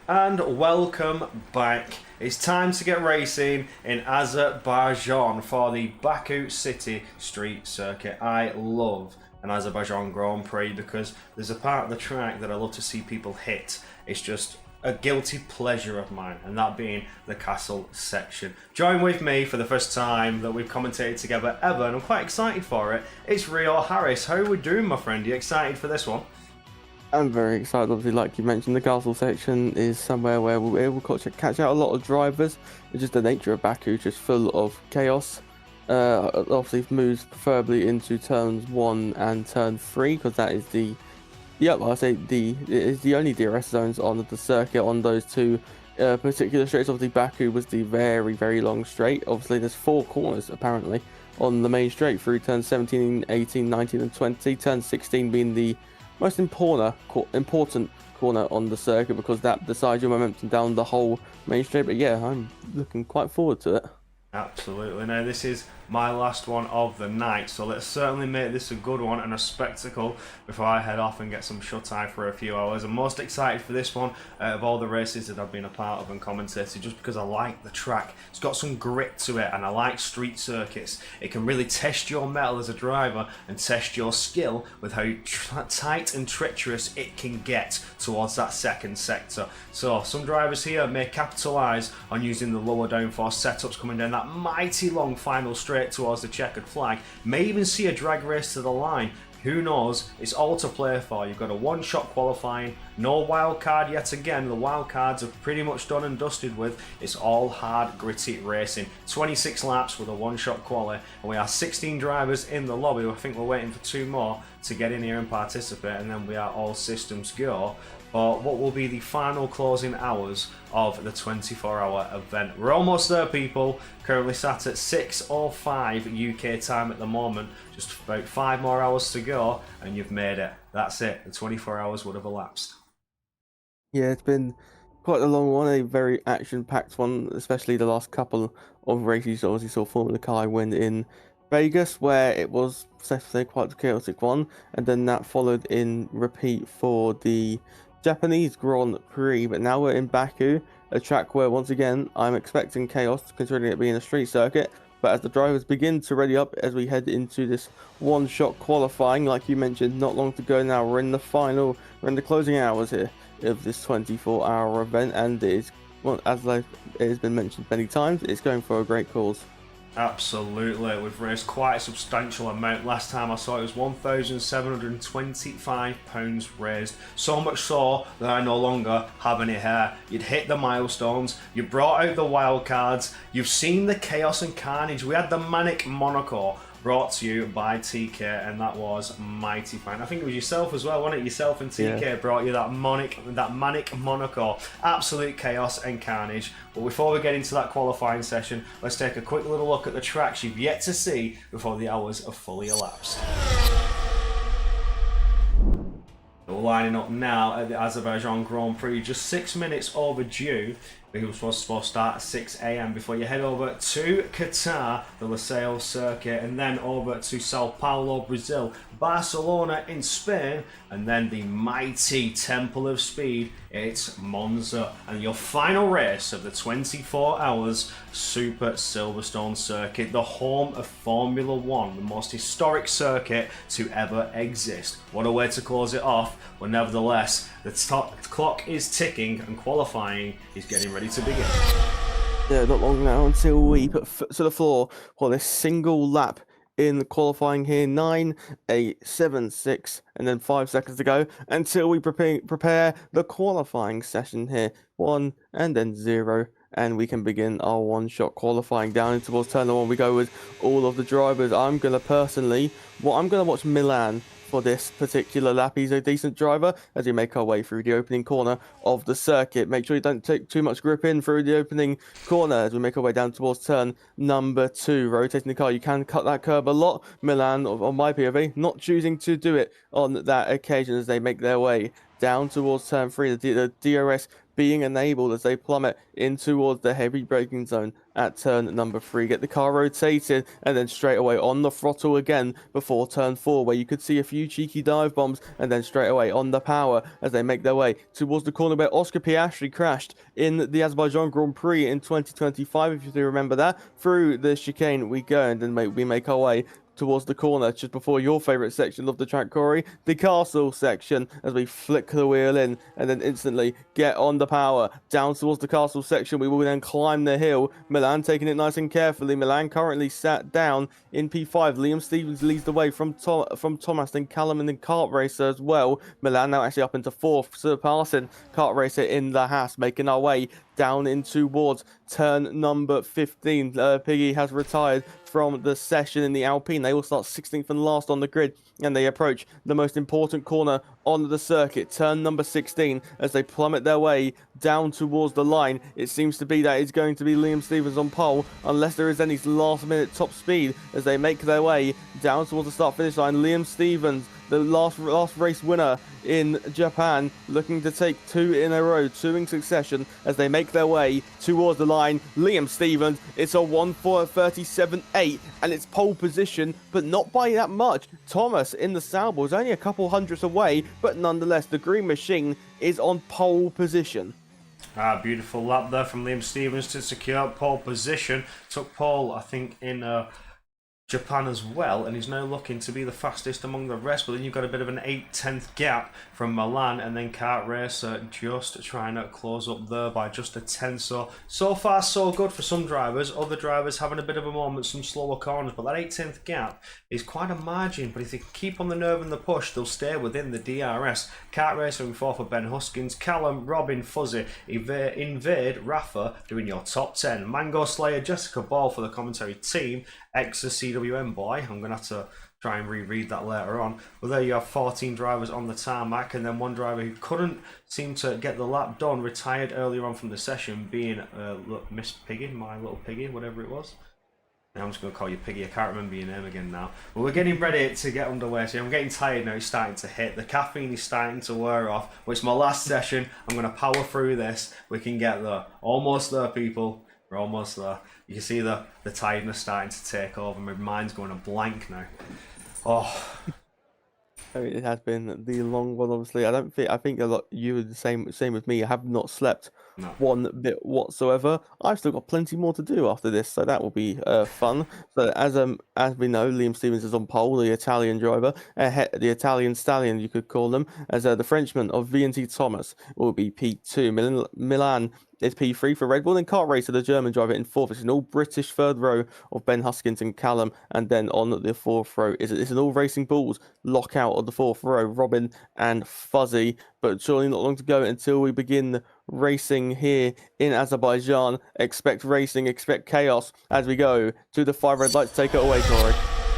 And welcome back. It's time to get racing in Azerbaijan for the Baku City Street Circuit. I love an Azerbaijan Grand Prix because there's a part of the track that I love to see people hit. It's just a guilty pleasure of mine, and that being the castle section. Join with me for the first time that we've commentated together ever, and I'm quite excited for it. It's Rio Harris. How are we doing, my friend? Are you excited for this one? I'm very excited. Obviously, like you mentioned, the castle section is somewhere where we'll be able to catch out a lot of drivers. It's just the nature of Baku, just full of chaos. Obviously, moves preferably into turns 1 and turn 3 because that is the it is the only DRS zones on the circuit on those two particular straights. Obviously, Baku was the very long straight. Obviously, there's 4 corners apparently on the main straight through turns 17, 18, 19, and 20. Turn 16 being the most important corner on the circuit because that decides your momentum down the whole main straight. But yeah, I'm looking quite forward to it. Absolutely. Now, this is my last one of the night, so let's certainly make this a good one and a spectacle before I head off and get some shut-eye for a few hours. I'm most excited for this one of all the races that I've been a part of and commentated, just because I like the track. It's got some grit to it, and I like street circuits. It can really test your mettle as a driver and test your skill with how tight and treacherous it can get towards that second sector. So some drivers here may capitalise on using the lower downforce setups coming down that mighty long final straight towards the checkered flag. May even see a drag race to the line. Who knows? It's all to play for. You've got a one-shot qualifying, no wild card yet again. The wild cards are pretty much done and dusted with. It's all hard, gritty racing. 26 laps with a one-shot quali, and we are 16 drivers in the lobby. I think we're waiting for 2 more to get in here and participate, and then we are all systems go for what will be the final closing hours of the 24-hour event. We're almost there, people. Currently sat at 6:05 UK time at the moment. Just about 5 more hours to go, and you've made it. That's it. The 24 hours would have elapsed. Yeah, it's been quite a long one, a very action-packed one, especially the last couple of races. Obviously, saw Formula Car win in Vegas, where it was definitely quite a chaotic one, and then that followed in repeat for the Japanese Grand Prix. But now we're in Baku, a track where once again I'm expecting chaos, considering it being a street circuit. But as the drivers begin to ready up as we head into this one-shot qualifying, like you mentioned, not long to go now. We're in the closing hours here of this 24-hour event, and it is, well, as it has been mentioned many times, it's going for a great cause. Absolutely, we've raised quite a substantial amount. Last time I saw it was £1,725 raised. So much so that I no longer have any hair. You'd hit the milestones, you brought out the wild cards, you've seen the chaos and carnage. We had the Manic Monaco brought to you by TK, and that was mighty fine. I think it was yourself as well, wasn't it? Yourself and TK brought you that Manic Monaco. Absolute chaos and carnage. But before we get into that qualifying session, let's take a quick little look at the tracks you've yet to see before the hours have fully elapsed. We're lining up now at the Azerbaijan Grand Prix, just 6 minutes overdue. It was supposed to start at 6 AM before you head over to Qatar, the Losail circuit, and then over to Sao Paulo, Brazil, Barcelona in Spain, and then the mighty Temple of Speed, it's Monza. And your final race of the 24 hours, Super Silverstone circuit, the home of Formula One, the most historic circuit to ever exist. What a way to close it off, but nevertheless, the clock is ticking and qualifying is getting ready to begin. Yeah, not long now until we put foot to the floor for this single lap in the qualifying here. 9, 8, 7, 6, and then 5 seconds to go until we prepare the qualifying session here. 1 and then 0. And we can begin our one-shot qualifying down towards turn 1. We go with all of the drivers. I'm going to watch Milan for this particular lap. He's a decent driver as we make our way through the opening corner of the circuit. Make sure you don't take too much grip in through the opening corner as we make our way down towards turn number 2. Rotating the car, you can cut that curb a lot. Milan, on my POV, not choosing to do it on that occasion as they make their way down towards turn 3. The DRS being enabled as they plummet in towards the heavy braking zone at turn number 3. Get the car rotated and then straight away on the throttle again before turn 4, where you could see a few cheeky dive bombs, and then straight away on the power as they make their way towards the corner where Oscar Piastri crashed in the Azerbaijan Grand Prix in 2025, if you do remember that. Through the chicane we go, and then we make our way towards the corner just before your favourite section of the track, Corey, the castle section, as we flick the wheel in and then instantly get on the power down towards the castle section. We will then climb the hill. Milan taking it nice and carefully. Milan currently sat down in P5. Liam Stevens leads the way from Thomas, then Callum, and then Kart Racer as well. Milan now actually up into 4th, surpassing Kart Racer in the Haas, making our way down in towards turn number 15. Piggy has retired from the session in the Alpine. They will start 16th and last on the grid, and they approach the most important corner on the circuit, turn number 16, as they plummet their way down towards the line. It seems to be that it's going to be Liam Stevens on pole, unless there is any last minute top speed as they make their way down towards the start finish line. Liam Stevens, the last race winner in Japan, looking to take 2 in a row, 2 in succession, as they make their way towards the line. Liam Stevens, it's a 1:37.8, and it's pole position, but not by that much. Thomas in the Sauber is only a couple hundredths away, but nonetheless, the Green Machine is on pole position. Beautiful lap there from Liam Stevens to secure pole position. Took pole, I think, in Japan as well, and he's now looking to be the fastest among the rest. But then you've got a bit of an 8/10 gap from Milan, and then Kart Racer just trying to close up there by just a 10. So far so good for some drivers. Other drivers having a bit of a moment, some slower corners, but that 8/10 gap is quite a margin. But if they keep on the nerve and the push, they'll stay within the DRS. Kart Racer in 4th for Ben Huskins, Callum, Robin, Fuzzy, Invade, Rafa doing your top 10. Mango Slayer, Jessica Ball for the commentary team, ex-CWM boy. I'm going to have to try and reread that later on. But there you have 14 drivers on the tarmac, and then one driver who couldn't seem to get the lap done retired earlier on from the session, being Miss Piggy, my little Piggy, whatever it was. I'm just going to call you Piggy. I can't remember your name again now. But we're getting ready to get underway. So I'm getting tired now. It's starting to hit. The caffeine is starting to wear off. But it's my last session. I'm going to power through this. We can get there. Almost there, people. We're almost there. You can see the tiredness starting to take over. My mind's going a blank now. Oh. I mean, it has been the long one, obviously. I think a lot, you were the same with me. I have not slept one bit whatsoever. I've still got plenty more to do after this, so that will be fun. So as we know, Liam Stevens is on pole, the Italian driver, the Italian stallion, you could call them, as the Frenchman of V&T Thomas will be P2. Milan is P3 for Red Bull, and Kart Racer, the German driver, in 4th. It's an all-British 3rd row of Ben Huskins and Callum, and then on the 4th row it's an all-Racing Bulls lockout of the 4th row, Robin and Fuzzy. But surely not long to go until we begin racing here in Azerbaijan. Expect racing, expect chaos as we go to the 5 red lights. Take it away, Corey.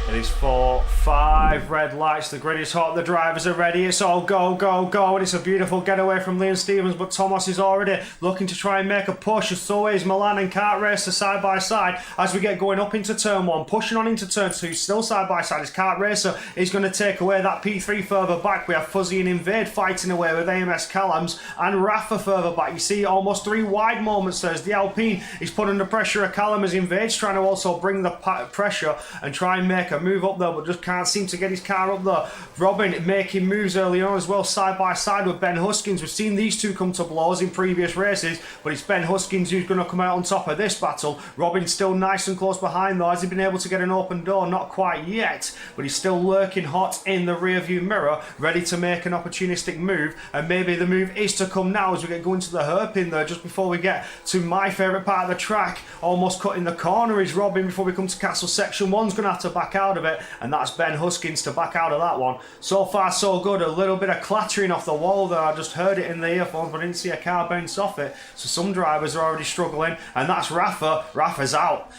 It is 4-5 red lights. The grid is hot. The drivers are ready. It's all go, go, go. And it's a beautiful getaway from Liam Stevens. But Thomas is already looking to try and make a push. So is Milan and Kart Racer side by side as we get going up into turn 1. Pushing on into turn 2. Still side by side as Kart Racer is going to take away that P3 further back. We have Fuzzy and Invade fighting away with AMS Callums and Rafa further back. You see almost 3 wide moments there as the Alpine is put under pressure. A Callum as Invade's trying to also bring the pressure and try and make a move up there, but just can't seem to get his car up there. Robin making moves early on as well, side by side with Ben Huskins. We've seen these two come to blows in previous races, but it's Ben Huskins who's going to come out on top of this battle. Robin's still nice and close behind though. Has he been able to get an open door? Not quite yet, but he's still lurking hot in the rear view mirror, ready to make an opportunistic move, and maybe the move is to come now as we get going to the hairpin there, just before we get to my favourite part of the track. Almost cutting the corner is Robin before we come to Castle Section 1's going to have to back out of it, and that's Ben Huskins to back out of that one. So far so good. A little bit of clattering off the wall there. I just heard it in the earphones, but I didn't see a car bounce off it. So some drivers are already struggling, and that's Rafa. Rafa's out.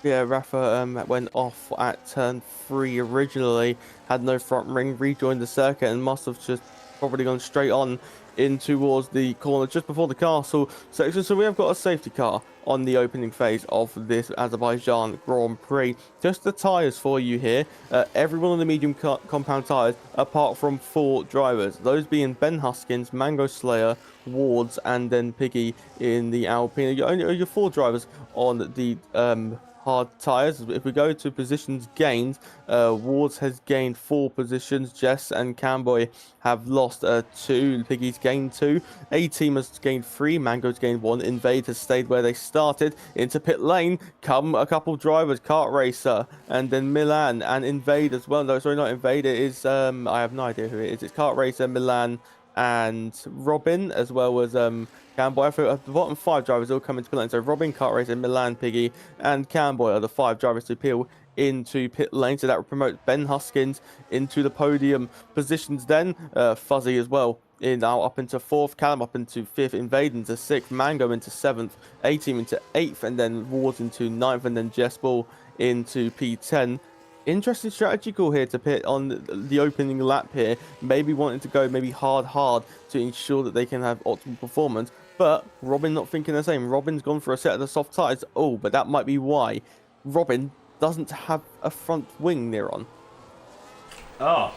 Yeah, Rafa went off at turn 3 originally, had no front ring, rejoined the circuit, and must have just probably gone straight on in towards the corner just before the castle section. So we have got a safety car on the opening phase of this Azerbaijan Grand Prix. Just the tyres for you here. Everyone on the medium compound tyres apart from 4 drivers. Those being Ben Huskins, Mango Slayer, Wards, and then Piggy in the Alpine. Your 4 drivers on the hard tyres. If we go to positions gained, Wards has gained 4 positions. Jess and Camboy have lost 2. Piggy's gained 2. A-Team has gained 3. Mango's gained 1. Invade has stayed where they started. Into pit lane come a couple drivers, Kart Racer, and then Milan and Invade as well. No, sorry, not Invade. It is I have no idea who it is. It's Kart Racer, Milan, and Robin, as well as Camboy. I thought the bottom 5 drivers all come into pit lane. So Robin, Kart Racer, Milan, Piggy, and Camboy are the 5 drivers to peel into pit lane. So that will promote Ben Huskins into the podium positions then. Fuzzy as well now up into 4th, Callum up into 5th, Invade into 6th, Mango into 7th, A-Team into 8th, and then Wards into 9th, and then Jess Ball into P10. Interesting strategy call here to pit on the opening lap here. Maybe wanting to go hard to ensure that they can have optimal performance. But Robin not thinking the same. Robin's gone for a set of the soft tyres. Oh, but that might be why Robin doesn't have a front wing near on. Oh.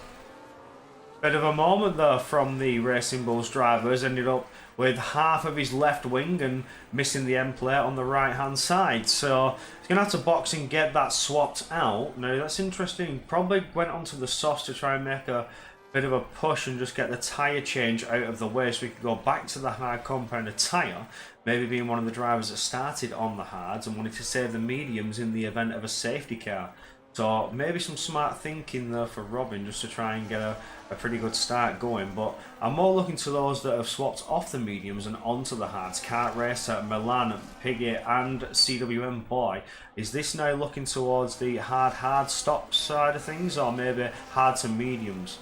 Bit of a moment though from the Racing Bulls drivers. Ended up with half of his left wing and missing the end plate on the right hand side. So he's going to have to box and get that swapped out. Now that's interesting. Probably went onto the softs to try and make a bit of a push and just get the tyre change out of the way so we could go back to the hard compounder tyre. Maybe being one of the drivers that started on the hards and wanted to save the mediums in the event of a safety car. So maybe some smart thinking there for Robin just to try and get a pretty good start going. But I'm more looking to those that have swapped off the mediums and onto the hards. Kart Racer, Milan, Piggy and CWM Boy. Is this now looking towards the hard stop side of things, or maybe hard to mediums?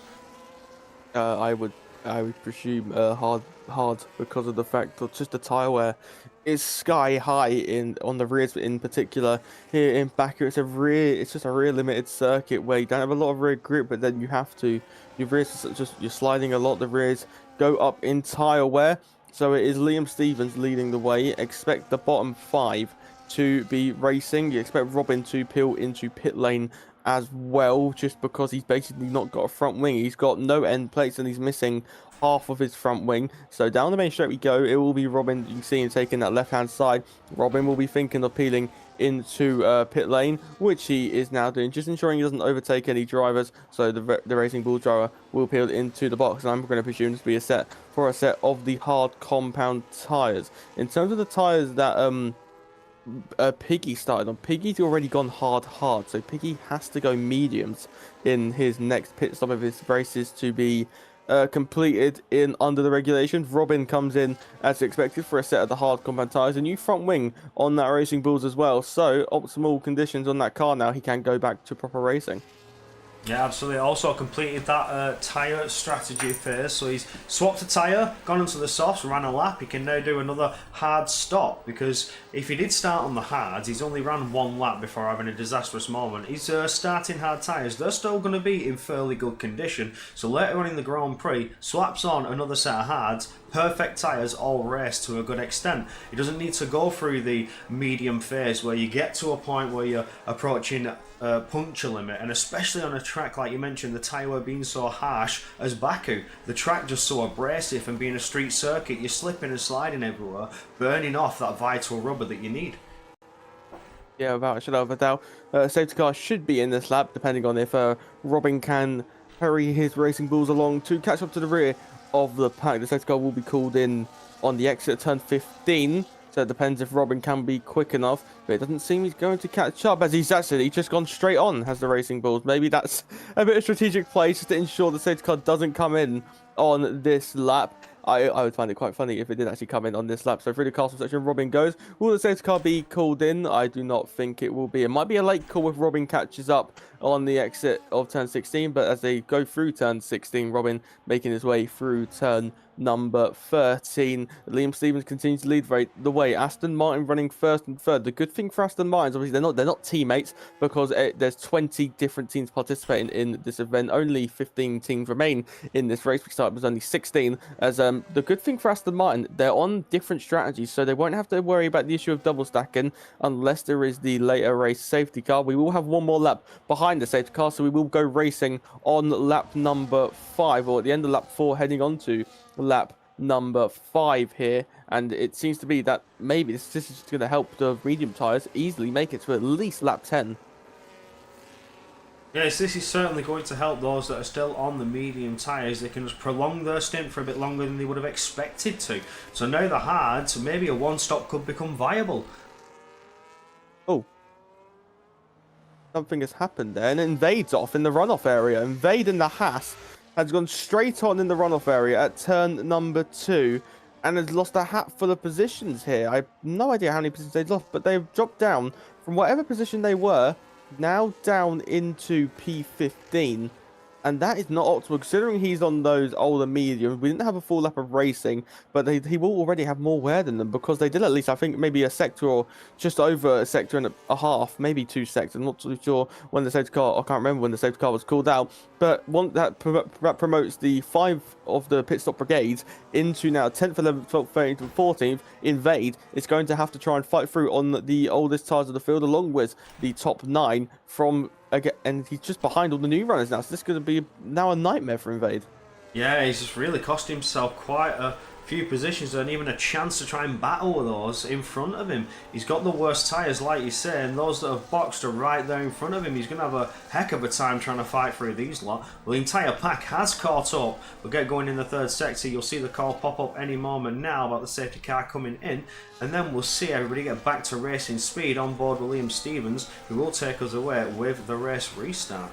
I would presume hard because of the fact that just the tyre wear is sky high on the rears in particular. Here in Baku, it's just a rear limited circuit where you don't have a lot of rear grip, but then your rears you're sliding a lot. The rears go up in tyre wear, so it is Liam Stevens leading the way. Expect the bottom 5 to be racing. You expect Robin to peel into pit lane as well, just because he's basically not got a front wing. He's got no end plates and he's missing half of his front wing. So down the main straight we go. It will be Robin. You can see him taking that left hand side. Robin will be thinking of peeling into pit lane, which he is now doing, just ensuring he doesn't overtake any drivers. So the Racing Bull driver will peel into the box, and I'm going to presume this to be a set of the hard compound tyres. In terms of the tyres that Piggy started on, Piggy's already gone hard, so Piggy has to go mediums in his next pit stop of his races to be completed in under the regulations. Robin comes in as expected for a set of the hard compound tyres, a new front wing on that Racing Bulls as well, so optimal conditions on that car now. He can go back to proper racing. Yeah, absolutely. Also completed that tyre strategy phase. So he's swapped a tyre, gone into the softs, ran a lap. He can now do another hard stop, because if he did start on the hards, he's only ran 1 lap before having a disastrous moment. His starting hard tyres, they're still going to be in fairly good condition. So later on in the Grand Prix, swaps on another set of hards, perfect tyres all race to a good extent. He doesn't need to go through the medium phase where you get to a point where you're approaching puncture limit, and especially on a track like you mentioned, the tyre wear being so harsh as Baku, the track just so abrasive, and being a street circuit, you're slipping and sliding everywhere, burning off that vital rubber that you need. Yeah, without a shadow of a doubt, safety car should be in this lap, depending on if Robin can hurry his Racing Bulls along to catch up to the rear of the pack. The safety car will be called in on the exit at turn 15. So it depends if Robin can be quick enough, but it doesn't seem he's going to catch up, as he's just gone straight on, has the Racing Bulls. Maybe that's a bit of strategic play just to ensure the safety car doesn't come in on this lap. I would find it quite funny if it did actually come in on this lap. So through the castle section, Robin goes. Will the safety car be called in? I do not think it will be. It might be a late call if Robin catches up on the exit of turn 16, but as they go through turn 16, Robin making his way through turn number 13. Liam Stevens continues to lead the way. Aston Martin running first and third. The good thing for Aston Martin, obviously, they're not teammates, because there's 20 different teams participating in this event. Only 15 teams remain in this race. We started with only 16, as The good thing for Aston Martin, they're on different strategies, so they won't have to worry about the issue of double stacking unless there is the later race safety car. We will have one more lap behind the safety car, so we will go racing on lap number 5, or at the end of lap 4, heading on to lap number 5 here. And it seems to be that maybe this is just going to help the medium tyres easily make it to at least lap 10. Yes, this is certainly going to help those that are still on the medium tyres. They can just prolong their stint for a bit longer than they would have expected to. So now the hards, maybe a one-stop could become viable. Oh. Something has happened there, and Invade's off in the runoff area. Invade in the Haas has gone straight on in the runoff area at turn number 2 and has lost a hatful of positions here. I have no idea how many positions they've lost, but they've dropped down from whatever position they were now down into P15, and that is not optimal considering he's on those older mediums. We didn't have a full lap of racing, but he will already have more wear than them because they did at least, I think, maybe a sector or just over a sector and a half, maybe 2 sectors. I'm not too sure when the safety car, I can't remember when the safety car was called out, but one that promotes the 5 of the pit stop brigades into now 10th, 11th, 12th, 13th, and 14th. Invade is going to have to try and fight through on the oldest tyres of the field along with the top 9 from again, and he's just behind all the new runners now, so this is going to be now a nightmare for Invade. Yeah, he's just really cost himself quite a few positions and even a chance to try and battle with those in front of him. He's got the worst tyres, like you say, and those that have boxed are right there in front of him. He's going to have a heck of a time trying to fight through these lot. Well, the entire pack has caught up. We'll get going in the third sector. You'll see the call pop up any moment now about the safety car coming in, and then we'll see everybody get back to racing speed on board William Stevens, who will take us away with the race restart.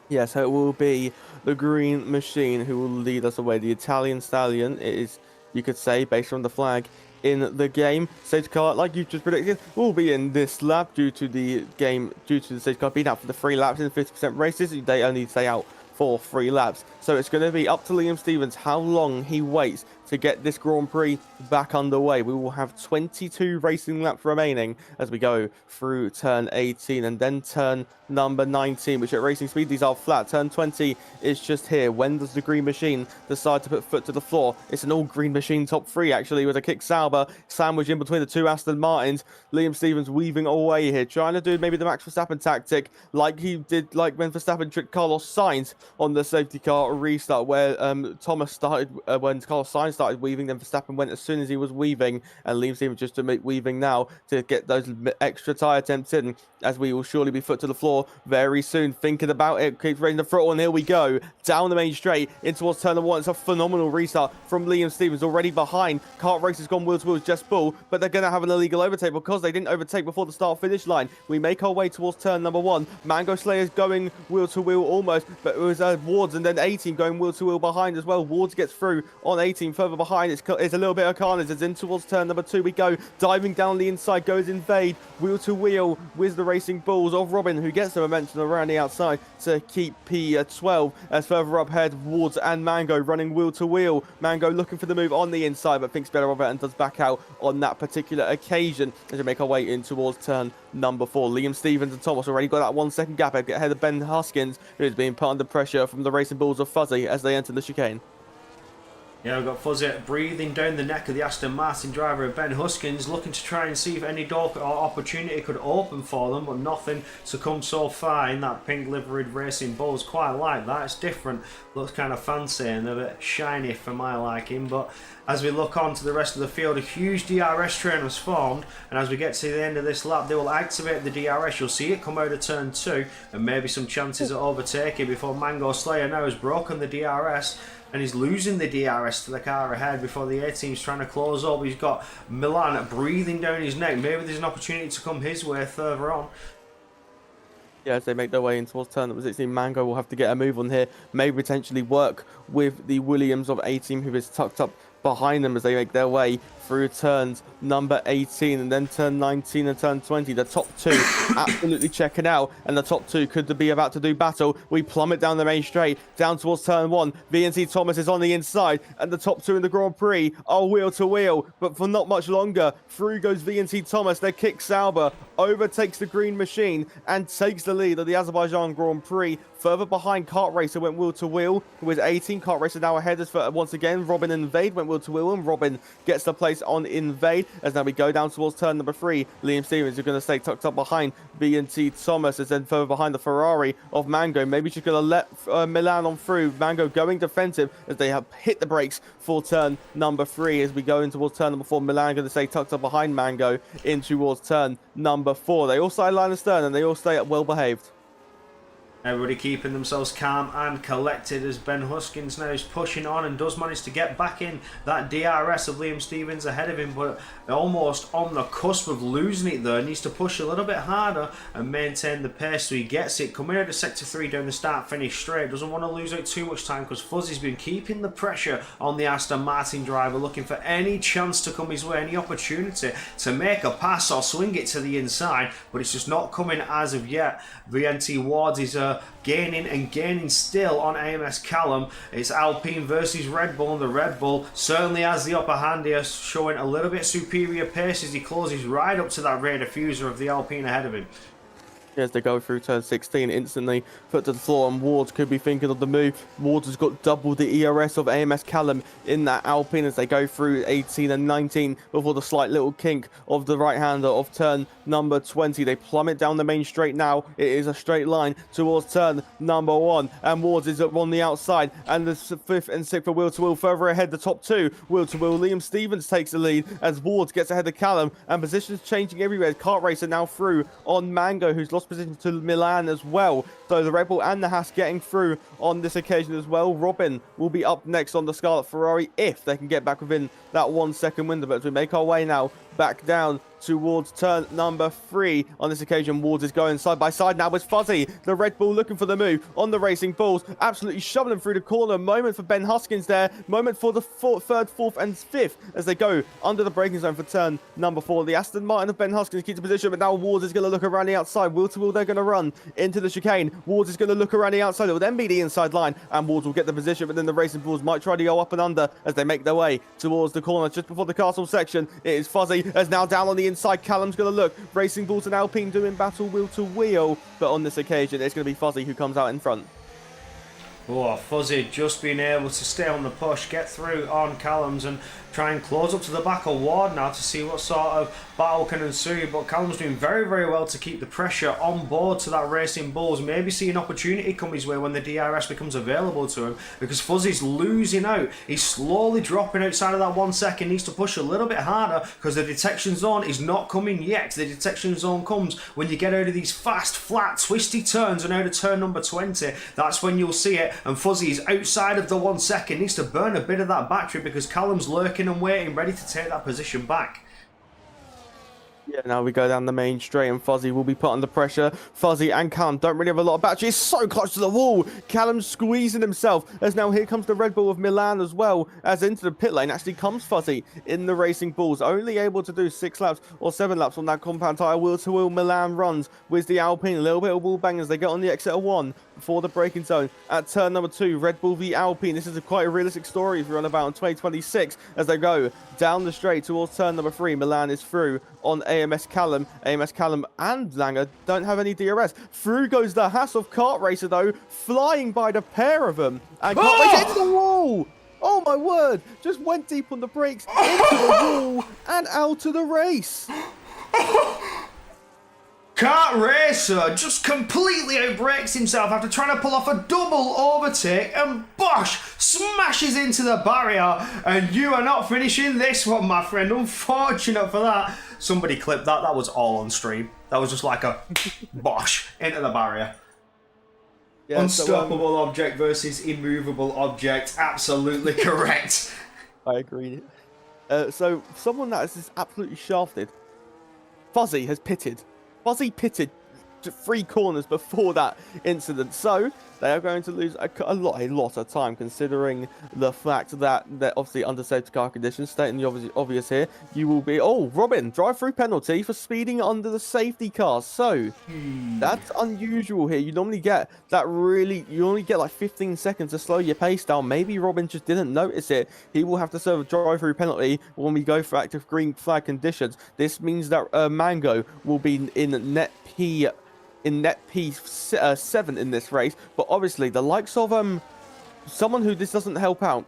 Yeah, so it will be the green machine who will lead us away. The Italian stallion is, you could say, based on the flag in the game. Safety car, like you just predicted, will be in this lap due to the safety car being out for the 3 laps in 50% races. They only stay out for 3 laps. So it's going to be up to Liam Stevens how long he waits to get this Grand Prix back underway. We will have 22 racing laps remaining as we go through turn 18 and then turn number 19, which at racing speed, these are flat. Turn 20 is just here. When does the green machine decide to put foot to the floor? It's an all green machine top 3 actually, with a kick Sauber sandwich in between the 2 Aston Martins. Liam Stevens weaving away here, trying to do maybe the Max Verstappen tactic like he did, like when Verstappen tricked Carlos Sainz on the safety car restart, where Thomas started when Carlos Sainz started weaving, then Verstappen went as soon as he was weaving, and Liam Stevens just to make weaving now to get those extra tyre attempts in, as we will surely be foot to the floor very soon. Thinking about it, keeps raising the throttle, and here we go down the main straight in towards turn number 1. It's a phenomenal restart from Liam Stevens, already behind. Kart Race has gone wheel to wheel, just Bull, but they're going to have an illegal overtake because they didn't overtake before the start finish line. We make our way towards turn number 1. Mango Slayer's going wheel to wheel almost, but it was Wards and then 18 going wheel to wheel behind as well. Wards gets through on 18, further behind it's a little bit of carnage. It's in towards turn number 2 we go, diving down the inside goes Invade, wheel to wheel with the Racing Bulls of Robin, who gets the momentum around the outside to keep P12 as further up ahead. Wards and Mango running wheel to wheel. Mango looking for the move on the inside, but thinks better of it and does back out on that particular occasion as we make our way in towards turn number 4. Liam Stevens and Thomas already got that 1 second gap ahead of Ben Huskins, who is being put under pressure from the Racing Bulls of Fuzzy as they enter the chicane. Yeah, we've got Fuzzy breathing down the neck of the Aston Martin driver, Ben Huskins, looking to try and see if any door or opportunity could open for them, but nothing to come so far in that pink liveried Racing Bulls. Quite like that, it's different, looks kind of fancy and a bit shiny for my liking. But as we look on to the rest of the field, a huge DRS train was formed, and as we get to the end of this lap, they will activate the DRS. You'll see it come out of turn 2, and maybe some chances at overtaking before Mango Slayer now has broken the DRS, and he's losing the DRS to the car ahead before the A-team's trying to close up. He's got Milan breathing down his neck. Maybe there's an opportunity to come his way further on. Yeah, as they make their way in towards turn number 16, Mango will have to get a move on here. May potentially work with the Williams of A-team, who is tucked up behind them as they make their way through turns number 18 and then turn 19 and turn 20. The top two absolutely checking out, and the top two could be about to do battle. We plummet down the main straight, down towards turn 1. VNC Thomas is on the inside, and the top two in the Grand Prix are wheel to wheel, but for not much longer. Through goes VNC Thomas. Their kick Sauber overtakes the green machine and takes the lead of the Azerbaijan Grand Prix. Further behind, Kart Racer went wheel to wheel with 18. Kart Racer now ahead as for once again. Robin and Invade went wheel to wheel, and Robin gets the place on Invade. As now we go down towards turn number 3. Liam Stevens is going to stay tucked up behind VNT Thomas, as then further behind the Ferrari of Mango. Maybe she's going to let Milan on through. Mango going defensive as they have hit the brakes for turn number 3. As we go in towards turn number 4, Milan going to stay tucked up behind Mango in towards turn number 4. They all sideline astern and they all stay well behaved. Everybody keeping themselves calm and collected as Ben Huskins now is pushing on and does manage to get back in that DRS of Liam Stevens ahead of him, but almost on the cusp of losing it there. Needs to push a little bit harder and maintain the pace so he gets it. Coming out of sector 3 down the start finish straight. Doesn't want to lose out too much time because Fuzzy's been keeping the pressure on the Aston Martin driver, looking for any chance to come his way, any opportunity to make a pass or swing it to the inside, but it's just not coming as of yet. VNT Wards is gaining and gaining still on AMS Callum. It's Alpine versus Red Bull, and the Red Bull certainly has the upper hand here, showing a little bit superior pace as he closes right up to that rear diffuser of the Alpine ahead of him. As they go through turn 16, instantly put to the floor, and Wards could be thinking of the move. Wards has got double the ERS of AMS Callum in that Alpine as they go through 18 and 19 before the slight little kink of the right-hander of turn number 20. They plummet down the main straight now. It is a straight line towards turn number 1, and Wards is up on the outside, and the 5th and 6th are wheel-to-wheel further ahead. The top two, wheel-to-wheel. Liam Stevens takes the lead as Wards gets ahead of Callum, and positions changing everywhere. Kart Racer now through on Mango, who's lost position to Milan as well. So the Red Bull and the Haas getting through on this occasion as well. Robin will be up next on the Scarlet Ferrari if they can get back within that 1 second window. But as we make our way now back down towards turn number 3. On this occasion, Wards is going side by side now with Fuzzy. The Red Bull looking for the move on the Racing Bulls. Absolutely shoving them through the corner. Moment for Ben Huskins there. Moment for the 3rd, 4th and 5th as they go under the braking zone for turn number 4. The Aston Martin of Ben Huskins keeps the position, but now Wards is going to look around the outside. Wheel to wheel, they're going to run into the chicane. Wards is going to look around the outside. It will then be the inside line, and Wards will get the position, but then the Racing Bulls might try to go up and under as they make their way towards the corner just before the castle section. It is Fuzzy as now down on the inside. Callum's going to look. Racing Bulls and Alpine doing battle wheel to wheel, but on this occasion it's going to be Fuzzy who comes out in front. Oh, Fuzzy just being able to stay on the push, get through on Callum's and try and close up to the back of Ward now to see what sort of battle can ensue. But Callum's doing very, very well to keep the pressure on board to that Racing Bulls. Maybe see an opportunity come his way when the DRS becomes available to him, because Fuzzy's losing out. He's slowly dropping outside of that 1 second. Needs to push a little bit harder because the detection zone is not coming yet. The detection zone comes when you get out of these fast, flat, twisty turns and out of turn number 20. That's when you'll see it. And Fuzzy is outside of the 1 second. Needs to burn a bit of that battery because Callum's lurking and waiting, ready to take that position back. Yeah, now we go down the main straight and Fuzzy will be put under pressure. Fuzzy and Callum don't really have a lot of battery. It's so close to the wall. Callum's squeezing himself as now here comes the Red Bull of Milan as well, as into the pit lane actually comes Fuzzy in the Racing Bulls. Only able to do 6 laps or 7 laps on that compound tyre. Wheel-to-wheel Milan runs with the Alpine. A little bit of wall bangers. They get on the exit of 1 before the braking zone at turn number 2. Red Bull v Alpine. This is quite a realistic story if you're on about in 2026 as they go down the straight towards turn number 3. Milan is through on AMS Callum. AMS Callum and Langer don't have any DRS. Through goes the Haas of Kart Racer though, flying by the pair of them. And Kart Racer into the wall! Oh my word! Just went deep on the brakes, into the wall, and out of the race. Kart Racer just completely outbrakes himself after trying to pull off a double overtake, and bosh, smashes into the barrier. And you are not finishing this one, my friend. Unfortunate for that. Somebody clipped that. That was all on stream. That was just like a bosh into the barrier. Yeah, unstoppable object versus immovable object. Absolutely correct. I agree. So someone that is just absolutely shafted. Fuzzy has pitted. Fuzzy pitted 3 corners before that incident. So they are going to lose a lot of time, considering the fact that they're obviously under safety car conditions. Stating the obvious here, you will be, oh, Robin, drive-through penalty for speeding under the safety car. So that's unusual here. You normally get that you only get like 15 seconds to slow your pace down. Maybe Robin just didn't notice it. He will have to serve a drive-through penalty when we go for active green flag conditions. This means that Mango will be in net P7 in this race. But obviously, the likes of someone who this doesn't help out,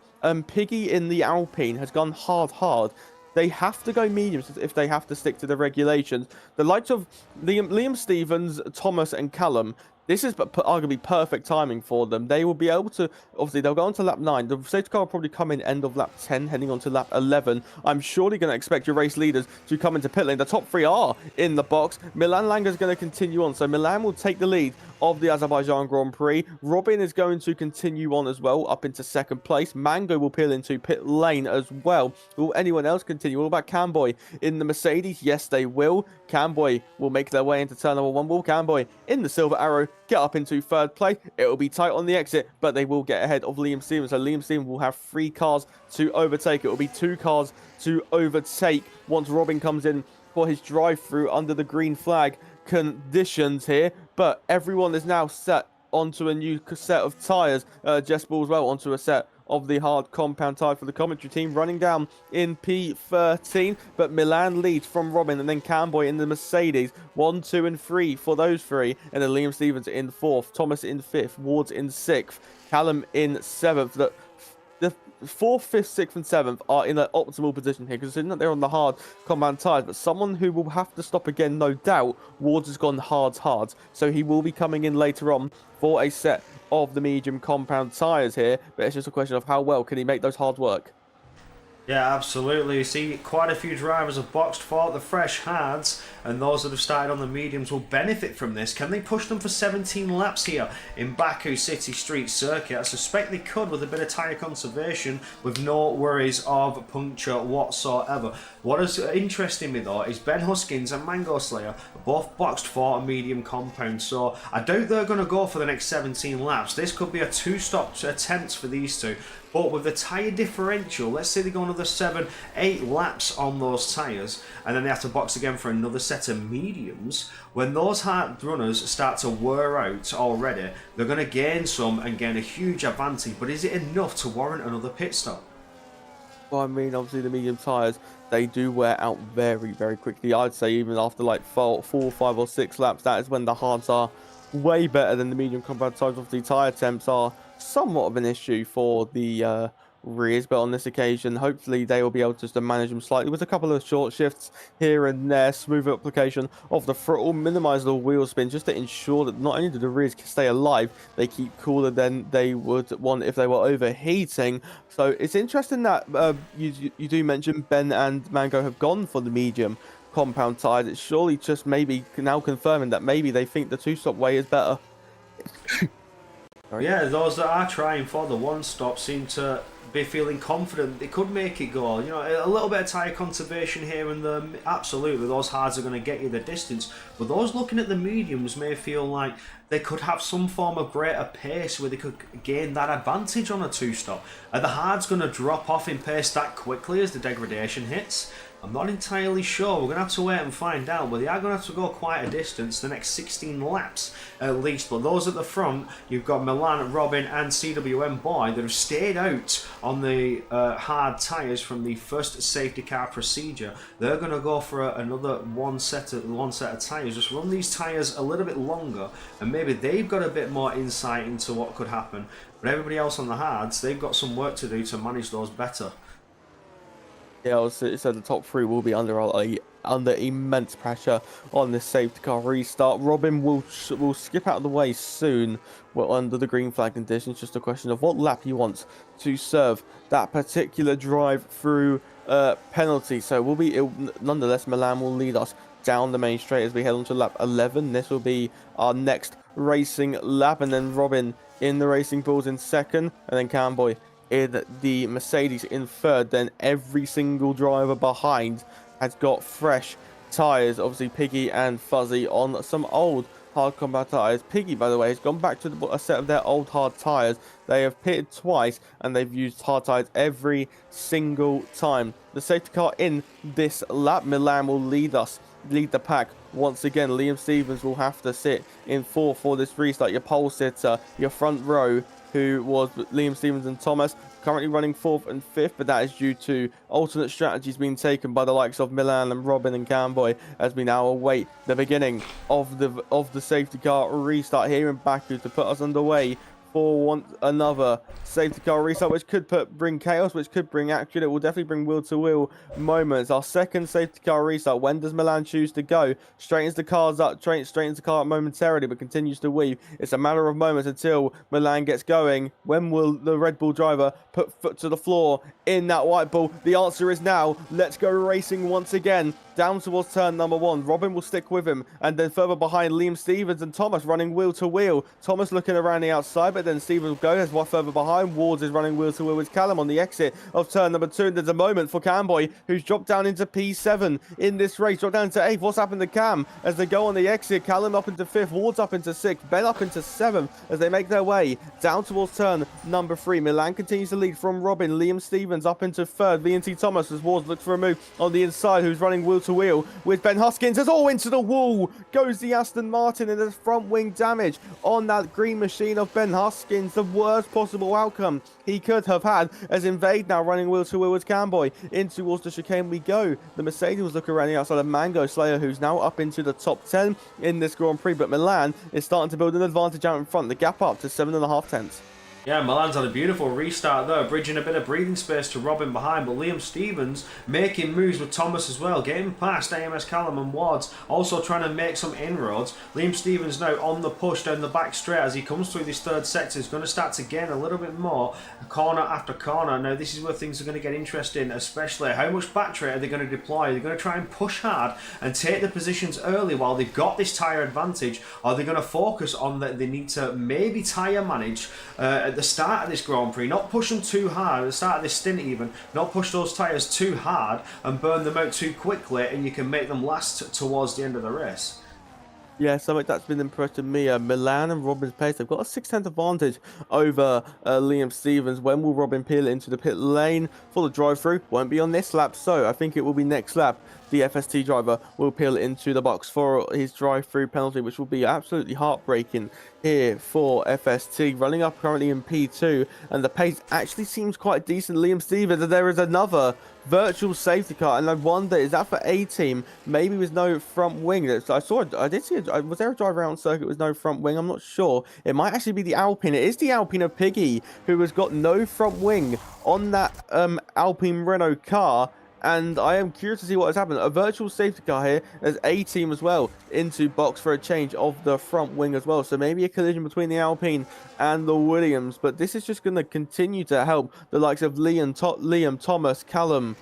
Piggy in the Alpine has gone hard. They have to go mediums if they have to stick to the regulations. The likes of Liam Stevens, Thomas, and Callum, this is arguably perfect timing for them. They will be able to, obviously, they'll go on to lap 9. The safety car will probably come in end of lap 10, heading on to lap 11. I'm surely going to expect your race leaders to come into pit lane. The top 3 are in the box. Milan Langer is going to continue on. So Milan will take the lead of the Azerbaijan Grand Prix. Robin is going to continue on as well, up into 2nd place. Mango will peel into pit lane as well. Will anyone else continue? What about Camboy in the Mercedes? Yes, they will. Camboy will make their way into turn number 1. Will Camboy in the Silver Arrow get up into 3rd place? It will be tight on the exit, but they will get ahead of Liam Stevens. So Liam Stevens will have 3 cars to overtake. It will be 2 cars to overtake once Robin comes in for his drive-through under the green flag conditions here. But everyone is now set onto a new set of tyres. Jess Ball as well onto a set of the hard compound tyre for the commentary team, running down in P13. But Milan leads from Robin, and then Camboy in the Mercedes. 1, 2, and 3 for those 3. And then Liam Stevens in 4th, Thomas in 5th, Wards in 6th, Callum in 7th. The 4th, 5th, 6th, and 7th are in an optimal position here, considering that they're on the hard compound tyres. But someone who will have to stop again, no doubt, Wards has gone hard. So he will be coming in later on for a set of the medium compound tyres here. But it's just a question of how well can he make those hard work. Yeah, absolutely. You see, quite a few drivers have boxed for the fresh hards, and those that have started on the mediums will benefit from this. Can they push them for 17 laps here in Baku City Street Circuit? I suspect they could, with a bit of tyre conservation, with no worries of puncture whatsoever. What is interesting me though is Ben Huskins and Mango Slayer both boxed for a medium compound, so I doubt they're going to go for the next 17 laps. This could be a 2-stop attempt for these two. But with the tyre differential, let's say they go another 7, 8 laps on those tyres, and then they have to box again for another set of mediums. When those hard runners start to wear out already, they're going to gain some and gain a huge advantage. But is it enough to warrant another pit stop? Well, I mean, obviously the medium tyres, they do wear out very quickly. I'd say even after like 4, 5, or 6 laps, that is when the hards are way better than the medium compound tyres. Obviously, tyre temps are somewhat of an issue for the rears, but on this occasion, hopefully they will be able to manage them slightly with a couple of short shifts here and there, smooth application of the throttle, minimize the wheel spin, just to ensure that not only do the rears stay alive, they keep cooler than they would want if they were overheating. So it's interesting that you do mention Ben and Mango have gone for the medium compound tyres. It's surely just maybe now confirming that maybe they think the 2-stop way is better. Yeah, those that are trying for the 1-stop seem to be feeling confident they could make it go. You know, a little bit of tyre conservation here and there, absolutely, those hards are going to get you the distance. But those looking at the mediums may feel like they could have some form of greater pace where they could gain that advantage on a 2-stop. Are the hards going to drop off in pace that quickly as the degradation hits? I'm not entirely sure. We're going to have to wait and find out, but they are going to have to go quite a distance, the next 16 laps at least. But those at the front, you've got Milan, Robin and CWM Boy that have stayed out on the hard tyres from the first safety car procedure. They're going to go for another one set of tyres. Just run these tyres a little bit longer, and maybe they've got a bit more insight into what could happen. But everybody else on the hards, they've got some work to do to manage those better. Yeah, so the top 3 will be under immense pressure on this safety car restart. Robin will skip out of the way soon. We're under the green flag conditions. Just a question of what lap he wants to serve that particular drive-through penalty. So nonetheless, Milan will lead us down the main straight as we head on to lap 11. This will be our next racing lap, and then Robin in the Racing Bulls in 2nd, and then Camboy in the Mercedes in 3rd. Then every single driver behind has got fresh tyres. Obviously Piggy and Fuzzy on some old hard combat tyres. Piggy, by the way, has gone back to a set of their old hard tyres. They have pitted twice, and they've used hard tyres every single time. The safety car in this lap, Milan will lead the pack. Once again, Liam Stevens will have to sit in fourth for this restart. Your pole sitter, your front row, who was Liam Stevens and Thomas, currently running fourth and fifth, but that is due to alternate strategies being taken by the likes of Milan and Robin and Camboy, as we now await the beginning of the safety car restart here in Baku to put us underway for another safety car restart, which could bring chaos, which could bring action. It will definitely bring wheel-to-wheel moments. Our second safety car restart. When does Milan choose to go? Straightens the car up momentarily, but continues to weave. It's a matter of moments until Milan gets going. When will the Red Bull driver put foot to the floor in that white ball? The answer is now. Let's go racing once again. Down towards turn number 1. Robin will stick with him, and then further behind, Liam Stevens and Thomas running wheel to wheel. Thomas looking around the outside, but then Stevens will go as one further behind. Wards is running wheel to wheel with Callum on the exit of turn number 2. And there's a moment for Camboy, who's dropped down into P7 in this race. Dropped down to 8th. What's happened to Cam as they go on the exit? Callum up into 5th. Wards up into 6th. Ben up into 7th as they make their way down towards turn number 3. Milan continues to lead from Robin. Liam Stevens up into 3rd. VNT Thomas as Wards looks for a move on the inside, who's running wheel to wheel with Ben Huskins. As all into the wall goes the Aston Martin, and there's front wing damage on that green machine of Ben Huskins. The worst possible outcome he could have had, as Invade now running wheel to wheel with Camboy. In towards the chicane we go. The Mercedes was looking around the outside of Mango Slayer, who's now up into the top 10 in this Grand Prix, but Milan is starting to build an advantage out in front. The gap up to 7.5 tenths. Yeah, Milan's had a beautiful restart there, bridging a bit of breathing space to Robin behind, but Liam Stevens making moves with Thomas as well, getting past AMS Callum and Wards, also trying to make some inroads. Liam Stevens now on the push down the back straight as he comes through this third sector. He's going to start to gain a little bit more, corner after corner. Now this is where things are going to get interesting, especially how much battery are they going to deploy? Are they going to try and push hard and take the positions early while they've got this tyre advantage? Or are they going to focus on that they need to maybe tyre manage at the start of this Grand Prix, not push them too hard at the start of this stint even, not push those tyres too hard and burn them out too quickly, and you can make them last towards the end of the race. Yeah, something that's been impressing me. Milan and Robin's pace, they've got a 6-tenth advantage over Liam Stevens. When will Robin peel it into the pit lane for the drive-through? Won't be on this lap, so I think it will be next lap. The FST driver will peel it into the box for his drive-through penalty, which will be absolutely heartbreaking here for FST. Running up currently in P2, and the pace actually seems quite decent. Liam Stevens, and there is another virtual safety car, and I wonder, is that for A team? Maybe with no front wing. I did see was there a drive around circuit with no front wing? I'm not sure. It might actually be the Alpine. It is the Alpine of Piggy, who has got no front wing on that Alpine Renault car. And I am curious to see what has happened. A virtual safety car here as A team as well into box for a change of the front wing as well. So maybe a collision between the Alpine and the Williams. But this is just going to continue to help the likes of Liam, Thomas, Callum,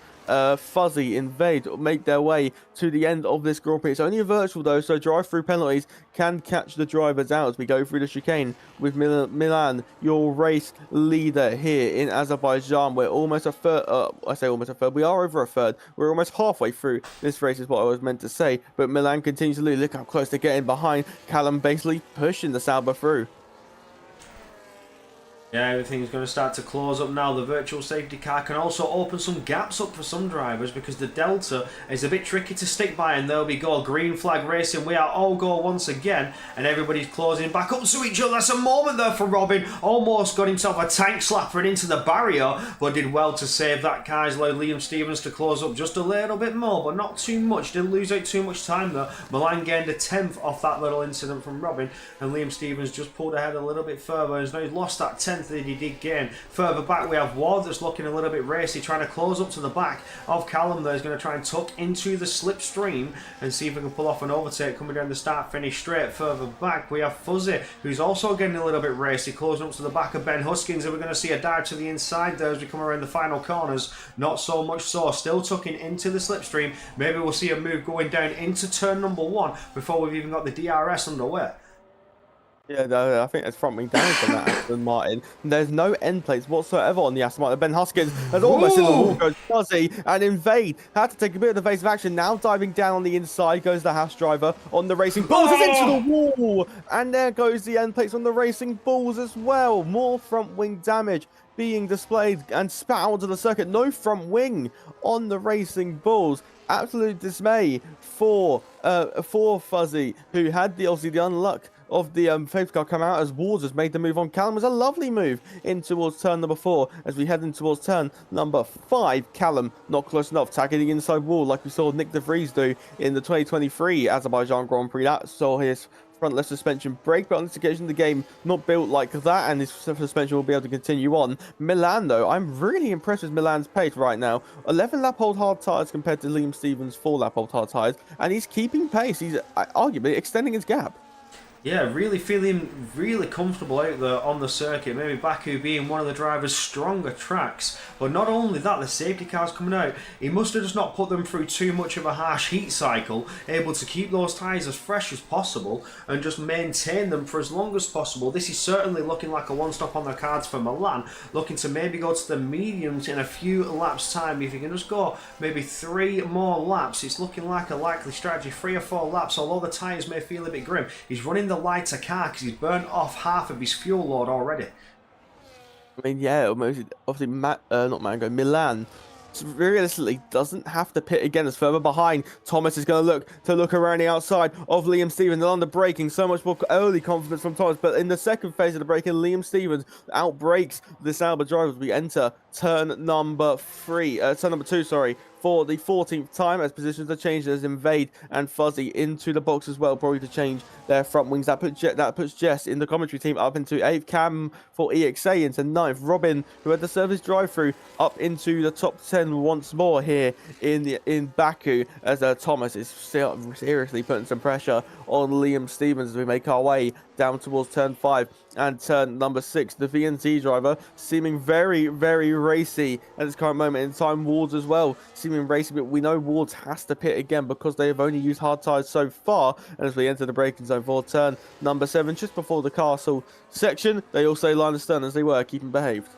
Fuzzy, Invade make their way to the end of this Grand Prix. It's only a virtual though, so drive-through penalties can catch the drivers out as we go through the chicane with Milan, your race leader here in Azerbaijan. We're almost a third, I say almost a third, we are over a third. We're almost halfway through this race is what I was meant to say, but Milan continues to lead. Look how close they're getting behind. Callum basically pushing the Sauber through. Yeah, everything's going to start to close up now. The virtual safety car can also open some gaps up for some drivers because the Delta is a bit tricky to stick by, and there we go. Green flag racing. We are all go once again, and everybody's closing back up to each other. That's a moment there for Robin. Almost got himself a tank slapper into the barrier, but did well to save that. Guys, allowed Liam Stevens to close up just a little bit more, but not too much. Didn't lose out too much time though. Milan gained a 10th off that little incident from Robin, and Liam Stevens just pulled ahead a little bit further. He's now lost that 10th that he did gain. Further back we have Ward that's looking a little bit racy, trying to close up to the back of Callum there. He's going to try and tuck into the slipstream and see if we can pull off an overtake coming down the start finish straight. Further back we have Fuzzy, who's also getting a little bit racy, closing up to the back of Ben Huskins, and we're going to see a dive to the inside there as we come around the final corners. Not so much so, still tucking into the slipstream. Maybe we'll see a move going down into turn number 1 before we've even got the DRS underway. Yeah, no, I think there's front wing damage on that Aston Martin. There's no end plates whatsoever on the Aston Martin. Ben Huskins has almost in the wall, goes fuzzy, and Invade had to take a bit of evasive action. Now diving down on the inside goes the Haas driver on the Racing Bulls. It's into the wall, and there goes the end plates on the Racing Bulls as well. More front wing damage being displayed and spat out onto the circuit. No front wing on the Racing Bulls. Absolute dismay for Fuzzy, who had obviously the unluck of the safety car come out as Wards has made the move on. Callum was a lovely move in towards turn number 4 as we head in towards turn number 5. Callum not close enough, tagging the inside wall like we saw Nick De Vries do in the 2023 Azerbaijan Grand Prix. That saw his front left suspension break, but on this occasion the game not built like that, and his suspension will be able to continue on. Milan though, I'm really impressed with Milan's pace right now. 11 lap hold hard tyres compared to Liam Stevens' 4 lap hold hard tyres, and he's keeping pace. He's arguably extending his gap. Yeah, really feeling really comfortable out there on the circuit. Maybe Baku being one of the driver's stronger tracks. But not only that, the safety cars coming out. He must have just not put them through too much of a harsh heat cycle, able to keep those tyres as fresh as possible and just maintain them for as long as possible. This is certainly looking like a one-stop on the cards for Milan, looking to maybe go to the mediums in a few laps' time. If you can just go maybe 3 more laps, it's looking like a likely strategy. 3 or 4 laps, although the tyres may feel a bit grim. He's running the lighter car because he's burnt off half of his fuel load already. I mean, yeah, obviously, Milan realistically doesn't have to pit again. As further behind, Thomas is going to look around the outside of Liam Stevens. And on the braking, so much more early confidence from Thomas. But in the second phase of the braking, Liam Stevens outbrakes the Sauber drivers. We enter turn number 2, sorry, for the 14th time as positions are changed as Invade and Fuzzy into the box as well, probably to change their front wings. That puts Jess in the commentary team up into 8th, Cam for EXA into 9th, Robin, who had the service drive-through, up into the top 10 once more here in Baku, as Thomas is still seriously putting some pressure on Liam Stevens as we make our way down towards turn 5 and turn number 6. The VNT driver seeming very, very racy at this current moment in time. Wards as well seeming racy, but we know Wards has to pit again because they have only used hard tyres so far. And as we enter the braking zone for turn number 7, just before the castle section, they all stay line astern as they were, keeping behaved.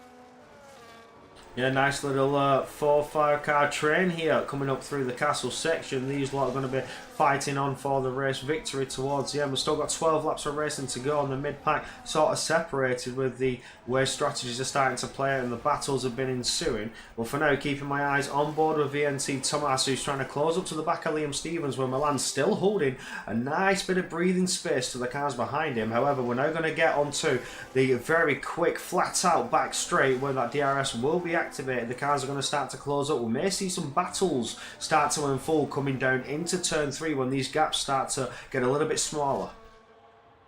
Yeah, nice little 4-5 car train here coming up through the castle section. These lot are going to be fighting on for the race victory towards the end. We've still got 12 laps of racing to go, and the mid-pack sort of separated with the way strategies are starting to play out and the battles have been ensuing. Well, for now, keeping my eyes on board with VNT Thomas, who's trying to close up to the back of Liam Stevens, where Milan's still holding a nice bit of breathing space to the cars behind him. However, we're now going to get onto the very quick, flat-out back straight where that DRS will be activated. The cars are going to start to close up. We may see some battles start to unfold coming down into turn 3 when these gaps start to get a little bit smaller.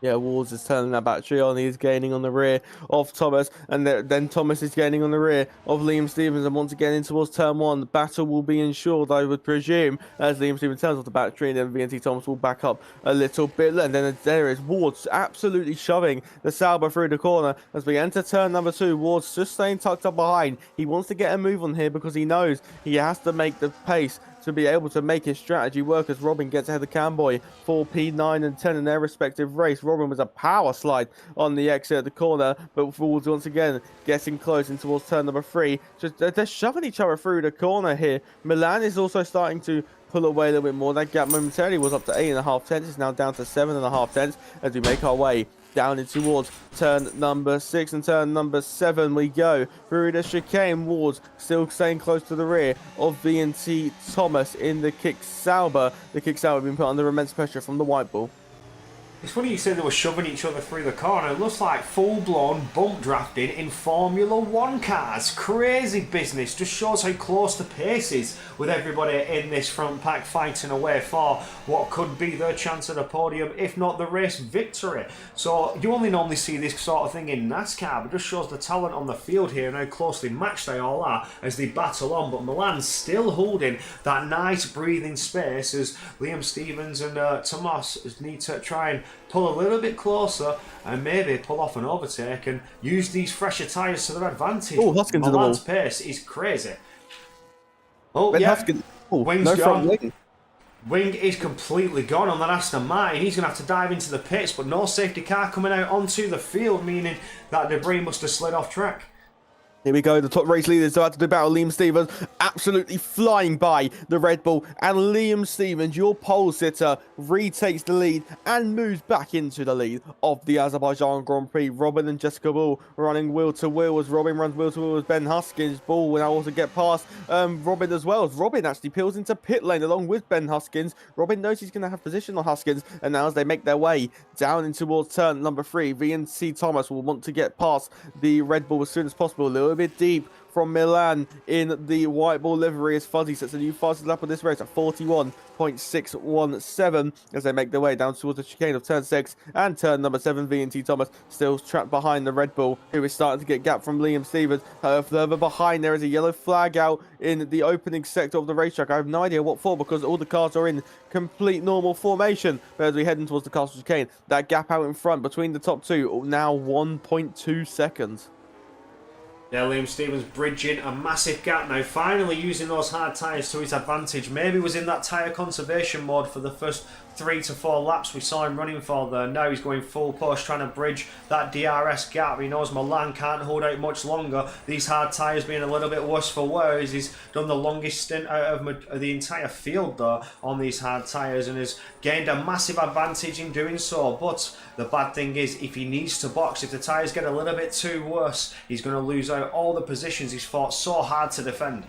Yeah, Wards is turning that battery on. He's gaining on the rear of Thomas, and then Thomas is gaining on the rear of Liam Stevens. And once again, in towards turn 1, the battle will be ensured, I would presume, as Liam Stevens turns off the battery, and then VNT Thomas will back up a little bit. And then there is Wards absolutely shoving the Sauber through the corner as we enter turn number 2. Wards just staying tucked up behind. He wants to get a move on here because he knows he has to make the pace to be able to make his strategy work as Robin gets ahead of Camboy for P9 and 10 in their respective race. Robin was a power slide on the exit of the corner, but Forwards once again getting close in towards turn number 3. Just they're shoving each other through the corner here. Milan is also starting to pull away a little bit more. That gap momentarily was up to 8.5 tenths. It's now down to 7.5 tenths as we make our way down in towards turn number 6 and turn number 7 we go through the chicane. Wards still staying close to the rear of VNT Thomas in the kick Sauber. The kick Sauber being put under immense pressure from the white ball. It's funny you say they were shoving each other through the corner. It looks like full-blown bump drafting in Formula 1 cars. Crazy business. Just shows how close the pace is with everybody in this front pack fighting away for what could be their chance at a podium, if not the race victory. So you only normally see this sort of thing in NASCAR, but it just shows the talent on the field here and how closely matched they all are as they battle on. But Milan's still holding that nice breathing space as Liam Stevens and Tomas need to try and pull a little bit closer and maybe pull off an overtake and use these fresher tyres to their advantage. Oh, Huskins to the Milan's wall. pace is crazy. Oh, Ben yeah. Huskins. Oh, Wings no gone. front wing. Wing is completely gone on that Aston Martin. He's going to have to dive into the pits, but no safety car coming out onto the field, meaning that debris must have slid off track. Here we go, the top race leaders about to do battle. Liam Stevens absolutely flying by the Red Bull, and Liam Stevens, your pole sitter, retakes the lead and moves back into the lead of the Azerbaijan Grand Prix. Robin and Jessica Bull running wheel to wheel as Robin runs wheel to wheel as Ben Huskins. Bull will now also get past Robin as well, as Robin actually peels into pit lane along with Ben Huskins. Robin knows he's going to have position on Huskins, and now as they make their way down in towards turn number 3, VNC Thomas will want to get past the Red Bull as soon as possible. A little bit deep from Milan in the white ball livery as Fuzzy sets a new fastest lap of this race at 41.617 as they make their way down towards the chicane of turn 6 and turn number 7. VNT Thomas still trapped behind the Red Bull, who is starting to get gap from Liam Stevens. Further behind there is a yellow flag out in the opening sector of the racetrack. I have no idea what for, because all the cars are in complete normal formation. But as we head in towards the castle chicane, that gap out in front between the top two now 1.2 seconds. Yeah, Liam Stevens bridging a massive gap now, finally using those hard tyres to his advantage. Maybe was in that tyre conservation mode for the first 3 to 4 laps we saw him running for there. Now he's going full push, trying to bridge that DRS gap. He knows Milan can't hold out much longer. These hard tyres being a little bit worse for wear, as he's done the longest stint out of the entire field there on these hard tyres and has gained a massive advantage in doing so. But the bad thing is, if he needs to box, if the tyres get a little bit too worse, he's going to lose out all the positions he's fought so hard to defend.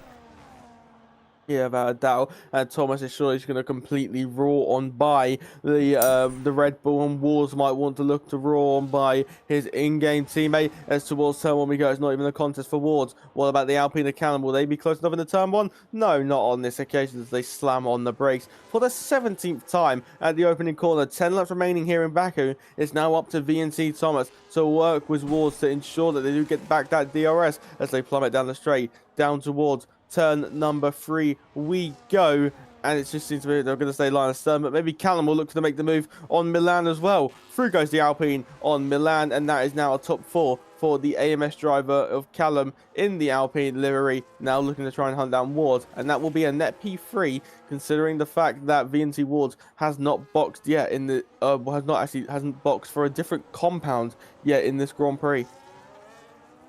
Yeah, without a doubt. And Thomas is sure he's going to completely roar on by the Red Bull, and Wars might want to look to roar on by his in-game teammate as towards turn 1 we go. It's not even a contest for Wards. What about the Alpine Cannon? Will they be close enough in the turn 1? No, not on this occasion, as they slam on the brakes for the 17th time at the opening corner. 10 laps remaining here in Baku. It's now up to VNC Thomas to work with Wards to ensure that they do get back that DRS as they plummet down the straight, down towards turn number 3 we go, and it just seems to be they're going to stay line astern, but maybe Callum will look to make the move on Milan as well. Through goes the Alpine on Milan, and that is now a top 4 for the AMS driver of Callum in the Alpine livery, now looking to try and hunt down Ward, and that will be a net P3 considering the fact that VNC Ward has not boxed yet in the hasn't boxed for a different compound yet in this Grand Prix.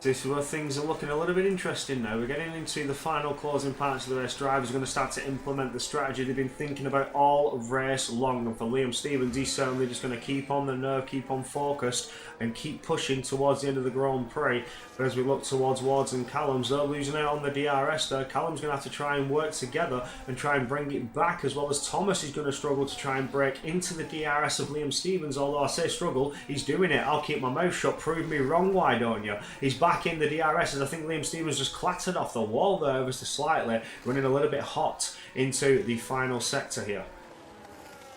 This is where things are looking a little bit interesting now. We're getting into the final closing parts of the race. Drivers are going to start to implement the strategy they've been thinking about all race long. And for Liam Stevens, he's certainly just going to keep on the nerve, keep on focused, and keep pushing towards the end of the Grand Prix. But as we look towards Wards and Callum's, they're losing out on the DRS there. Callum's going to have to try and work together and try and bring it back, as well as Thomas is going to struggle to try and break into the DRS of Liam Stevens. Although I say struggle, he's doing it. I'll keep my mouth shut. Prove me wrong, why don't you? He's back in the DRS, as I think Liam Stevens just clattered off the wall there ever so slightly, running a little bit hot into the final sector here.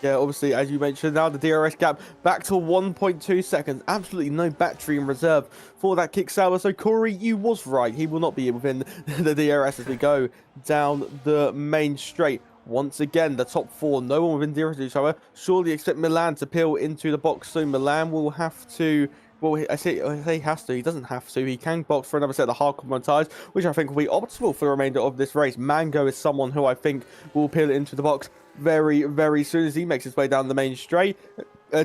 Yeah, obviously, as you mentioned, now the DRS gap back to 1.2 seconds. Absolutely no battery in reserve for that kick salver. So, Corey, you was right. He will not be within the DRS as we go down the main straight. Once again, the top 4, no one within DRS to each other. Surely expect Milan to peel into the box soon. Milan will have to... Well, I say he has to. He doesn't have to. He can box for another set of hard compound tyres, which I think will be optimal for the remainder of this race. Mango is someone who I think will peel into the box very, very soon as he makes his way down the main straight.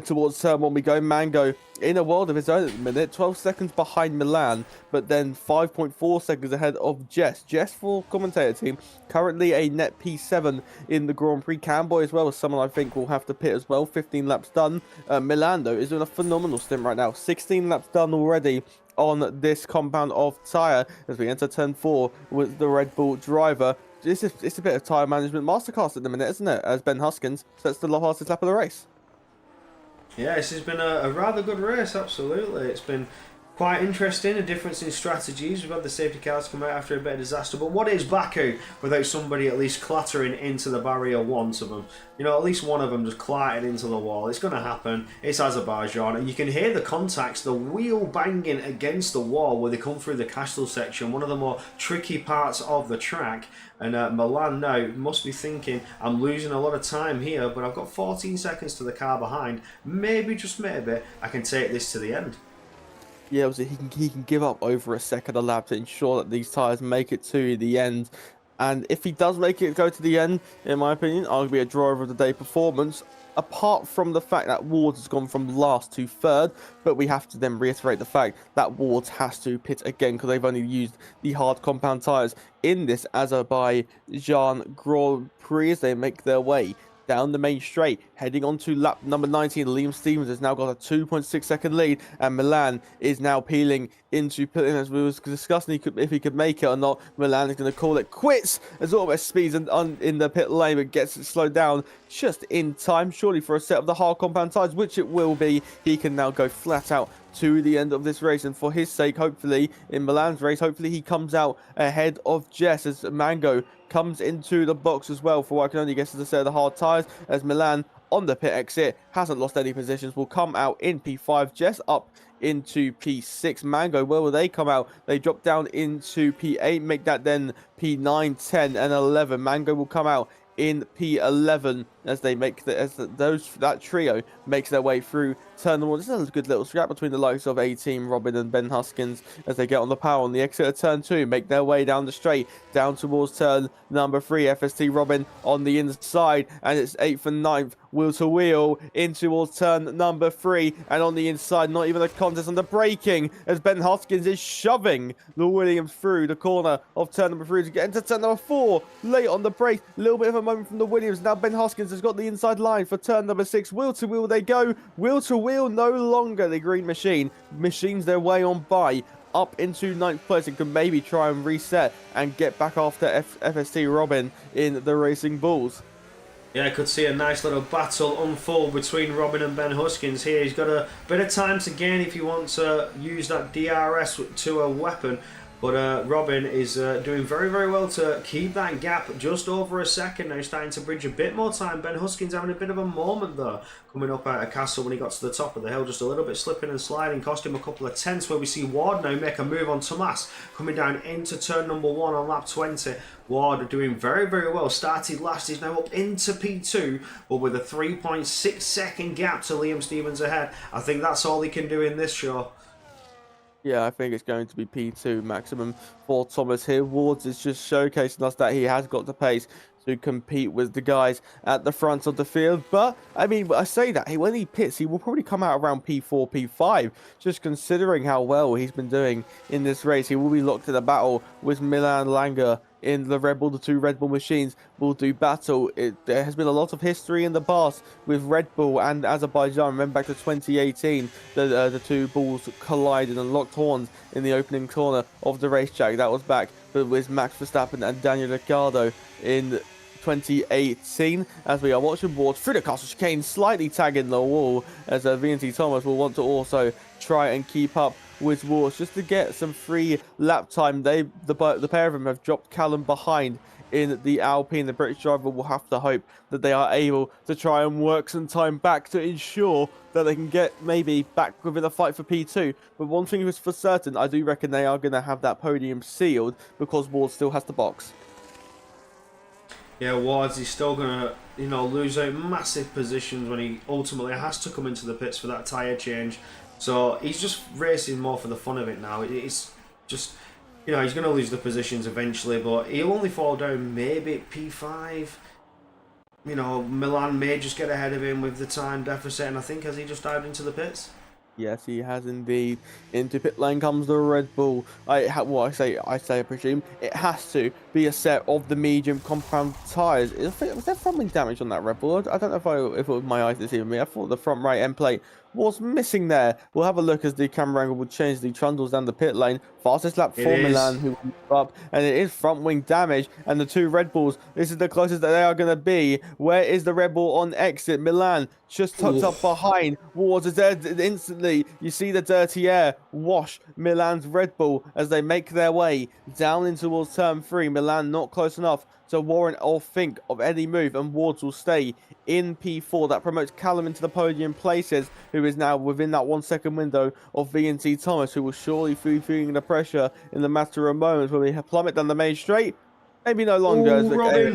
Towards turn 1 we go. Mango in a world of his own at the minute, 12 seconds behind Milan, but then 5.4 seconds ahead of Jess. Jess, for commentator team, currently a net P7 in the Grand Prix. Camboy as well as someone I think will have to pit as well. 15 laps done. Milan, though, is doing a phenomenal stint right now. 16 laps done already on this compound of tyre as we enter turn 4 with the Red Bull driver. It's a bit of tyre management masterclass at the minute, isn't it? As Ben Huskins sets the fastest lap of the race. Yeah, this has been a rather good race, absolutely. It's been quite interesting, a difference in strategies. We've had the safety cars come out after a bit of disaster, but what is Baku without somebody at least clattering into the barrier once of them? You know, at least one of them just clattered into the wall. It's going to happen. It's Azerbaijan, and you can hear the contacts, the wheel banging against the wall where they come through the castle section, one of the more tricky parts of the track. And Milan now must be thinking, I'm losing a lot of time here, but I've got 14 seconds to the car behind. Maybe, just maybe, I can take this to the end. Yeah, obviously he can give up over a second a lap to ensure that these tyres make it to the end. And if he does make it go to the end, in my opinion, arguably a driver of the day performance. Apart from the fact that Wards has gone from last to third, but we have to then reiterate the fact that Wards has to pit again because they've only used the hard compound tyres in this Azerbaijan Grand Prix as they make their way down the main straight, heading on to lap number 19. Liam Stevens has now got a 2.6 second lead, and Milan is now peeling into pit. As we was discussing, if he could make it or not. Milan is going to call it quits as almost speeds in the pit lane, but gets it slowed down just in time, surely for a set of the hard compound tyres, which it will be. He can now go flat out to the end of this race, and for his sake, hopefully in Milan's race, hopefully he comes out ahead of Jess as Mango comes into the box as well for what I can only guess is a set of the hard tyres, as Milan on the pit exit hasn't lost any positions, will come out in P5. Jess up into P6. Mango, where will they come out? They drop down into P8, make that then P9, 10 and 11. Mango will come out in P11 as they make that trio makes their way through turn number one. This is a good little scrap between the likes of A-Team, Robin and Ben Huskins as they get on the power on the exit of turn 2, make their way down the straight, down towards turn number 3. FST Robin on the inside, and it's 8th and 9th, wheel to wheel in towards turn number 3, and on the inside, not even a contest on the braking as Ben Huskins is shoving the Williams through the corner of turn number 3 to get into turn number 4. Late on the brake, a little bit of a moment from the Williams. Now Ben Huskins has got the inside line for turn number 6. Wheel to wheel they go. Wheel to wheel no longer. The green machine machines their way on by up into 9th place and can maybe try and reset and get back after FST Robin in the Racing Bulls. Yeah, I could see a nice little battle unfold between Robin and Ben Huskins here. He's got a bit of time to gain if he wants to use that DRS to a weapon. But Robin is doing very, very well to keep that gap just over a second. Now he's starting to bridge a bit more time. Ben Huskins having a bit of a moment though, coming up out of Castle when he got to the top of the hill. Just a little bit slipping and sliding, cost him a couple of tenths, where we see Ward now make a move on Tomas, coming down into turn number 1 on lap 20. Ward doing very, very well. Started last, he's now up into P2, but with a 3.6 second gap to Liam Stevens ahead. I think that's all he can do in this show. Yeah, I think it's going to be P2 maximum for Thomas here. Wards is just showcasing us that he has got the pace to compete with the guys at the front of the field. But, I mean, I say that, when he pits, he will probably come out around P4, P5. Just considering how well he's been doing in this race, he will be locked in a battle with Milan Langer in the Red Bull. The two Red Bull machines will do battle. There has been a lot of history in the past with Red Bull and Azerbaijan. Remember back to 2018, the two bulls collided and locked horns in the opening corner of the racetrack. That was back with Max Verstappen and Daniel Ricciardo in 2018, as we are watching Ward through the castle chicane, slightly tagging the wall, as VNT Thomas will want to also try and keep up with Wars just to get some free lap time. The pair of them have dropped Callum behind in the Alpine. The British driver will have to hope that they are able to try and work some time back to ensure that they can get maybe back within a fight for P2. But one thing is for certain, I do reckon they are going to have that podium sealed because Ward still has the box. Yeah, Wards is still going to, lose out massive positions when he ultimately has to come into the pits for that tyre change. So he's just racing more for the fun of it now. It's just, he's going to lose the positions eventually, but he'll only fall down maybe at P5. Milan may just get ahead of him with the time deficit, and I think has he just dived into the pits? Yes, he has indeed. Into pit lane comes the Red Bull. I presume it has to be a set of the medium compound tyres. Was there front wing damage on that Red Bull? I don't know if it was my eyes deceiving me. I thought the front right end plate was missing there. We'll have a look as the camera angle will change the trundles down the pit lane. Fastest lap for Milan, who will move up, and it is front wing damage. And the two Red Bulls, this is the closest that they are going to be. Where is the Red Bull on exit? Milan just tucked up behind. Wards is there instantly. You see the dirty air wash Milan's Red Bull as they make their way down in towards turn 3. Milan not close enough to warrant or think of any move, and Wards will stay in P4. That promotes Callum into the podium places, who is now within that 1 second window of VNT Thomas, who will surely be feeling the pressure in the matter of moments when we plummet down the main straight. Maybe no longer as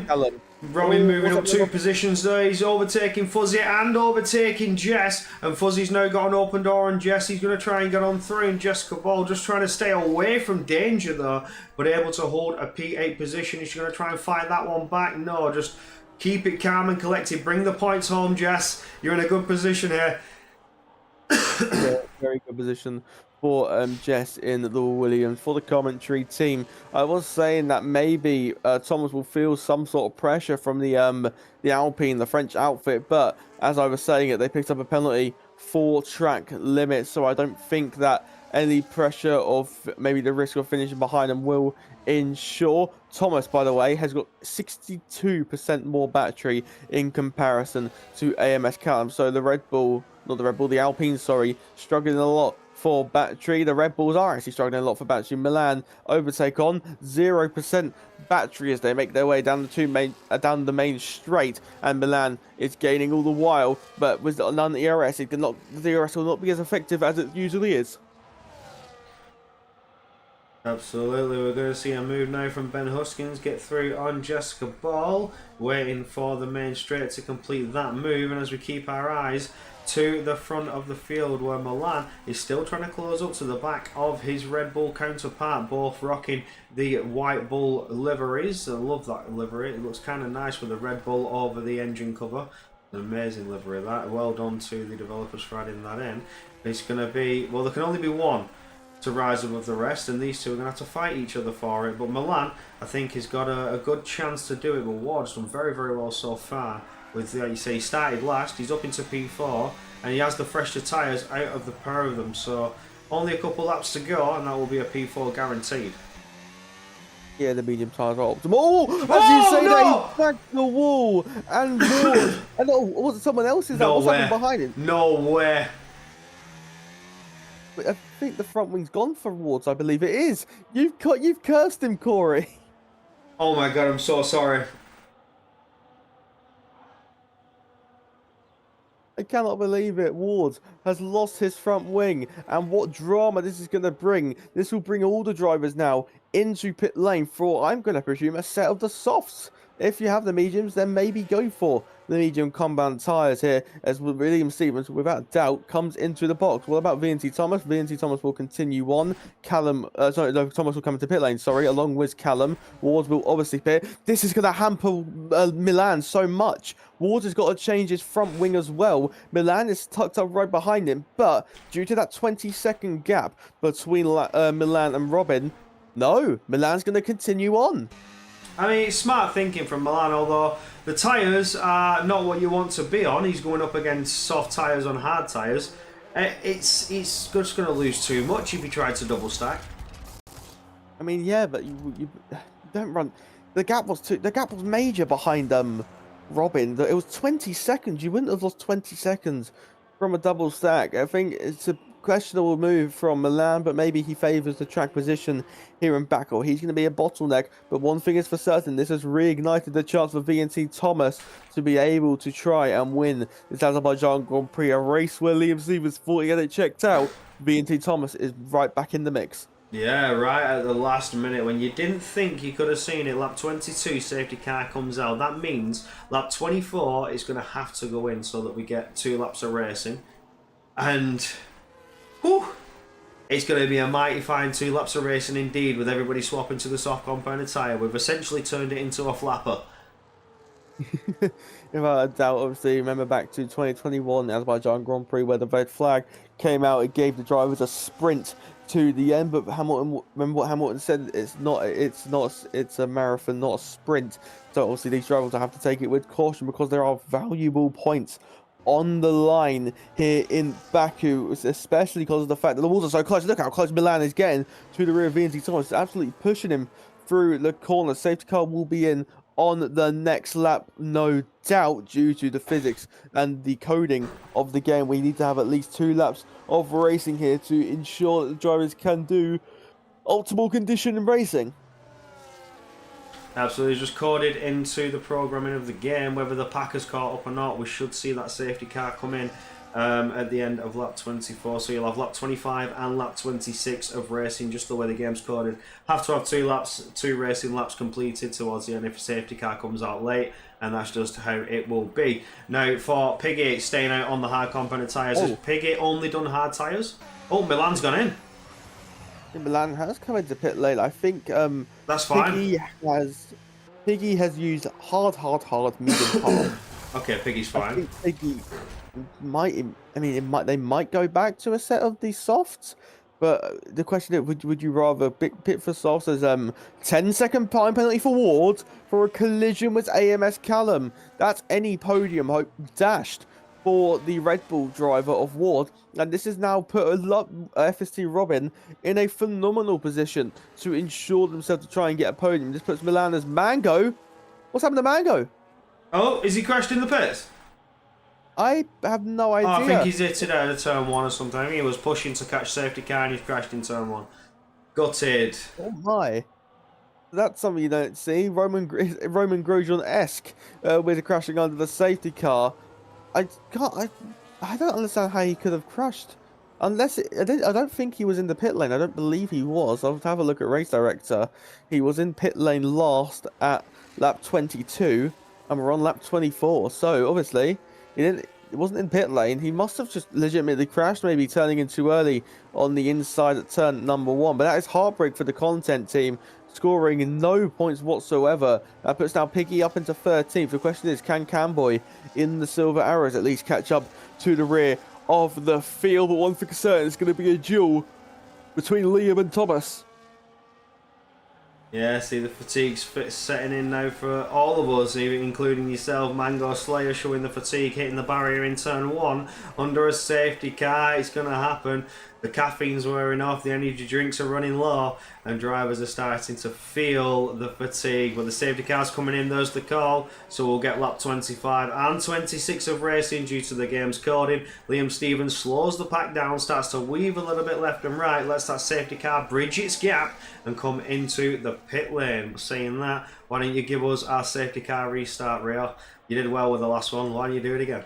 Callum Robin moving up 2 positions there. He's overtaking Fuzzy and overtaking Jess. And Fuzzy's now got an open door on Jess. He's going to try and get on 3. And Jessica Ball just trying to stay away from danger though. But able to hold a P8 position. Is she going to try and fight that one back? No, just keep it calm and collected. Bring the points home, Jess. You're in a good position here. Yeah, very good position for Jess in the Williams. For the commentary team, I was saying that maybe Thomas will feel some sort of pressure from the Alpine, the French outfit, but as I was saying it, they picked up a penalty for track limits, so I don't think that any pressure of maybe the risk of finishing behind them will ensure. Thomas, by the way, has got 62% more battery in comparison to AMS Callum, so the Alpine, sorry, struggling a lot for battery. The Red Bulls are actually struggling a lot for battery. Milan overtake on 0% battery as they make their way down the main straight, and Milan is gaining all the while, but with none ERS, the ERS will not be as effective as it usually is. Absolutely, we're going to see a move now from Ben Huskins, get through on Jessica Ball, waiting for the main straight to complete that move. And as we keep our eyes to the front of the field, where Milan is still trying to close up to the back of his Red Bull counterpart, both rocking the White Bull liveries. I love that livery, it looks kind of nice with the Red Bull over the engine cover. An amazing livery that, well done to the developers for adding that in. It's going to be, well, there can only be one to rise above the rest, and these two are going to have to fight each other for it. But Milan, I think, has got a good chance to do it, but Ward's done very, very well so far. With, like you say, he started last, he's up into P4, and he has the fresher tyres out of the pair of them, so only a couple laps to go, and that will be a P4 guaranteed. Yeah, the medium tyres are optimal. Oh, as you say, no! they backed the wall, and Ward, and was it someone else's? No What's way. happening behind him? No way. I think the front wing's gone for Wards. I believe it is. You've cursed him, Corey. Oh my god, I'm so sorry. I cannot believe it. Ward has lost his front wing, and what drama this is going to bring. This will bring all the drivers now into pit lane for, I'm going to presume, a set of the softs. If you have the mediums, then maybe go for the medium compound tyres here, as William Stevens, without doubt, comes into the box. What about VNT Thomas? VNT Thomas will continue on. Thomas will come into pit lane, along with Callum. Ward will obviously pit. This is going to hamper Milan so much. Ward has got to change his front wing as well. Milan is tucked up right behind him, but due to that 20-second gap between Milan and Robin, no, Milan's going to continue on. I mean, it's smart thinking from Milan, although the tyres are not what you want to be on. He's going up against soft tyres on hard tyres. It's just going to lose too much if he tried to double stack. I mean, yeah, but you don't run. The gap was major behind Robin. It was 20 seconds. You wouldn't have lost 20 seconds from a double stack. I think it's a questionable move from Milan, but maybe he favours the track position here in Baku. He's going to be a bottleneck, but one thing is for certain, this has reignited the chance for VNT Thomas to be able to try and win this Azerbaijan Grand Prix, a race where Liam Stevens thought he had it checked out. VNT Thomas is right back in the mix. Yeah, right at the last minute when you didn't think you could have seen it. Lap 22, safety car comes out. That means lap 24 is going to have to go in so that we get 2 laps of racing. And whew, it's going to be a mighty fine 2 laps of racing indeed, with everybody swapping to the soft compounded tyre. We've essentially turned it into a flapper. Without a doubt, obviously, remember back to 2021, the Azerbaijan Grand Prix, where the red flag came out. It gave the drivers a sprint to the end, but Hamilton, remember what Hamilton said? It's a marathon, not a sprint. So obviously, these drivers will have to take it with caution because there are valuable points on the line here in Baku, especially because of the fact that the walls are so close. Look how close Milan is getting to the rear of VNT Thomas. It's absolutely pushing him through the corner. Safety car will be in on the next lap, no doubt, due to the physics and the coding of the game. We need to have at least 2 laps of racing here to ensure that the drivers can do optimal condition in racing. Absolutely, just coded into the programming of the game. Whether the pack has caught up or not, we should see that safety car come in at the end of lap 24. So you'll have lap 25 and lap 26 of racing, just the way the game's coded. Have to have two racing laps completed towards the end if a safety car comes out late, and that's just how it will be. Now for Piggy staying out on the hard component tyres, has Piggy only done hard tyres? Oh, Milan's gone in. Milan has come into pit lane. I think that's fine. Piggy has used hard, medium hard. Okay, Piggy's fine. I think Piggy might. I mean, they might go back to a set of these softs. But the question is, would you rather pit for softs as 10-second time penalty for Ward for a collision with AMS Callum? That's any podium hope dashed for the Red Bull driver of Ward, and this has now put FST Robin in a phenomenal position to ensure themselves to try and get a podium. This puts Milan's Mango. What's happened to Mango? Oh, is he crashed in the pits? I have no idea. Oh, I think he's hit it out of turn 1 or something. He was pushing to catch safety car and he's crashed in turn 1. Gutted. Oh my. That's something you don't see. Roman Grosjean-esque with crashing under the safety car. I don't understand how he could have crashed. Unless I don't think he was in the pit lane. I don't believe he was. I'll have a look at Race Director. He was in pit lane last at lap 22, and we're on lap 24. So obviously, it wasn't in pit lane. He must have just legitimately crashed, maybe turning in too early on the inside at turn number 1. But that is heartbreak for the content team, scoring no points whatsoever. That puts now Piggy up into 13th. The question is, can Camboy in the Silver Arrows at least catch up to the rear of the field? But one thing is certain, it's going to be a duel between Liam and Thomas. Yeah, see the fatigue's setting in now for all of us, even including yourself. Mango Slayer showing the fatigue, hitting the barrier in turn 1 under a safety car. It's going to happen. The caffeine's wearing off, the energy drinks are running low, and drivers are starting to feel the fatigue. But the safety car's coming in, there's the call. So we'll get lap 25 and 26 of racing due to the game's coding. Liam Stevens slows the pack down, starts to weave a little bit left and right, lets that safety car bridge its gap and come into the pit lane. But saying that, why don't you give us our safety car restart, Rio? You did well with the last one, why don't you do it again?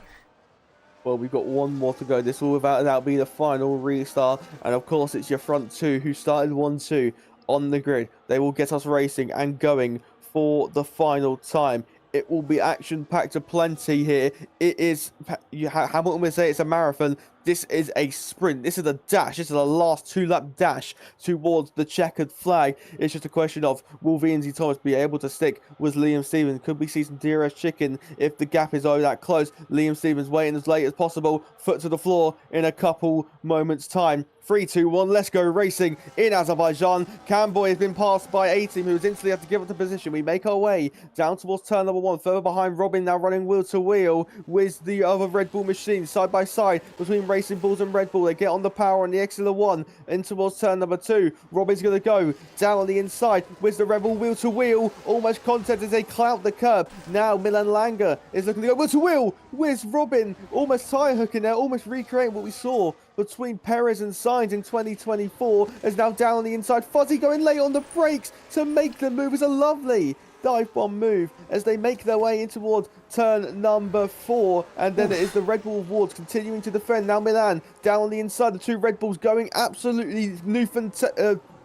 Well, we've got one more to go. This will without a doubt be the final restart. And of course, it's your front two who started 1-2 on the grid. They will get us racing and going for the final time. It will be action-packed aplenty here. It is, Hamilton would say it's a marathon. This is a sprint. This is a dash. This is a last 2-lap dash towards the checkered flag. It's just a question of, will VNZ Thomas be able to stick with Liam Stevens? Could we see some DRS chicken if the gap is over that close? Liam Stevens waiting as late as possible. Foot to the floor in a couple moments' time. 3, 2, 1, let's go racing in Azerbaijan. Camboy has been passed by A-Team, who has instantly have to give up the position. We make our way down towards turn number 1, further behind Robin, now running wheel to wheel with the other Red Bull machine, side by side between Racing Bulls and Red Bull. They get on the power on the Exeter 1 in towards turn number 2. Robin's going to go down on the inside with the Red Bull wheel to wheel. Almost content as they clout the curb. Now Milan Langer is looking to go wheel to wheel with Robin. Almost tire hooking there, almost recreating what we saw between Perez and Sainz in 2024, is now down on the inside. Fuzzy going late on the brakes to make the move. It's a lovely dive bomb move as they make their way in towards turn number 4, and then it is the Red Bull Awards continuing to defend. Now Milan down on the inside, the two Red Bulls going absolutely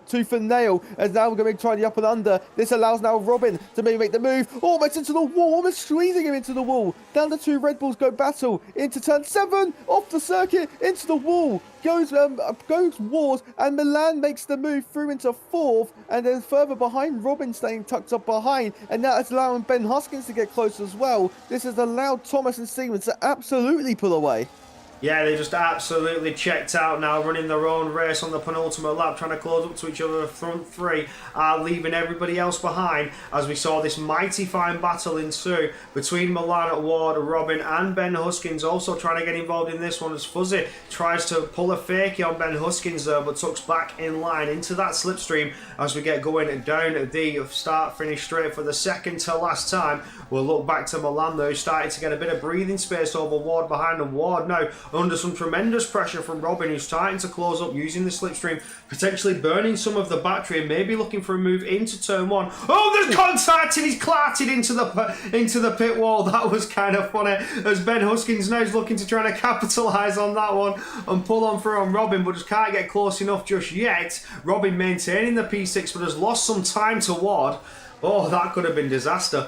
tooth and nail, as now we're going to try the up and under. This allows now Robin to maybe make the move, almost into the wall, almost squeezing him into the wall. Down the two Red Bulls go battle into turn 7, off the circuit, into the wall. Goes Ward, and Milan makes the move through into 4th, and then further behind, Robin staying tucked up behind, and now it's allowing Ben Huskins to get close as well. This has allowed Thomas and Stevens to absolutely pull away. Yeah, they just absolutely checked out now, running their own race on the penultimate lap, trying to close up to each other. The front three are leaving everybody else behind, as we saw this mighty fine battle ensue between Milan, Ward, Robin and Ben Huskins, also trying to get involved in this one as Fuzzy tries to pull a fakie on Ben Huskins there, but tucks back in line into that slipstream as we get going down the start-finish straight for the second to last time. We'll look back to Milan though, starting to get a bit of breathing space over Ward behind him. Ward now under some tremendous pressure from Robin, who's starting to close up using the slipstream, potentially burning some of the battery and maybe looking for a move into turn 1. Oh, there's contact and he's clarted into the pit wall. That was kind of funny, as Ben Huskins now is looking to try to capitalise on that one and pull on through on Robin, but just can't get close enough just yet. Robin maintaining the P6 but has lost some time to Ward. Oh, that could have been disaster.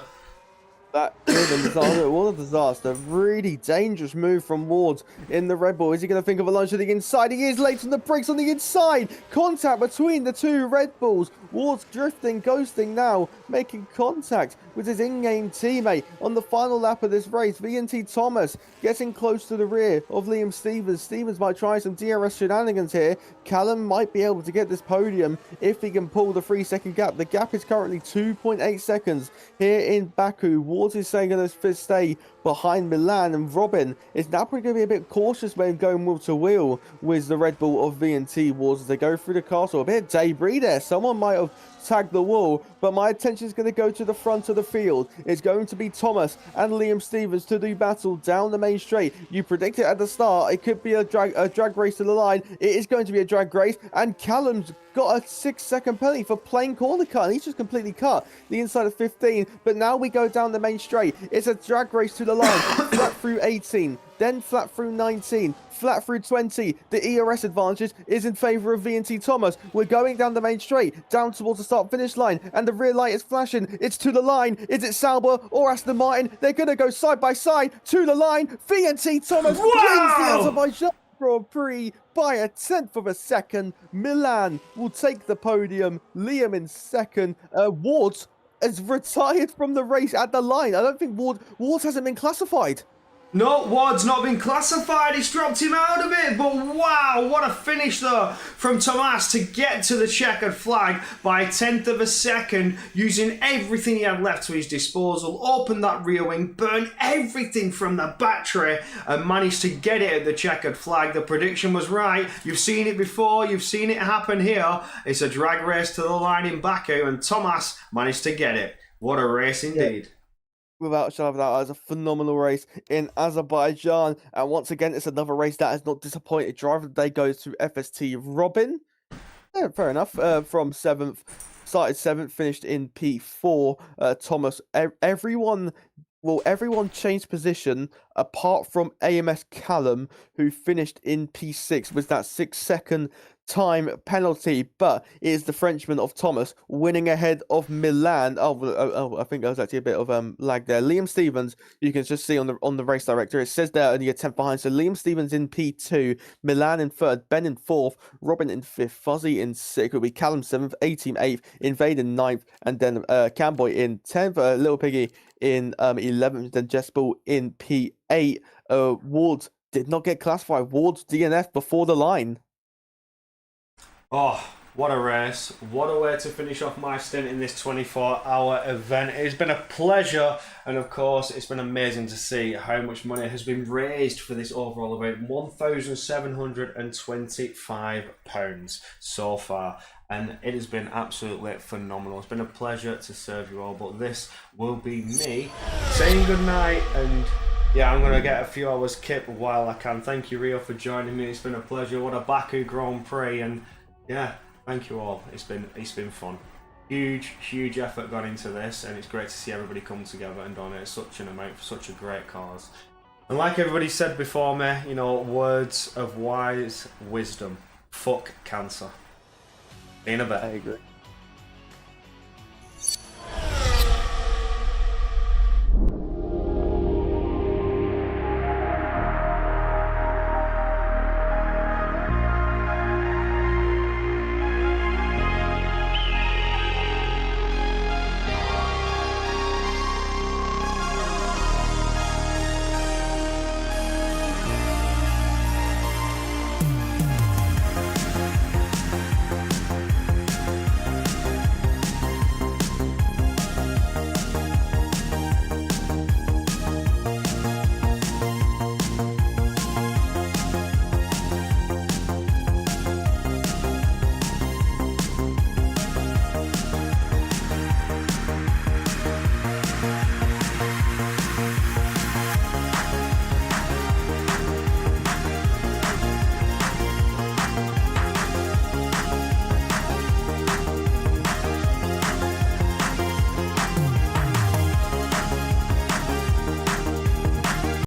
That could have been disaster. What a disaster. Really dangerous move from Ward in the Red Bull. Is he going to think of a lunge to the inside? He is late on the brakes on the inside. Contact between the two Red Bulls. Ward's drifting, ghosting now, making contact with his in-game teammate on the final lap of this race. VNT Thomas getting close to the rear of Liam Stevens. Stevens might try some DRS shenanigans here. Callum might be able to get this podium if he can pull the 3-second gap. The gap is currently 2.8 seconds here in Baku. Ward is saying going to stay behind Milan, and Robin is now probably going to be a bit cautious when going wheel to wheel with the Red Bull of VNT Wars as they go through the castle. A bit of debris there. Someone might have tagged the wall, but my attention is going to go to the front of the field. It's going to be Thomas and Liam Stevens to do battle down the main straight. You predicted at the start it could be a drag race to the line. It is going to be a drag race, and Callum's got a 6-second penalty for playing corner cut, and he's just completely cut the inside of 15. But now we go down the main straight. It's a drag race to the line. Flat through 18, then flat through 19, flat through 20. The ERS advantage is in favour of VNT Thomas. We're going down the main straight, down towards the start-finish line, and the rear light is flashing. It's to the line. Is it Sauber or Aston Martin? They're going to go side by side to the line. VNT Thomas wins the Azerbaijan Grand Prix by a 1/10 of a second. Milan will take the podium. Liam in second. Ward has retired from the race at the line. I don't think Ward hasn't been classified. No, Ward's not been classified. He's dropped him out of it. But wow, what a finish though from Tomas to get to the checkered flag by a 1/10 of a second, using everything he had left to his disposal. Opened that rear wing, burned everything from the battery, and managed to get it at the checkered flag. The prediction was right. You've seen it before. You've seen it happen here. It's a drag race to the line in Baku, and Tomas managed to get it. What a race indeed. Yeah. Without a shadow of a doubt, it was a phenomenal race in Azerbaijan. And once again, it's another race that has not disappointed. Driver of the day goes to FST Robin. Yeah, fair enough. From 7th, started 7th, finished in P4. Thomas, everyone changed position apart from AMS Callum, who finished in P6 with that 6-second time penalty, but it is the Frenchman of Thomas winning ahead of Milan. I think there was actually a bit of lag there. Liam Stevens, you can just see on the race director, it says there only a 10th behind. So Liam Stevens in P2, Milan in 3rd, Ben in 4th, Robin in 5th, Fuzzy in 6th. It'll be Callum 7th, A-Team 8th, Invade in 9th, and then Camboy in 10th, Little Piggy in 11th, then Jespel in P8. Ward did not get classified. Ward's DNF before the line. Oh, what a race. What a way to finish off my stint in this 24-hour event. It's been a pleasure, and of course, it's been amazing to see how much money has been raised for this overall event. £1,725 so far, and it has been absolutely phenomenal. It's been a pleasure to serve you all, but this will be me saying goodnight, and yeah, I'm going to get a few hours kip while I can. Thank you, Rio, for joining me. It's been a pleasure. What a Baku Grand Prix, and yeah, thank you all. It's been fun. Huge effort gone into this, and it's great to see everybody come together and donate such an amount for such a great cause. And like everybody said before me, you know, words of wise wisdom. Fuck cancer. In a bit. I agree.